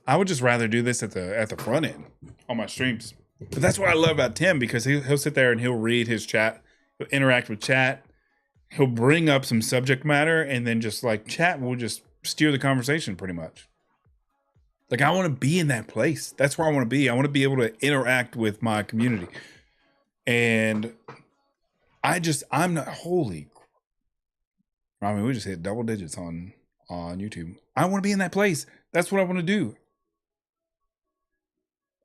I would just rather do this at the front end on my streams. But that's what I love about Tim, because he'll sit there and he'll read his chat, he'll interact with chat, he'll bring up some subject matter, and then just like chat will just steer the conversation pretty much. Like I want to be in that place. That's where I want to be. I want to be able to interact with my community. And I'm not, holy, I mean, we just hit double digits on YouTube. I want to be in that place. That's what I want to do.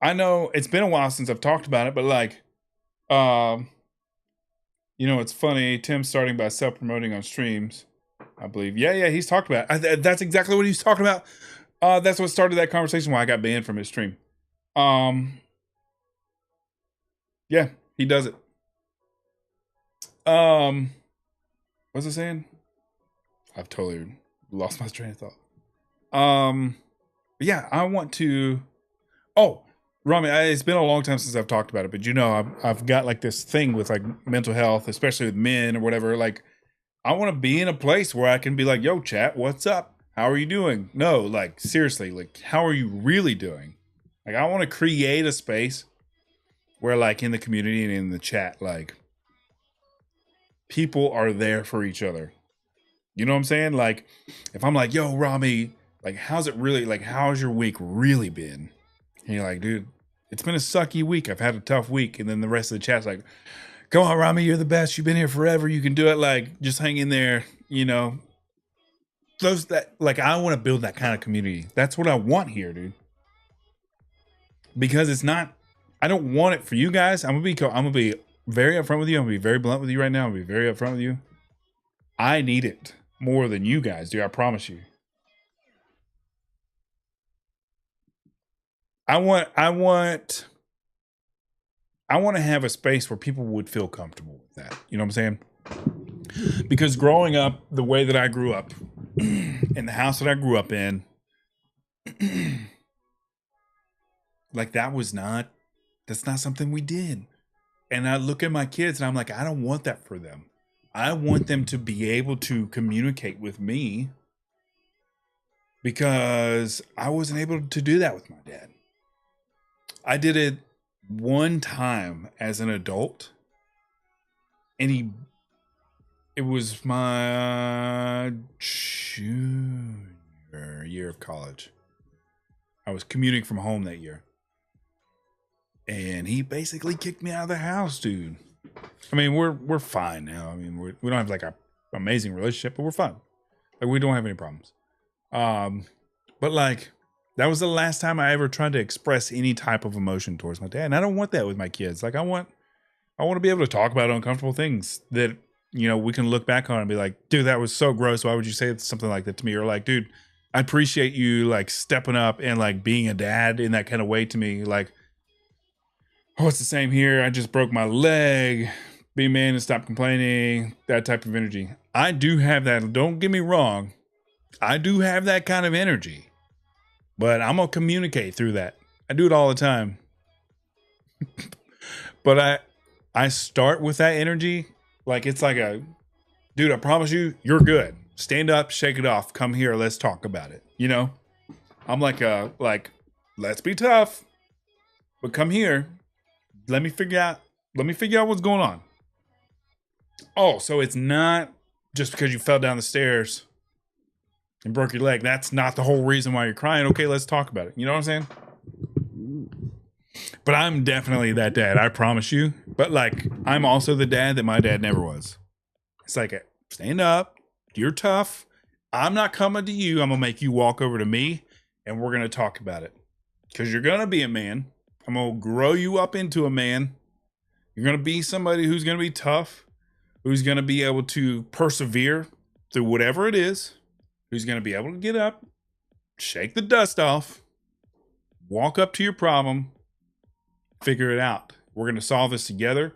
I know it's been a while since I've talked about it, but like, you know, it's funny. Tim's starting by self-promoting on streams, I believe. Yeah, he's talked about it. That's exactly what he's talking about. That's what started that conversation why I got banned from his stream. Yeah, he does it. What's it saying? I've totally lost my train of thought. Yeah, I want to. Oh, Rami, it's been a long time since I've talked about it, but you know, I've got like this thing with like mental health, especially with men or whatever. Like, I want to be in a place where I can be like, "Yo, chat, what's up? How are you doing?" No, like seriously, like, how are you really doing? Like, I want to create a space where, like, in the community and in the chat, like, people are there for each other. You know what I'm saying? Like, if I'm like, "Yo, Rami, like, how's it really? Like, how's your week really been?" And you're like, "Dude, it's been a sucky week. I've had a tough week." And then the rest of the chat's like, "Come on, Rami, you're the best. You've been here forever. You can do it. Like, just hang in there." You know, those that like, I want to build that kind of community. That's what I want here, dude. Because it's not, I don't want it for you guys. I'm gonna be very upfront with you. I'm gonna be very blunt with you right now. I'm gonna be very upfront with you. I need it more than you guys do. I promise you. I want to have a space where people would feel comfortable with that. You know what I'm saying? Because growing up the way that I grew up, in the house that I grew up in, like that's not something we did. And I look at my kids and I'm like, I don't want that for them. I want them to be able to communicate with me, because I wasn't able to do that with my dad. I did it one time as an adult, and it was my junior year of college. I was commuting from home that year, and he basically kicked me out of the house, dude. I mean, we're fine now. I mean, we don't have like a amazing relationship, but we're fine. Like, we don't have any problems. But like, that was the last time I ever tried to express any type of emotion towards my dad. And I don't want that with my kids. Like, I want to be able to talk about uncomfortable things that, you know, we can look back on and be like, "Dude, that was so gross. Why would you say something like that to me?" Or like, "Dude, I appreciate you like stepping up and like being a dad in that kind of way to me." Like, "Oh, it's the same here. I just broke my leg. Be a man and stop complaining." That type of energy. I do have that. Don't get me wrong. I do have that kind of energy. But I'm going to communicate through that. I do it all the time. But I start with that energy. Like, it's like dude, I promise you, you're good. Stand up, shake it off. Come here. Let's talk about it. You know, I'm like, let's be tough, but come here. Let me figure out what's going on. Oh, so it's not just because you fell down the stairs and broke your leg. That's not the whole reason why you're crying. Okay, let's talk about it. You know what I'm saying? But I'm definitely that dad, I promise you. But like, I'm also the dad that my dad never was. It's like, stand up. You're tough. I'm not coming to you. I'm going to make you walk over to me, and we're going to talk about it. Because you're going to be a man. I'm going to grow you up into a man. You're going to be somebody who's going to be tough, who's going to be able to persevere through whatever it is, who's going to be able to get up, shake the dust off, walk up to your problem, figure it out. We're going to solve this together.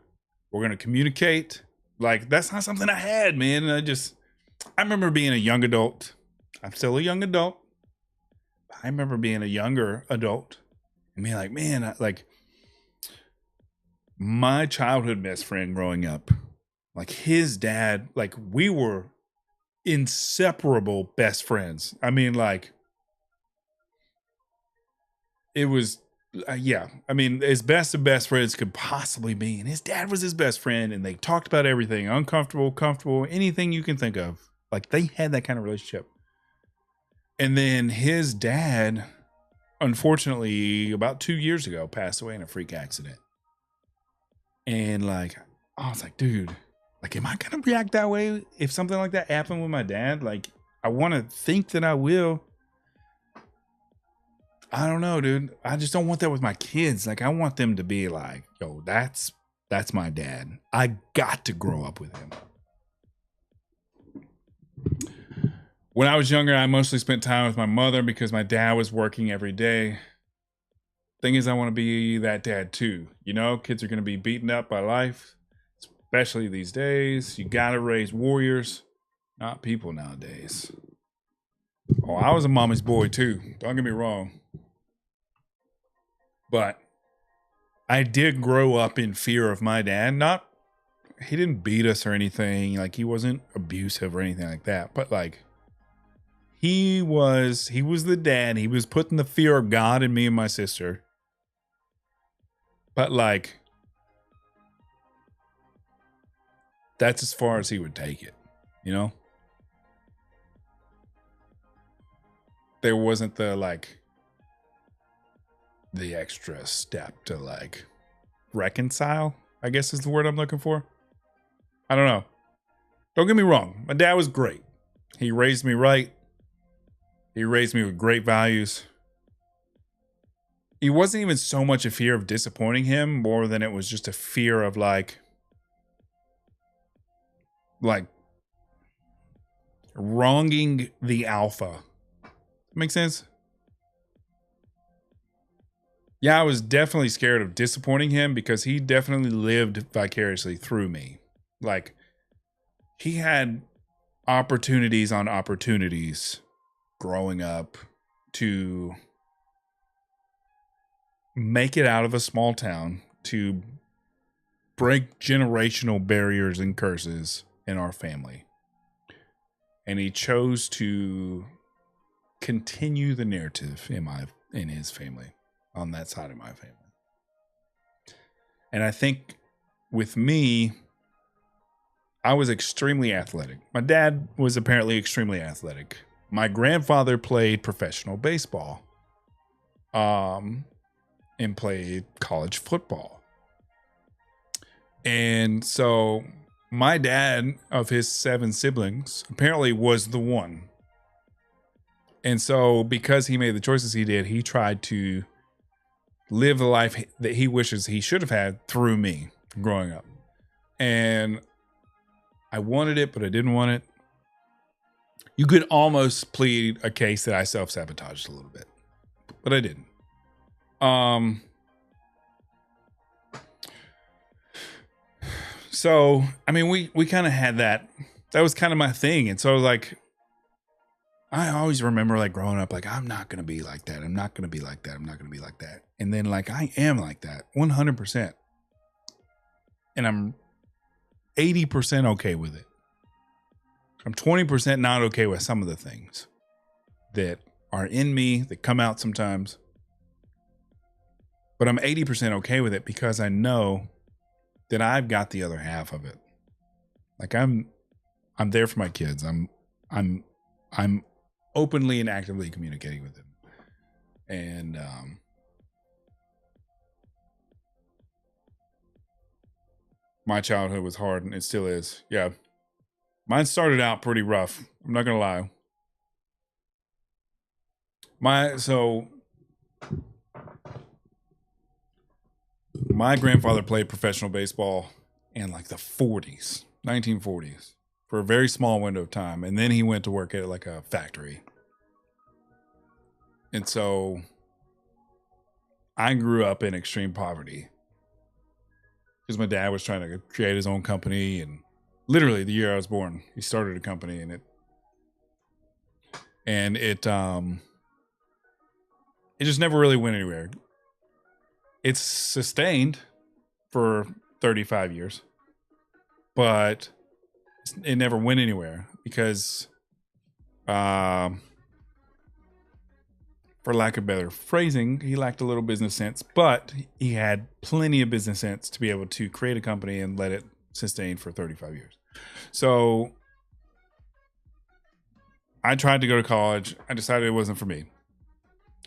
We're going to communicate. Like, that's not something I had, man. And I remember being a young adult. I'm still a young adult. I remember being a younger adult and being like, man, my childhood best friend growing up, like his dad, like we were inseparable best friends. I mean, like it was, yeah. I mean, as best of best friends could possibly be. And his dad was his best friend and they talked about everything, uncomfortable, comfortable, anything you can think of. Like they had that kind of relationship. And then his dad, unfortunately, about 2 years ago, passed away in a freak accident. And like, I was like, dude, like, am I going to react that way if something like that happened with my dad? Like, I want to think that I will. I don't know, dude. I just don't want that with my kids. Like, I want them to be like, yo, that's my dad. I got to grow up with him. When I was younger, I mostly spent time with my mother because my dad was working every day. Thing is, I want to be that dad too. You know, kids are going to be beaten up by life, especially these days. You got to raise warriors, not people nowadays. Oh, I was a mama's boy too. Don't get me wrong. But I did grow up in fear of my dad. He didn't beat us or anything. Like, he wasn't abusive or anything like that. But like, he was the dad. He was putting the fear of God in me and my sister. But like, that's as far as he would take it, you know? There wasn't the extra step to like reconcile, I guess is the word I'm looking for. I don't know. Don't get me wrong. My dad was great. He raised me right. He raised me with great values. It wasn't even so much a fear of disappointing him, more than it was just a fear of like wronging the alpha. Make sense? Yeah, I was definitely scared of disappointing him because he definitely lived vicariously through me. Like, he had opportunities on opportunities growing up to make it out of a small town, to break generational barriers and curses in our family. And he chose to continue the narrative in his family, on that side of my family. And I think with me, I was extremely athletic. My dad was apparently extremely athletic. My grandfather played professional baseball, and played college football. And so my dad, of his 7 siblings, apparently was the one. And so because he made the choices he did, he tried to live the life that he wishes he should have had through me growing up. And I wanted it, but I didn't want it. You could almost plead a case that I self-sabotaged a little bit, but I didn't. So, I mean, we kind of had that was kind of my thing. And so like, I always remember like growing up, like, I'm not going to be like that. I'm not going to be like that. I'm not going to be like that. And then like, I am like that 100%. And I'm 80% okay with it. I'm 20% not okay with some of the things that are in me that come out sometimes. But I'm 80% okay with it because I know that I've got the other half of it. Like, I'm there for my kids. I'm openly and actively communicating with them. And my childhood was hard, and it still is. Yeah. Mine started out pretty rough. I'm not gonna lie. My grandfather played professional baseball in like the 1940s, for a very small window of time. And then he went to work at like a factory. And so I grew up in extreme poverty. because my dad was trying to create his own company, and literally the year I was born, he started a company, and it just never really went anywhere. It's sustained for 35 years, but it never went anywhere because, for lack of better phrasing, he lacked a little business sense, but he had plenty of business sense to be able to create a company and let it sustain for 35 years. So I tried to go to college. I decided it wasn't for me.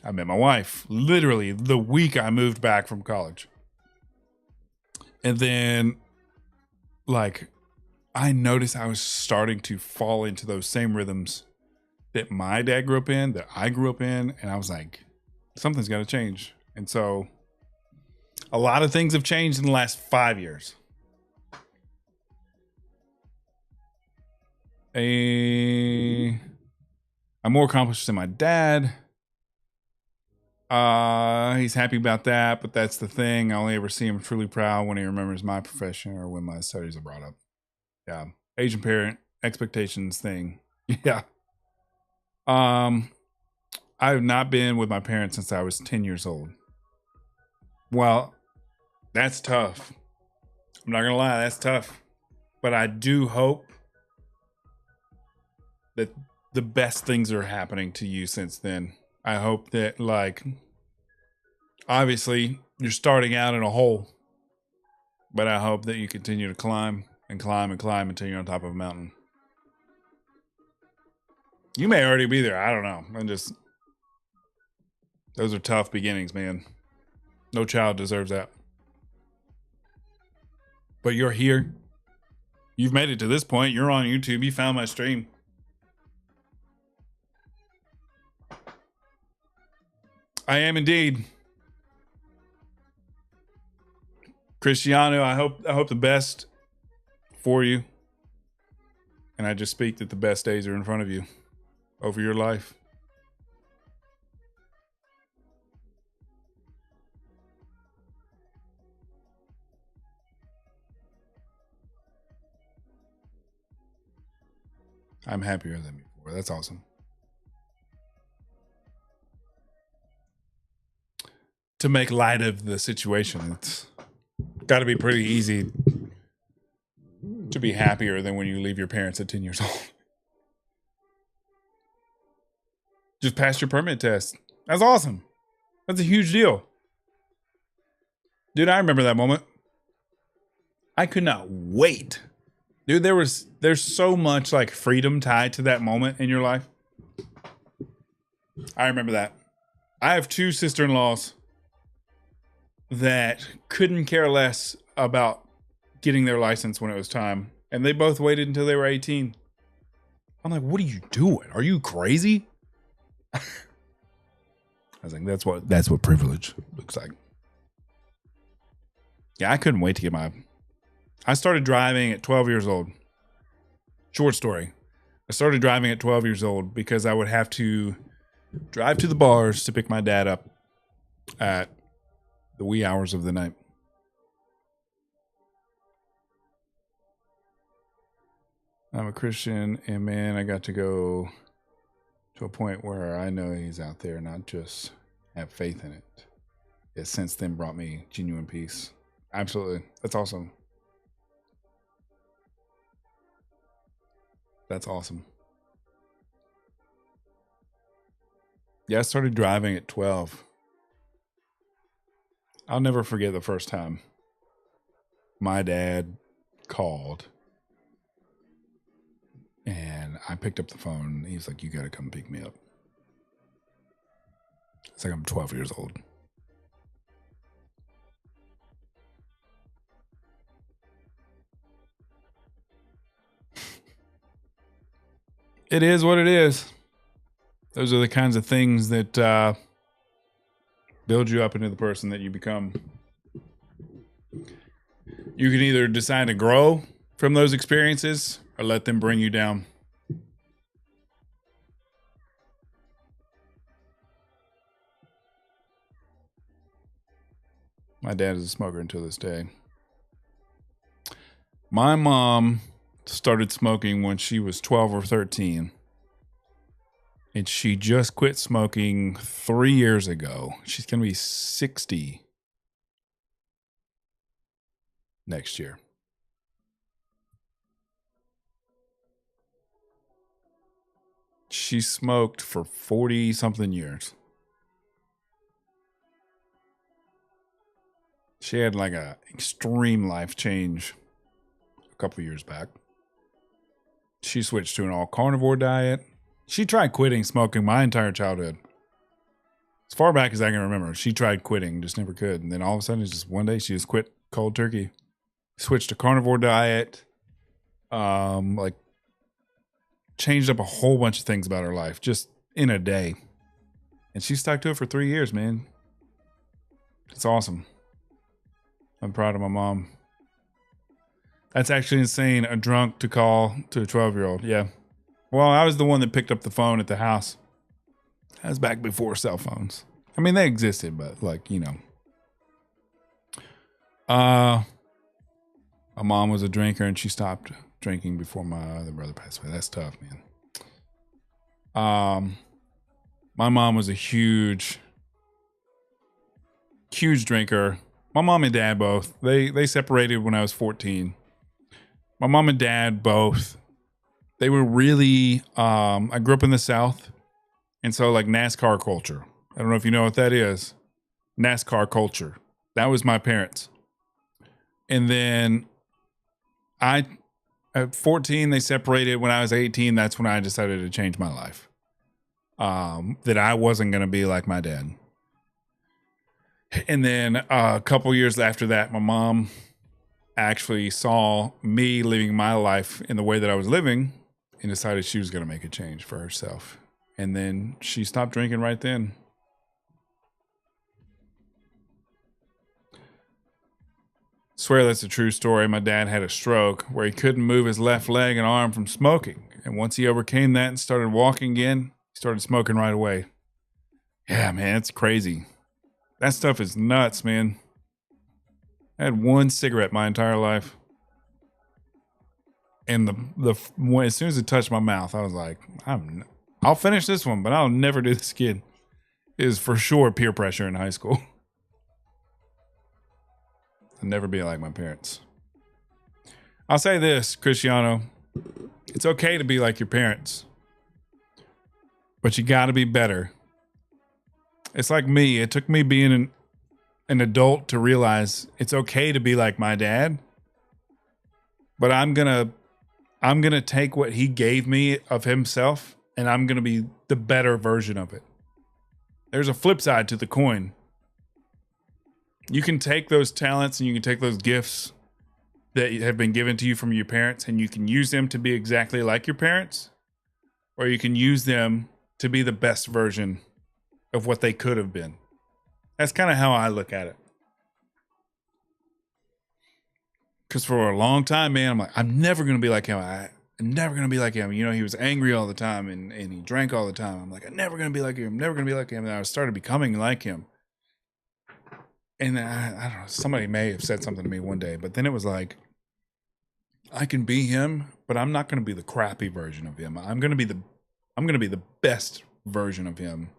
I met my wife literally the week I moved back from college. And then, like, I noticed I was starting to fall into those same rhythms that my dad grew up in, that I grew up in. And I was like, something's got to change. And so a lot of things have changed in the last 5 years. I'm more accomplished than my dad. He's happy about that, but that's the thing. I only ever see him truly proud when he remembers my profession or when my studies are brought up. Yeah. Asian parent expectations thing. Yeah. I have not been with my parents since I was 10 years old. Well, that's tough. I'm not going to lie. That's tough. But I do hope that the best things are happening to you since then. I hope that, like, obviously you're starting out in a hole, but I hope that you continue to climb and climb and climb until you're on top of a mountain. You may already be there. I don't know. Those are tough beginnings, man. No child deserves that. But you're here. You've made it to this point. You're on YouTube. You found my stream. I am indeed. Cristiano, I hope the best for you. And I just speak that the best days are in front of you over your life. I'm happier than before. That's awesome. To make light of the situation, it's got to be pretty easy to be happier than when you leave your parents at 10 years old. Just passed your permit test. That's awesome. That's a huge deal. Dude, I remember that moment. I could not wait. Dude, there's so much like freedom tied to that moment in your life. I remember that. I have two sister-in-laws that couldn't care less about getting their license when it was time. And they both waited until they were 18. I'm like, what are you doing? Are you crazy? I was like, that's what privilege looks like. Yeah, I couldn't wait to get I started driving at 12 years old. Short story. I started driving at 12 years old because I would have to drive to the bars to pick my dad up at the wee hours of the night. I'm a Christian, and man, I got to go to a point where I know he's out there, not just have faith in it. It since then brought me genuine peace. Absolutely. That's awesome. That's awesome. Yeah, I started driving at 12. I'll never forget the first time my dad called and I picked up the phone. He's like, you got to come pick me up. It's like I'm 12 years old. It is what it is. Those are the kinds of things that build you up into the person that you become. You can either decide to grow from those experiences or let them bring you down. My dad is a smoker until this day. My mom started smoking when she was 12 or 13. And she just quit smoking 3 years ago. She's going to be 60 next year. She smoked for 40 something years. She had like a extreme life change a couple years back. She switched to an all carnivore diet. She tried quitting smoking my entire childhood. As far back as I can remember, she tried quitting, just never could. And then all of a sudden, just one day, she just quit cold turkey. Switched to carnivore diet. Like changed up a whole bunch of things about her life just in a day. And she stuck to it for 3 years, man. It's awesome. I'm proud of my mom. That's actually insane. A drunk to call to a 12-year-old. Yeah. Well, I was the one that picked up the phone at the house. That was back before cell phones. I mean, they existed, but like, you know. My mom was a drinker and she stopped drinking before my other brother passed away. That's tough, man. My mom was a huge drinker. My mom and dad both. They separated when I was 14. My mom and dad both. They were really, I grew up in the South. And so like NASCAR culture. I don't know if you know what that is. NASCAR culture. That was my parents. And then at 14, they separated. When I was 18, that's when I decided to change my life. That I wasn't going to be like my dad. And then a couple years after that, my mom actually saw me living my life in the way that I was living and decided she was going to make a change for herself. And then she stopped drinking right then. Swear that's a true story. My dad had a stroke where he couldn't move his left leg and arm from smoking. And once he overcame that and started walking again, he started smoking right away. Yeah, man, it's crazy. That stuff is nuts, man. I had one cigarette my entire life. And as soon as it touched my mouth, I was like, I'll finish this one, but I'll never do this again. It was for sure peer pressure in high school. I'll never be like my parents. I'll say this, Cristiano. It's okay to be like your parents. But you got to be better. It's like me. It took me being an adult to realize it's okay to be like my dad. But I'm going to take what he gave me of himself and I'm going to be the better version of it. There's a flip side to the coin. You can take those talents and you can take those gifts that have been given to you from your parents and you can use them to be exactly like your parents, or you can use them to be the best version of what they could have been. That's kind of how I look at it. Because for a long time, man, I'm like, I'm never going to be like him. I'm never going to be like him. You know, he was angry all the time and he drank all the time. I'm like, I'm never going to be like him. I'm never going to be like him. And I started becoming like him. And I don't know, somebody may have said something to me one day, but then it was like, I can be him, but I'm not going to be the crappy version of him. I'm going to be the best version of him.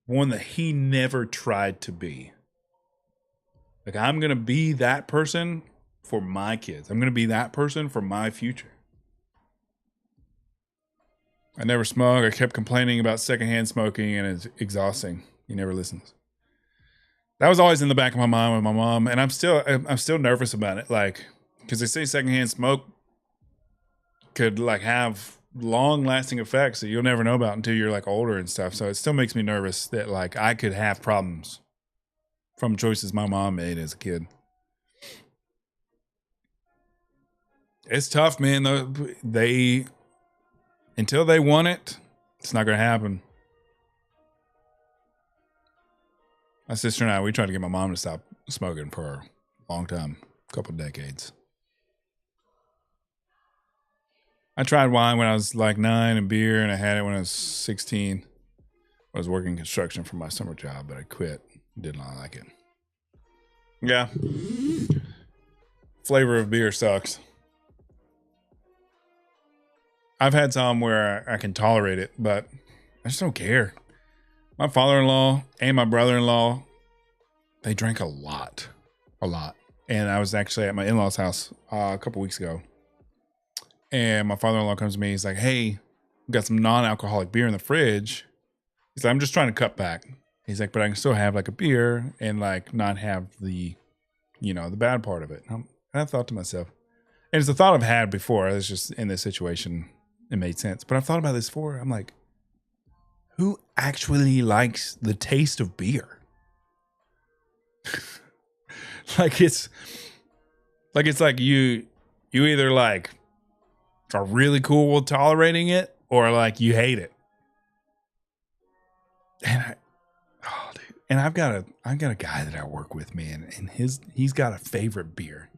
One that he never tried to be. Like, I'm going to be that person for my kids. I'm going to be that person for my future. I never smoked. I kept complaining about secondhand smoking and it's exhausting. He never listens. That was always in the back of my mind with my mom. And I'm still nervous about it. Like, because they say secondhand smoke could like have long lasting effects that you'll never know about until you're like older and stuff. So it still makes me nervous that like I could have problems from choices my mom made as a kid. It's tough, man. Until they want it, it's not going to happen. My sister and I, we tried to get my mom to stop smoking for a long time, a couple of decades. I tried wine when I was like 9 and beer, and I had it when I was 16. I was working construction for my summer job, but I quit. Did not like it. Yeah. flavor of beer sucks. I've had some where I can tolerate it, but I just don't care. My father-in-law and my brother-in-law, they drank a lot. And I was actually at my in-laws' house a couple weeks ago. And my father-in-law comes to me. He's like, hey, we got some non-alcoholic beer in the fridge. He's like, I'm just trying to cut back. He's like, but I can still have like a beer and like not have the, you know, the bad part of it. And I thought to myself, and it's a thought I've had before. I was just in this situation. It made sense. But I've thought about this before. I'm like, who actually likes the taste of beer? it's like you either like are really cool with tolerating it or like you hate it. And I've got a guy that I work with, man, and he's got a favorite beer.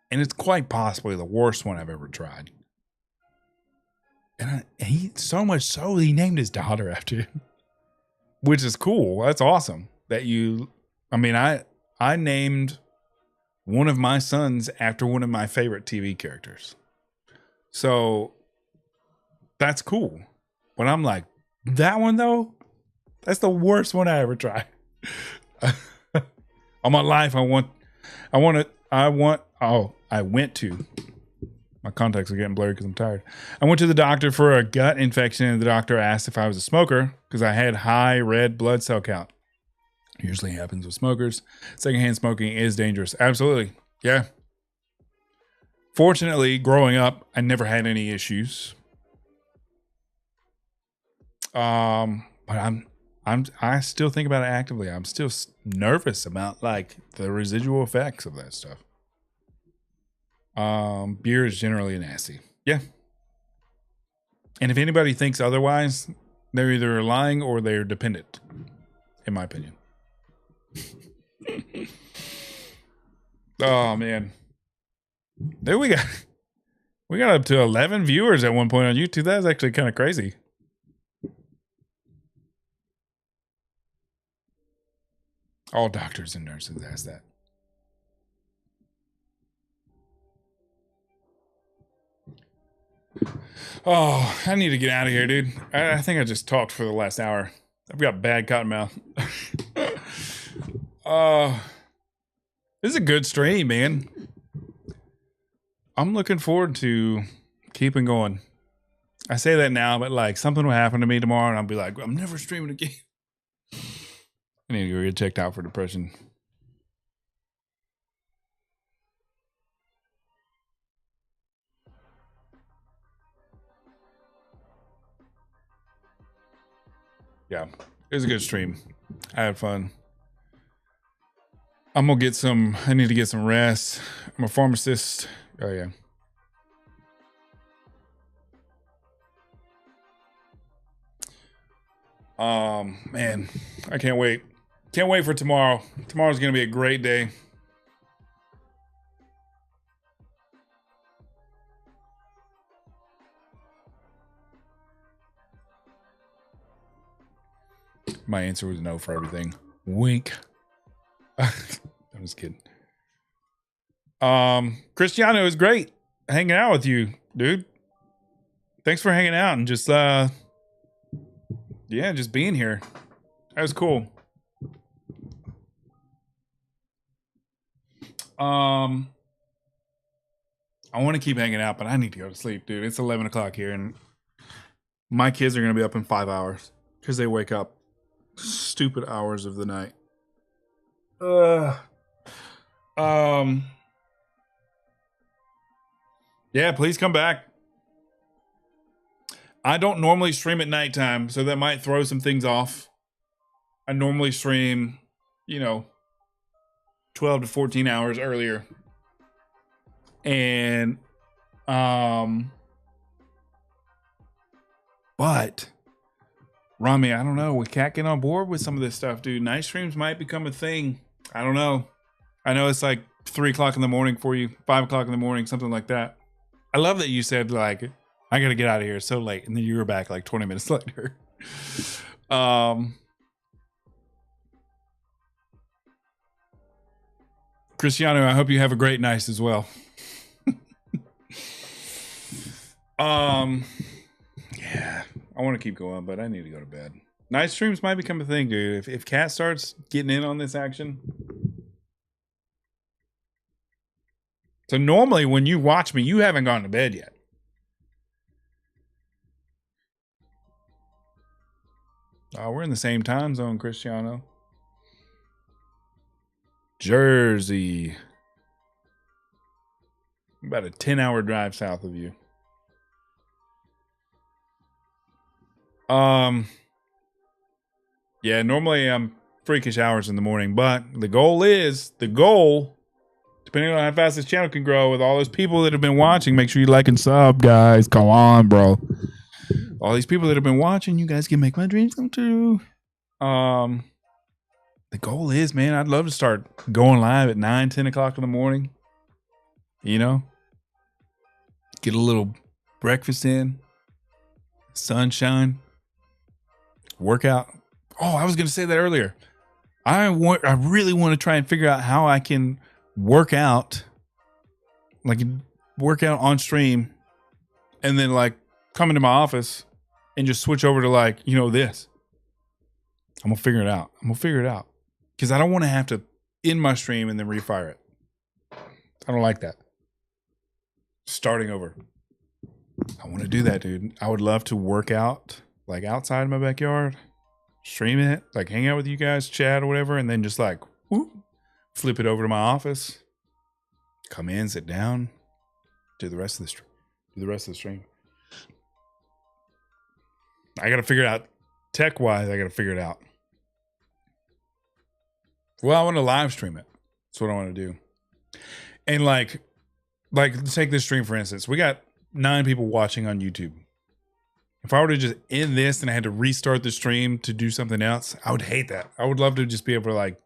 And it's quite possibly the worst one I've ever tried. And he so much so he named his daughter after him, which is cool. That's awesome that you. I mean, I named one of my sons after one of my favorite TV characters, so that's cool. But I'm like, that one though, that's the worst one I ever tried. All my life, I went to. My contacts are getting blurry because I'm tired. I went to the doctor for a gut infection, and the doctor asked if I was a smoker because I had high red blood cell count. Usually happens with smokers. Secondhand smoking is dangerous. Absolutely. Yeah. Fortunately, growing up, I never had any issues. But I still think about it actively. I'm still nervous about like the residual effects of that stuff. Beer is generally nasty. Yeah. And if anybody thinks otherwise, they're either lying or they're dependent, in my opinion. Oh man. There we got up to 11 viewers at one point on YouTube. That's actually kind of crazy. All doctors and nurses ask that. Oh, I need to get out of here, dude. I think I just talked for the last hour. I've got bad cotton mouth. This is a good stream, man. I'm looking forward to keeping going. I say that now, but like something will happen to me tomorrow and I'll be like, I'm never streaming again. I need to go get checked out for depression. Yeah, it was a good stream. I had fun. I need to get some rest. I'm a pharmacist. Oh yeah. Man, I can't wait. Can't wait for tomorrow. Tomorrow's going to be a great day. My answer was no for everything. Wink. I'm just kidding. Cristiano, it was great hanging out with you, dude. Thanks for hanging out and just just being here. That was cool. I want to keep hanging out, but I need to go to sleep, dude. It's 11 o'clock here, and my kids are going to be up in 5 hours because they wake up stupid hours of the night. Yeah, please come back. I don't normally stream at nighttime, so that might throw some things off. I normally stream, 12 to 14 hours earlier. And, but Rami, I don't know. We can't get on board with some of this stuff, dude. Night streams might become a thing. I don't know. I know it's like 3 o'clock in the morning for you, 5 o'clock in the morning, something like that. I love that you said like, I got to get out of here. It's so late. And then you were back like 20 minutes later. Cristiano, I hope you have a great night as well. Yeah, I want to keep going, but I need to go to bed. Night streams might become a thing, dude. If Kat starts getting in on this action. So normally when you watch me, you haven't gone to bed yet. Oh, we're in the same time zone, Cristiano. Jersey. About a 10-hour drive south of you. Yeah, normally I'm freakish hours in the morning, but the goal, depending on how fast this channel can grow with all those people that have been watching, make sure you like and sub, guys. Come on, bro. All these people that have been watching, you guys can make my dreams come true. The goal is, man, I'd love to start going live at 9, 10 o'clock in the morning. You know? Get a little breakfast in. Sunshine. Workout. Oh, I was going to say that earlier. I really want to try and figure out how I can work out on stream and then like come into my office and just switch over to like, you know, this. I'm going to figure it out. Because I don't want to have to end my stream and then refire it. I don't like that. Starting over. I want to do that, dude. I would love to work out like outside my backyard, stream it, like hang out with you guys, chat or whatever, and then just like whoop, flip it over to my office, come in, sit down, do the rest of the stream. I got to figure it out tech-wise. I got to figure it out. Well, I want to live stream it. That's what I want to do. And like take this stream, for instance. We got 9 people watching on YouTube. If I were to just end this and I had to restart the stream to do something else, I would hate that. I would love to just be able to like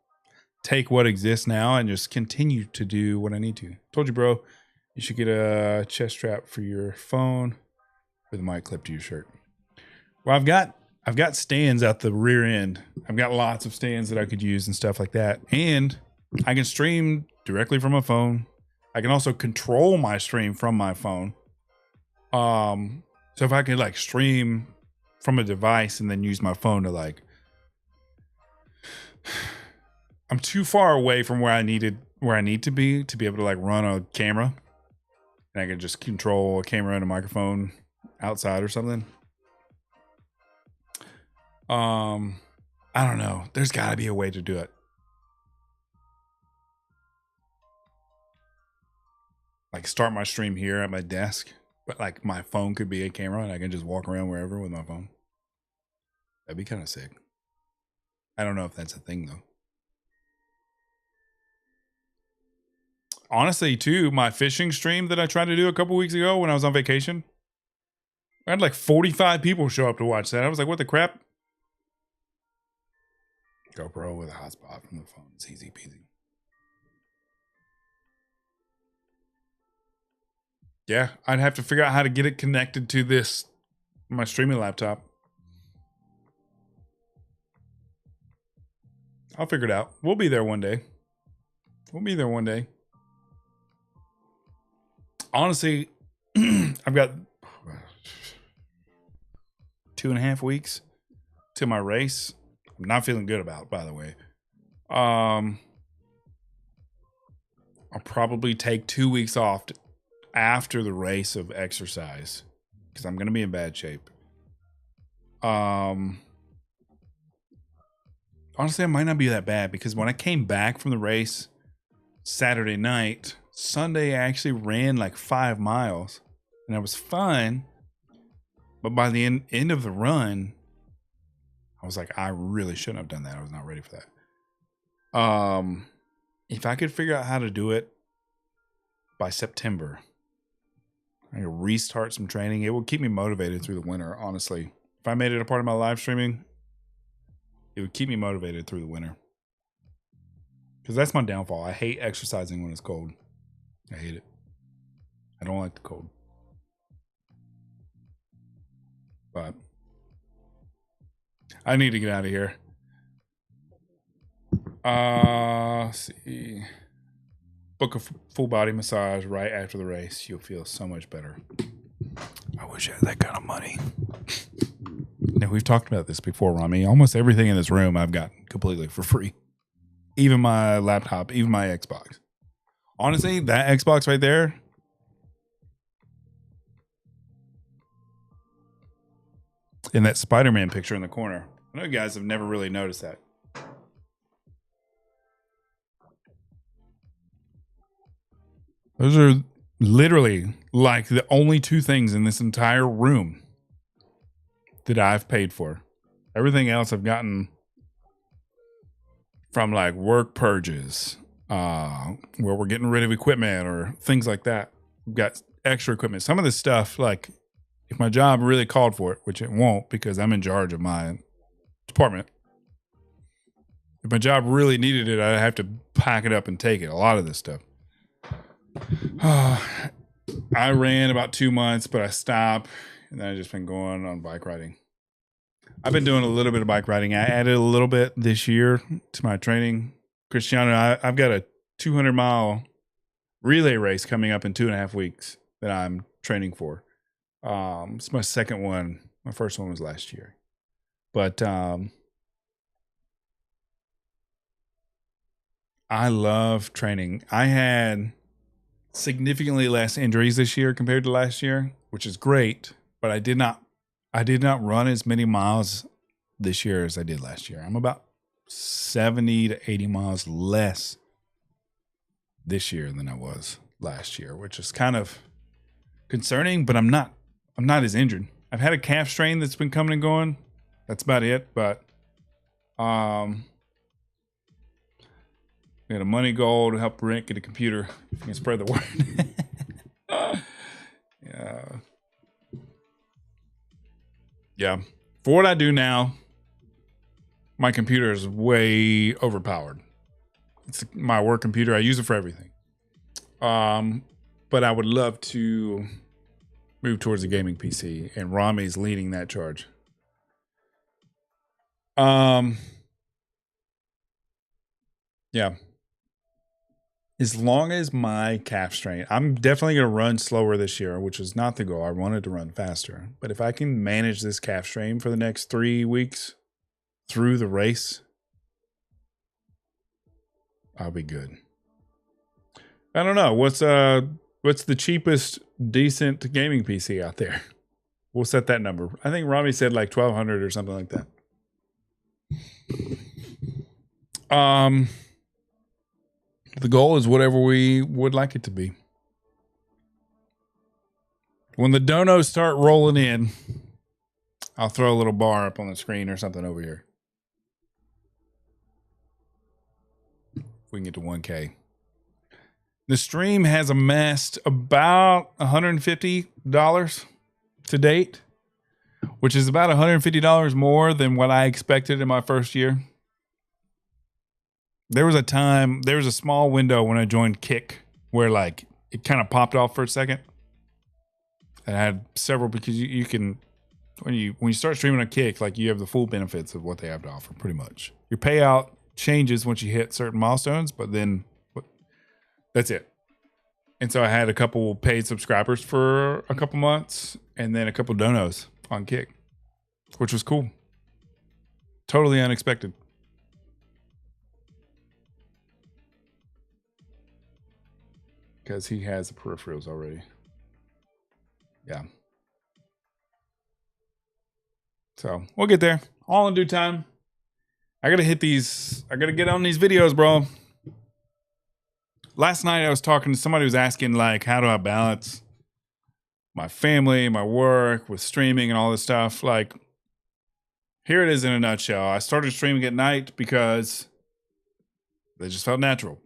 take what exists now and just continue to do what I need to. Told you, bro, you should get a chest strap for your phone with a mic clip to your shirt. Well, I've got stands out the rear end. I've got lots of stands that I could use and stuff like that. And I can stream directly from my phone. I can also control my stream from my phone. So if I could like stream from a device and then use my phone to like, I'm too far away from where I need to be able to like run a camera, and I can just control a camera and a microphone outside or something. I don't know. There's got to be a way to do it. Like start my stream here at my desk, but like my phone could be a camera and I can just walk around wherever with my phone. That'd be kind of sick. I don't know if that's a thing though. Honestly, too, my fishing stream that I tried to do a couple weeks ago when I was on vacation, I had like 45 people show up to watch that. I was like, what the crap? GoPro with a hotspot from the phone. It's easy peasy. Yeah, I'd have to figure out how to get it connected to my streaming laptop. I'll figure it out. We'll be there one day. Honestly, I've got 2.5 weeks to my race. I'm not feeling good about, by the way. I'll probably take 2 weeks off after the race of exercise because I'm going to be in bad shape. Honestly, it might not be that bad because when I came back from the race Saturday night, Sunday I actually ran like 5 miles and I was fine. But by the end of the run, I was like, I really shouldn't have done that. I was not ready for that. If I could figure out how to do it by September, I could restart some training. It would keep me motivated through the winter, honestly. If I made it a part of my live streaming, it would keep me motivated through the winter. Because that's my downfall. I hate exercising when it's cold. I hate it. I don't like the cold. But I need to get out of here. Let's see. book a full body massage right after the race. You'll feel so much better. I wish I had that kind of money. Now, we've talked about this before, Rami. Almost everything in this room I've gotten completely for free. Even my laptop, even my Xbox. Honestly, that Xbox right there, in that Spider-Man picture in the corner. I know you guys have never really noticed that. Those are literally like the only two things in this entire room that I've paid for. Everything else I've gotten from like work purges, where we're getting rid of equipment or things like that. We've got extra equipment. Some of this stuff, like if my job really called for it, which it won't because I'm in charge of my department. If my job really needed it, I'd have to pack it up and take it. A lot of this stuff. I ran about 2 months, but I stopped, and then I've just been going on bike riding. I've been doing a little bit of bike riding. I added a little bit this year to my training. Cristiano, I've got a 200-mile relay race coming up in 2.5 weeks that I'm training for. It's my second one. My first one was last year. But I love training. I had significantly less injuries this year compared to last year, which is great, but I did not run as many miles this year as I did last year. I'm about 70 to 80 miles less this year than I was last year, which is kind of concerning, but I'm not as injured. I've had a calf strain that's been coming and going. That's about it, but we had a money goal to help Brent get a computer. If you can spread the word. Yeah. For what I do now, my computer is way overpowered. It's my work computer. I use it for everything. But I would love to move towards a gaming PC, and Rami's leading that charge. Yeah. As long as my calf strain, I'm definitely going to run slower this year, which is not the goal. I wanted to run faster. But if I can manage this calf strain for the next 3 weeks through the race, I'll be good. I don't know. What's the cheapest decent gaming PC out there? We'll set that number. I think Rami said like 1,200 or something like that. The goal is whatever we would like it to be. When the donos start rolling in, I'll throw a little bar up on the screen or something over here. If we can get to 1K. The stream has amassed about $150 to date, which is about $150 more than what I expected in my first year. There was a small window when I joined Kick where like it kind of popped off for a second. And I had several, because you can, when you start streaming on Kick, like you have the full benefits of what they have to offer pretty much. Your payout changes once you hit certain milestones, but then that's it. And so I had a couple paid subscribers for a couple months and then a couple donos on Kick, which was cool. Totally unexpected. Because he has the peripherals already. Yeah. So we'll get there. All in due time. I gotta hit these. I gotta get on these videos, bro. Last night I was talking to somebody who was asking, like, how do I balance my family, my work with streaming and all this stuff? Like, here it is in a nutshell. I started streaming at night because they just felt natural.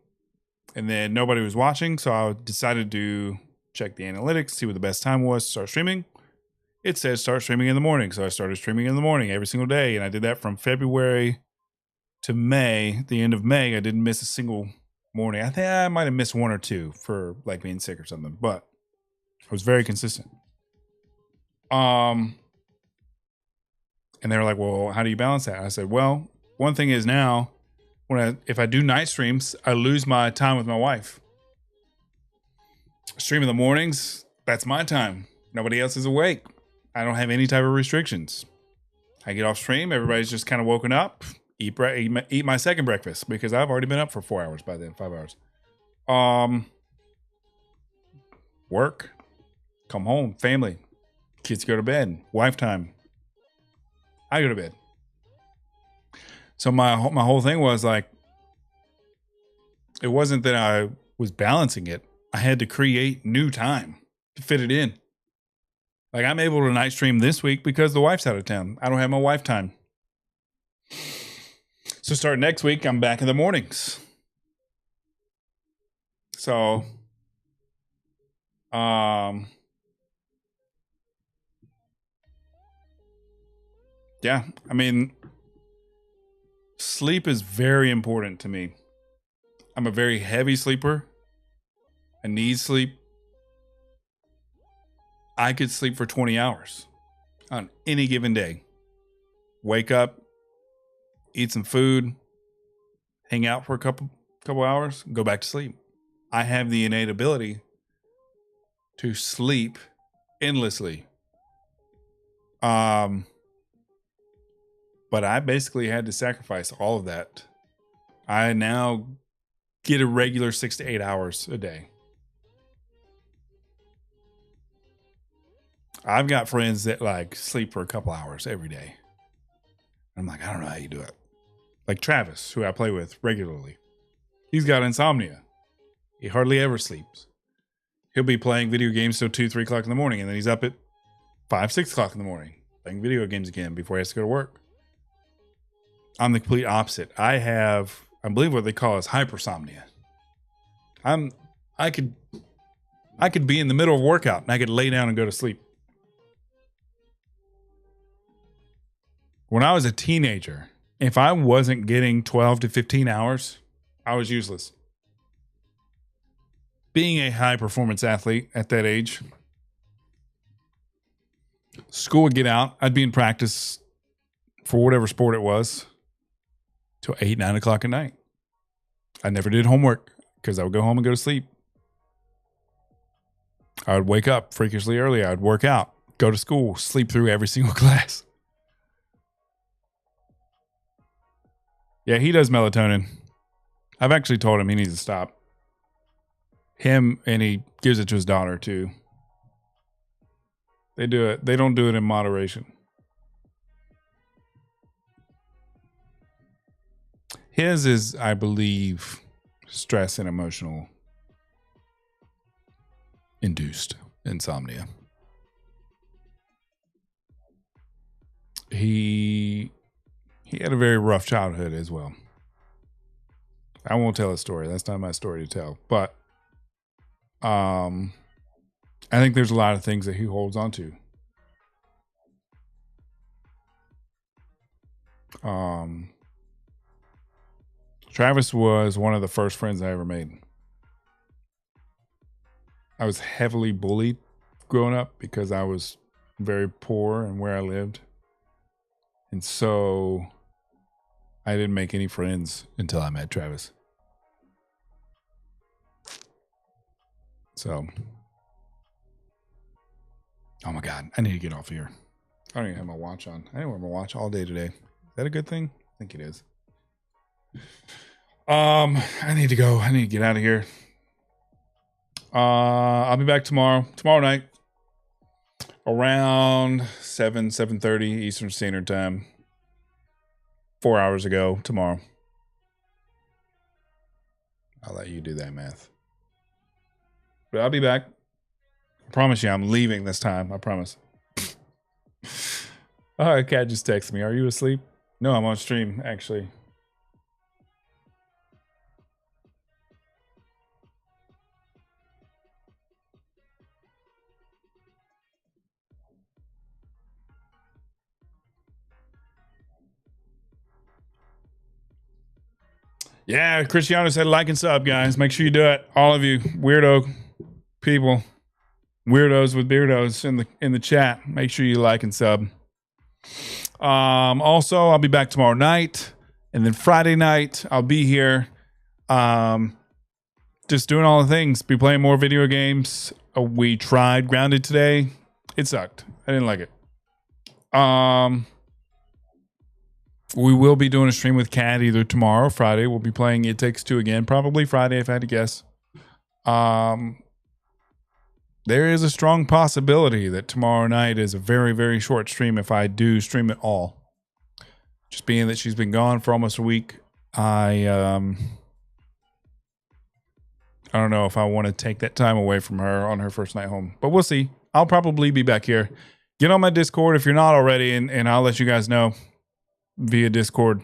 And then nobody was watching, so I decided to check the analytics, see what the best time was to start streaming. It says start streaming in the morning, so I started streaming in the morning every single day, and I did that from February to May. The end of May, I didn't miss a single morning. I think I might have missed one or two for like being sick or something, but I was very consistent. And they were like, well, how do you balance that? I said, well, one thing is now, if I do night streams, I lose my time with my wife. Stream in the mornings, that's my time. Nobody else is awake. I don't have any type of restrictions. I get off stream, everybody's just kind of woken up, eat my second breakfast because I've already been up for 4 hours by then, 5 hours. Work, come home, family, kids go to bed, wife time. I go to bed. So my whole thing was like, it wasn't that I was balancing it. I had to create new time to fit it in. Like I'm able to night stream this week because the wife's out of town. I don't have my wife time. So starting next week, I'm back in the mornings. So, yeah, I mean, sleep is very important to me. I'm a very heavy sleeper. I need sleep. I could sleep for 20 hours on any given day. Wake up, eat some food, hang out for a couple hours, go back to sleep. I have the innate ability to sleep endlessly. But I basically had to sacrifice all of that. I now get a regular 6 to 8 hours a day. I've got friends that like sleep for a couple hours every day. I'm like, I don't know how you do it. Like Travis, who I play with regularly. He's got insomnia. He hardly ever sleeps. He'll be playing video games till 2, 3 o'clock in the morning. And then he's up at 5, 6 o'clock in the morning playing video games again before he has to go to work. I'm the complete opposite. I believe what they call is hypersomnia. I could be in the middle of a workout and I could lay down and go to sleep. When I was a teenager, if I wasn't getting 12 to 15 hours, I was useless. Being a high performance athlete at that age, school would get out. I'd be in practice for whatever sport it was till 8, 9 o'clock at night. I never did homework because I would go home and go to sleep. I would wake up freakishly early. I would work out, go to school, sleep through every single class. Yeah, he does melatonin. I've actually told him he needs to stop. Him, and he gives it to his daughter too. They do it. They don't do it in moderation. His is, I believe, stress and emotional induced insomnia. He had a very rough childhood as well. I won't tell a story. That's not my story to tell. But I think there's a lot of things that he holds on to. Travis was one of the first friends I ever made. I was heavily bullied growing up because I was very poor and where I lived. And so I didn't make any friends until I met Travis. So, oh my God, I need to get off here. I don't even have my watch on. I didn't wear my watch all day today. Is that a good thing? I think it is. I need to go. I need to get out of here. I'll be back tomorrow night around 7:30 Eastern Standard Time. 4 hours ago tomorrow. I'll let you do that math. But I'll be back. I promise you I'm leaving this time. I promise. Oh, a cat just texted me. Are you asleep? No, I'm on stream, actually. Yeah, Cristiano said like and sub, guys. Make sure you do it. All of you weirdo people, weirdos with beardos in the chat. Make sure you like and sub. Also, I'll be back tomorrow night, and then Friday night I'll be here. just doing all the things. Be playing more video games. We tried Grounded today. It sucked. I didn't like it. We will be doing a stream with Kat either tomorrow or Friday. We'll be playing It Takes Two again. Probably Friday if I had to guess. There is a strong possibility that tomorrow night is a very, very short stream if I do stream it all. Just being that she's been gone for almost a week, I don't know if I want to take that time away from her on her first night home, but we'll see. I'll probably be back here. Get on my Discord if you're not already, and I'll let you guys know via Discord.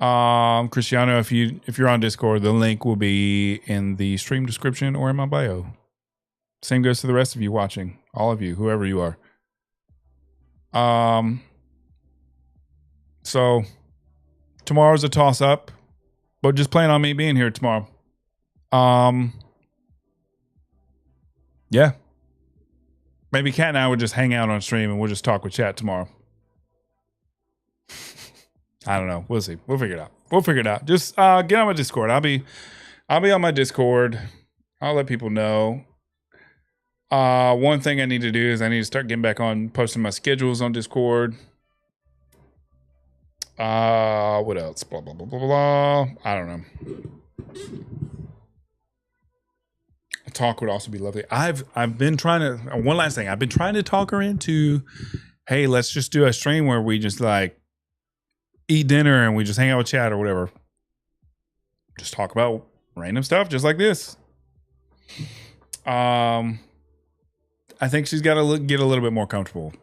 Cristiano, if you're on Discord, the link will be in the stream description or in my bio. Same goes to the rest of you watching, all of you, whoever you are. So tomorrow's a toss up, but just plan on me being here tomorrow. Yeah. Maybe Kat and I would just hang out on stream and we'll just talk with chat tomorrow. I don't know. We'll see. We'll figure it out. Just get on my Discord. I'll be on my Discord. I'll let people know. One thing I need to do is I need to start getting back on posting my schedules on Discord. What else? Blah, blah, blah, blah, blah. I don't know. A talk would also be lovely. I've been trying to, one last thing. I've been trying to talk her into, hey, let's just do a stream where we just like eat dinner and we just hang out with chat or whatever. Just talk about random stuff just like this. I think she's got to get a little bit more comfortable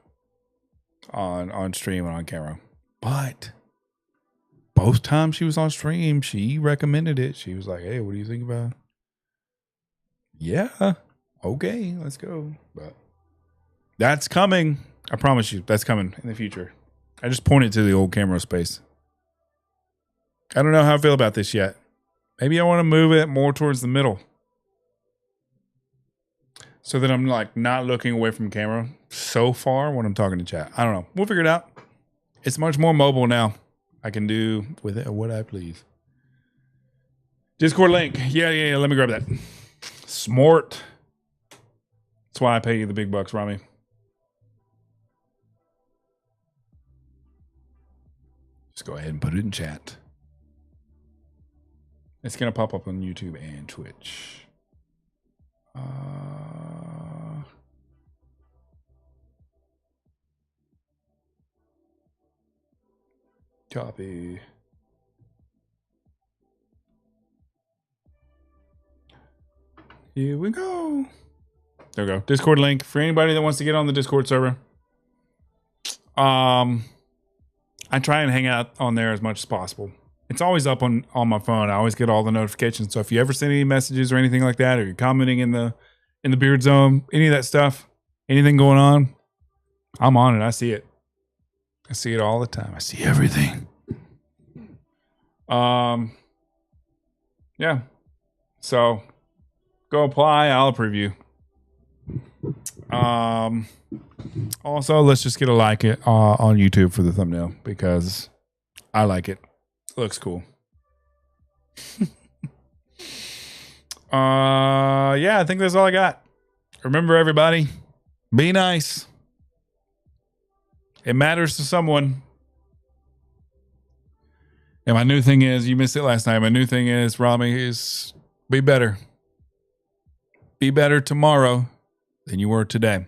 on stream and on camera. But both times she was on stream, she recommended it. She was like, hey, what do you think about it? Yeah, okay, let's go. But that's coming. I promise you, that's coming in the future. I just pointed to the old camera space. I don't know how I feel about this yet. Maybe I want to move it more towards the middle, so that I'm like not looking away from camera so far when I'm talking to chat. I don't know. We'll figure it out. It's much more mobile now. I can do with it what I please. Discord link. Yeah. Let me grab that. Smart. That's why I pay you the big bucks, Rami. Just go ahead and put it in chat. It's going to pop up on YouTube and Twitch. Copy. Here we go. There we go. Discord link for anybody that wants to get on the Discord server. I try and hang out on there as much as possible. It's always up on my phone. I always get all the notifications. So if you ever send any messages or anything like that, or you're commenting in the beard zone, any of that stuff, anything going on, I'm on it. I see it. I see it all the time. I see everything. Yeah. So go apply. I'll approve you. Also, let's just get a like it on YouTube for the thumbnail because I like it. It looks cool. Yeah, I think that's all I got. Remember, everybody, be nice. It matters to someone. And my new thing is, you missed it last night. My new thing is, Rami, is be better. Be better tomorrow than you were today.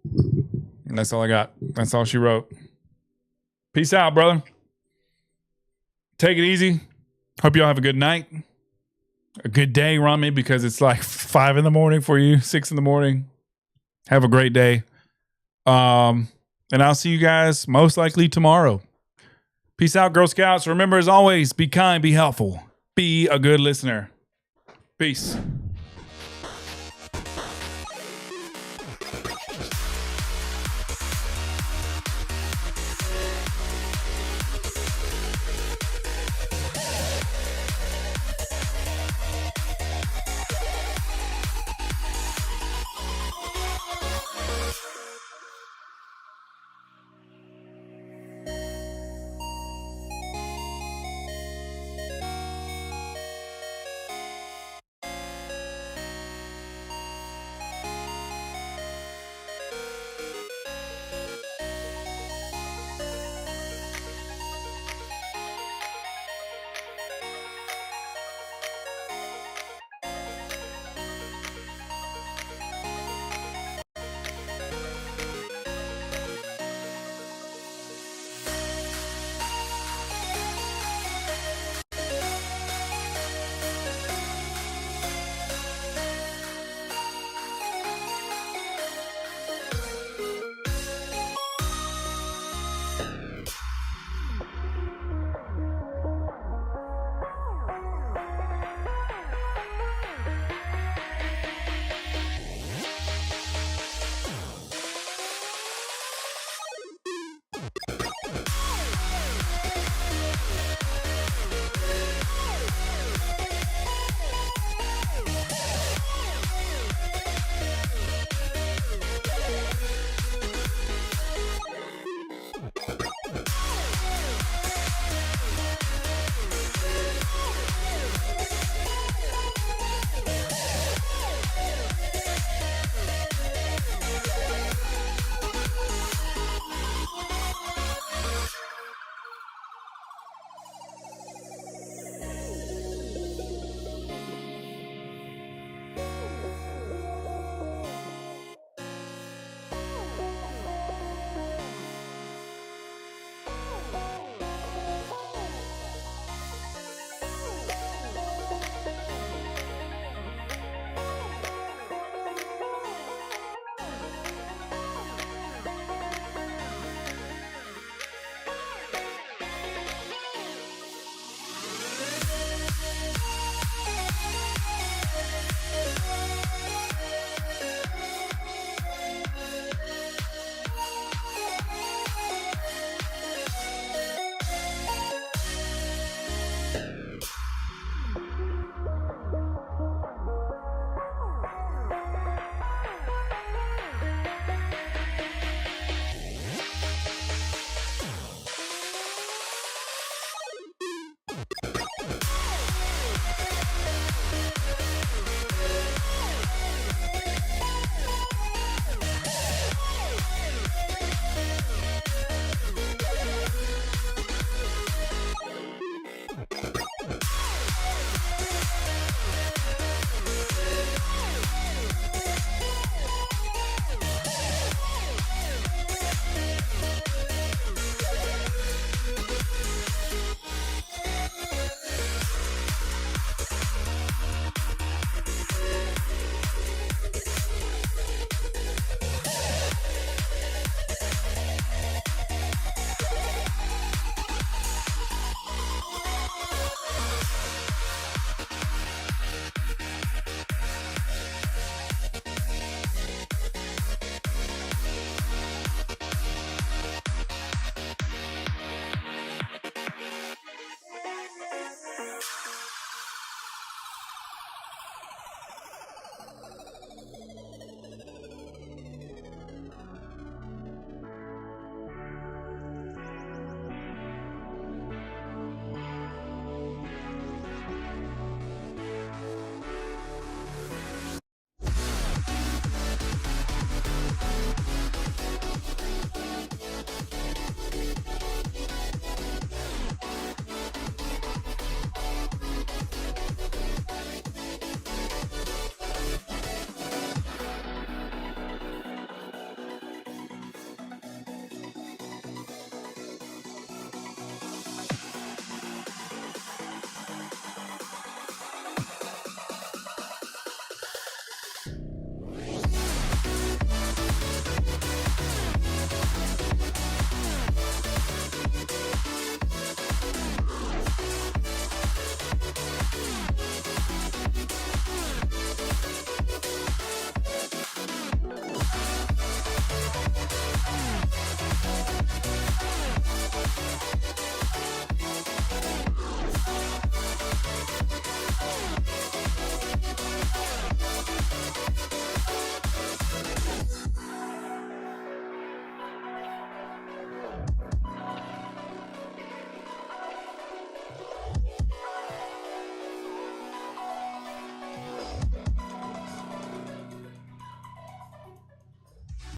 And that's all I got. That's all she wrote. Peace out, brother. Take it easy. Hope y'all have a good night. A good day, Rami, because it's like 5 in the morning for you, 6 in the morning. Have a great day. And I'll see you guys most likely tomorrow. Peace out, Girl Scouts. Remember, as always, be kind, be helpful, be a good listener. Peace.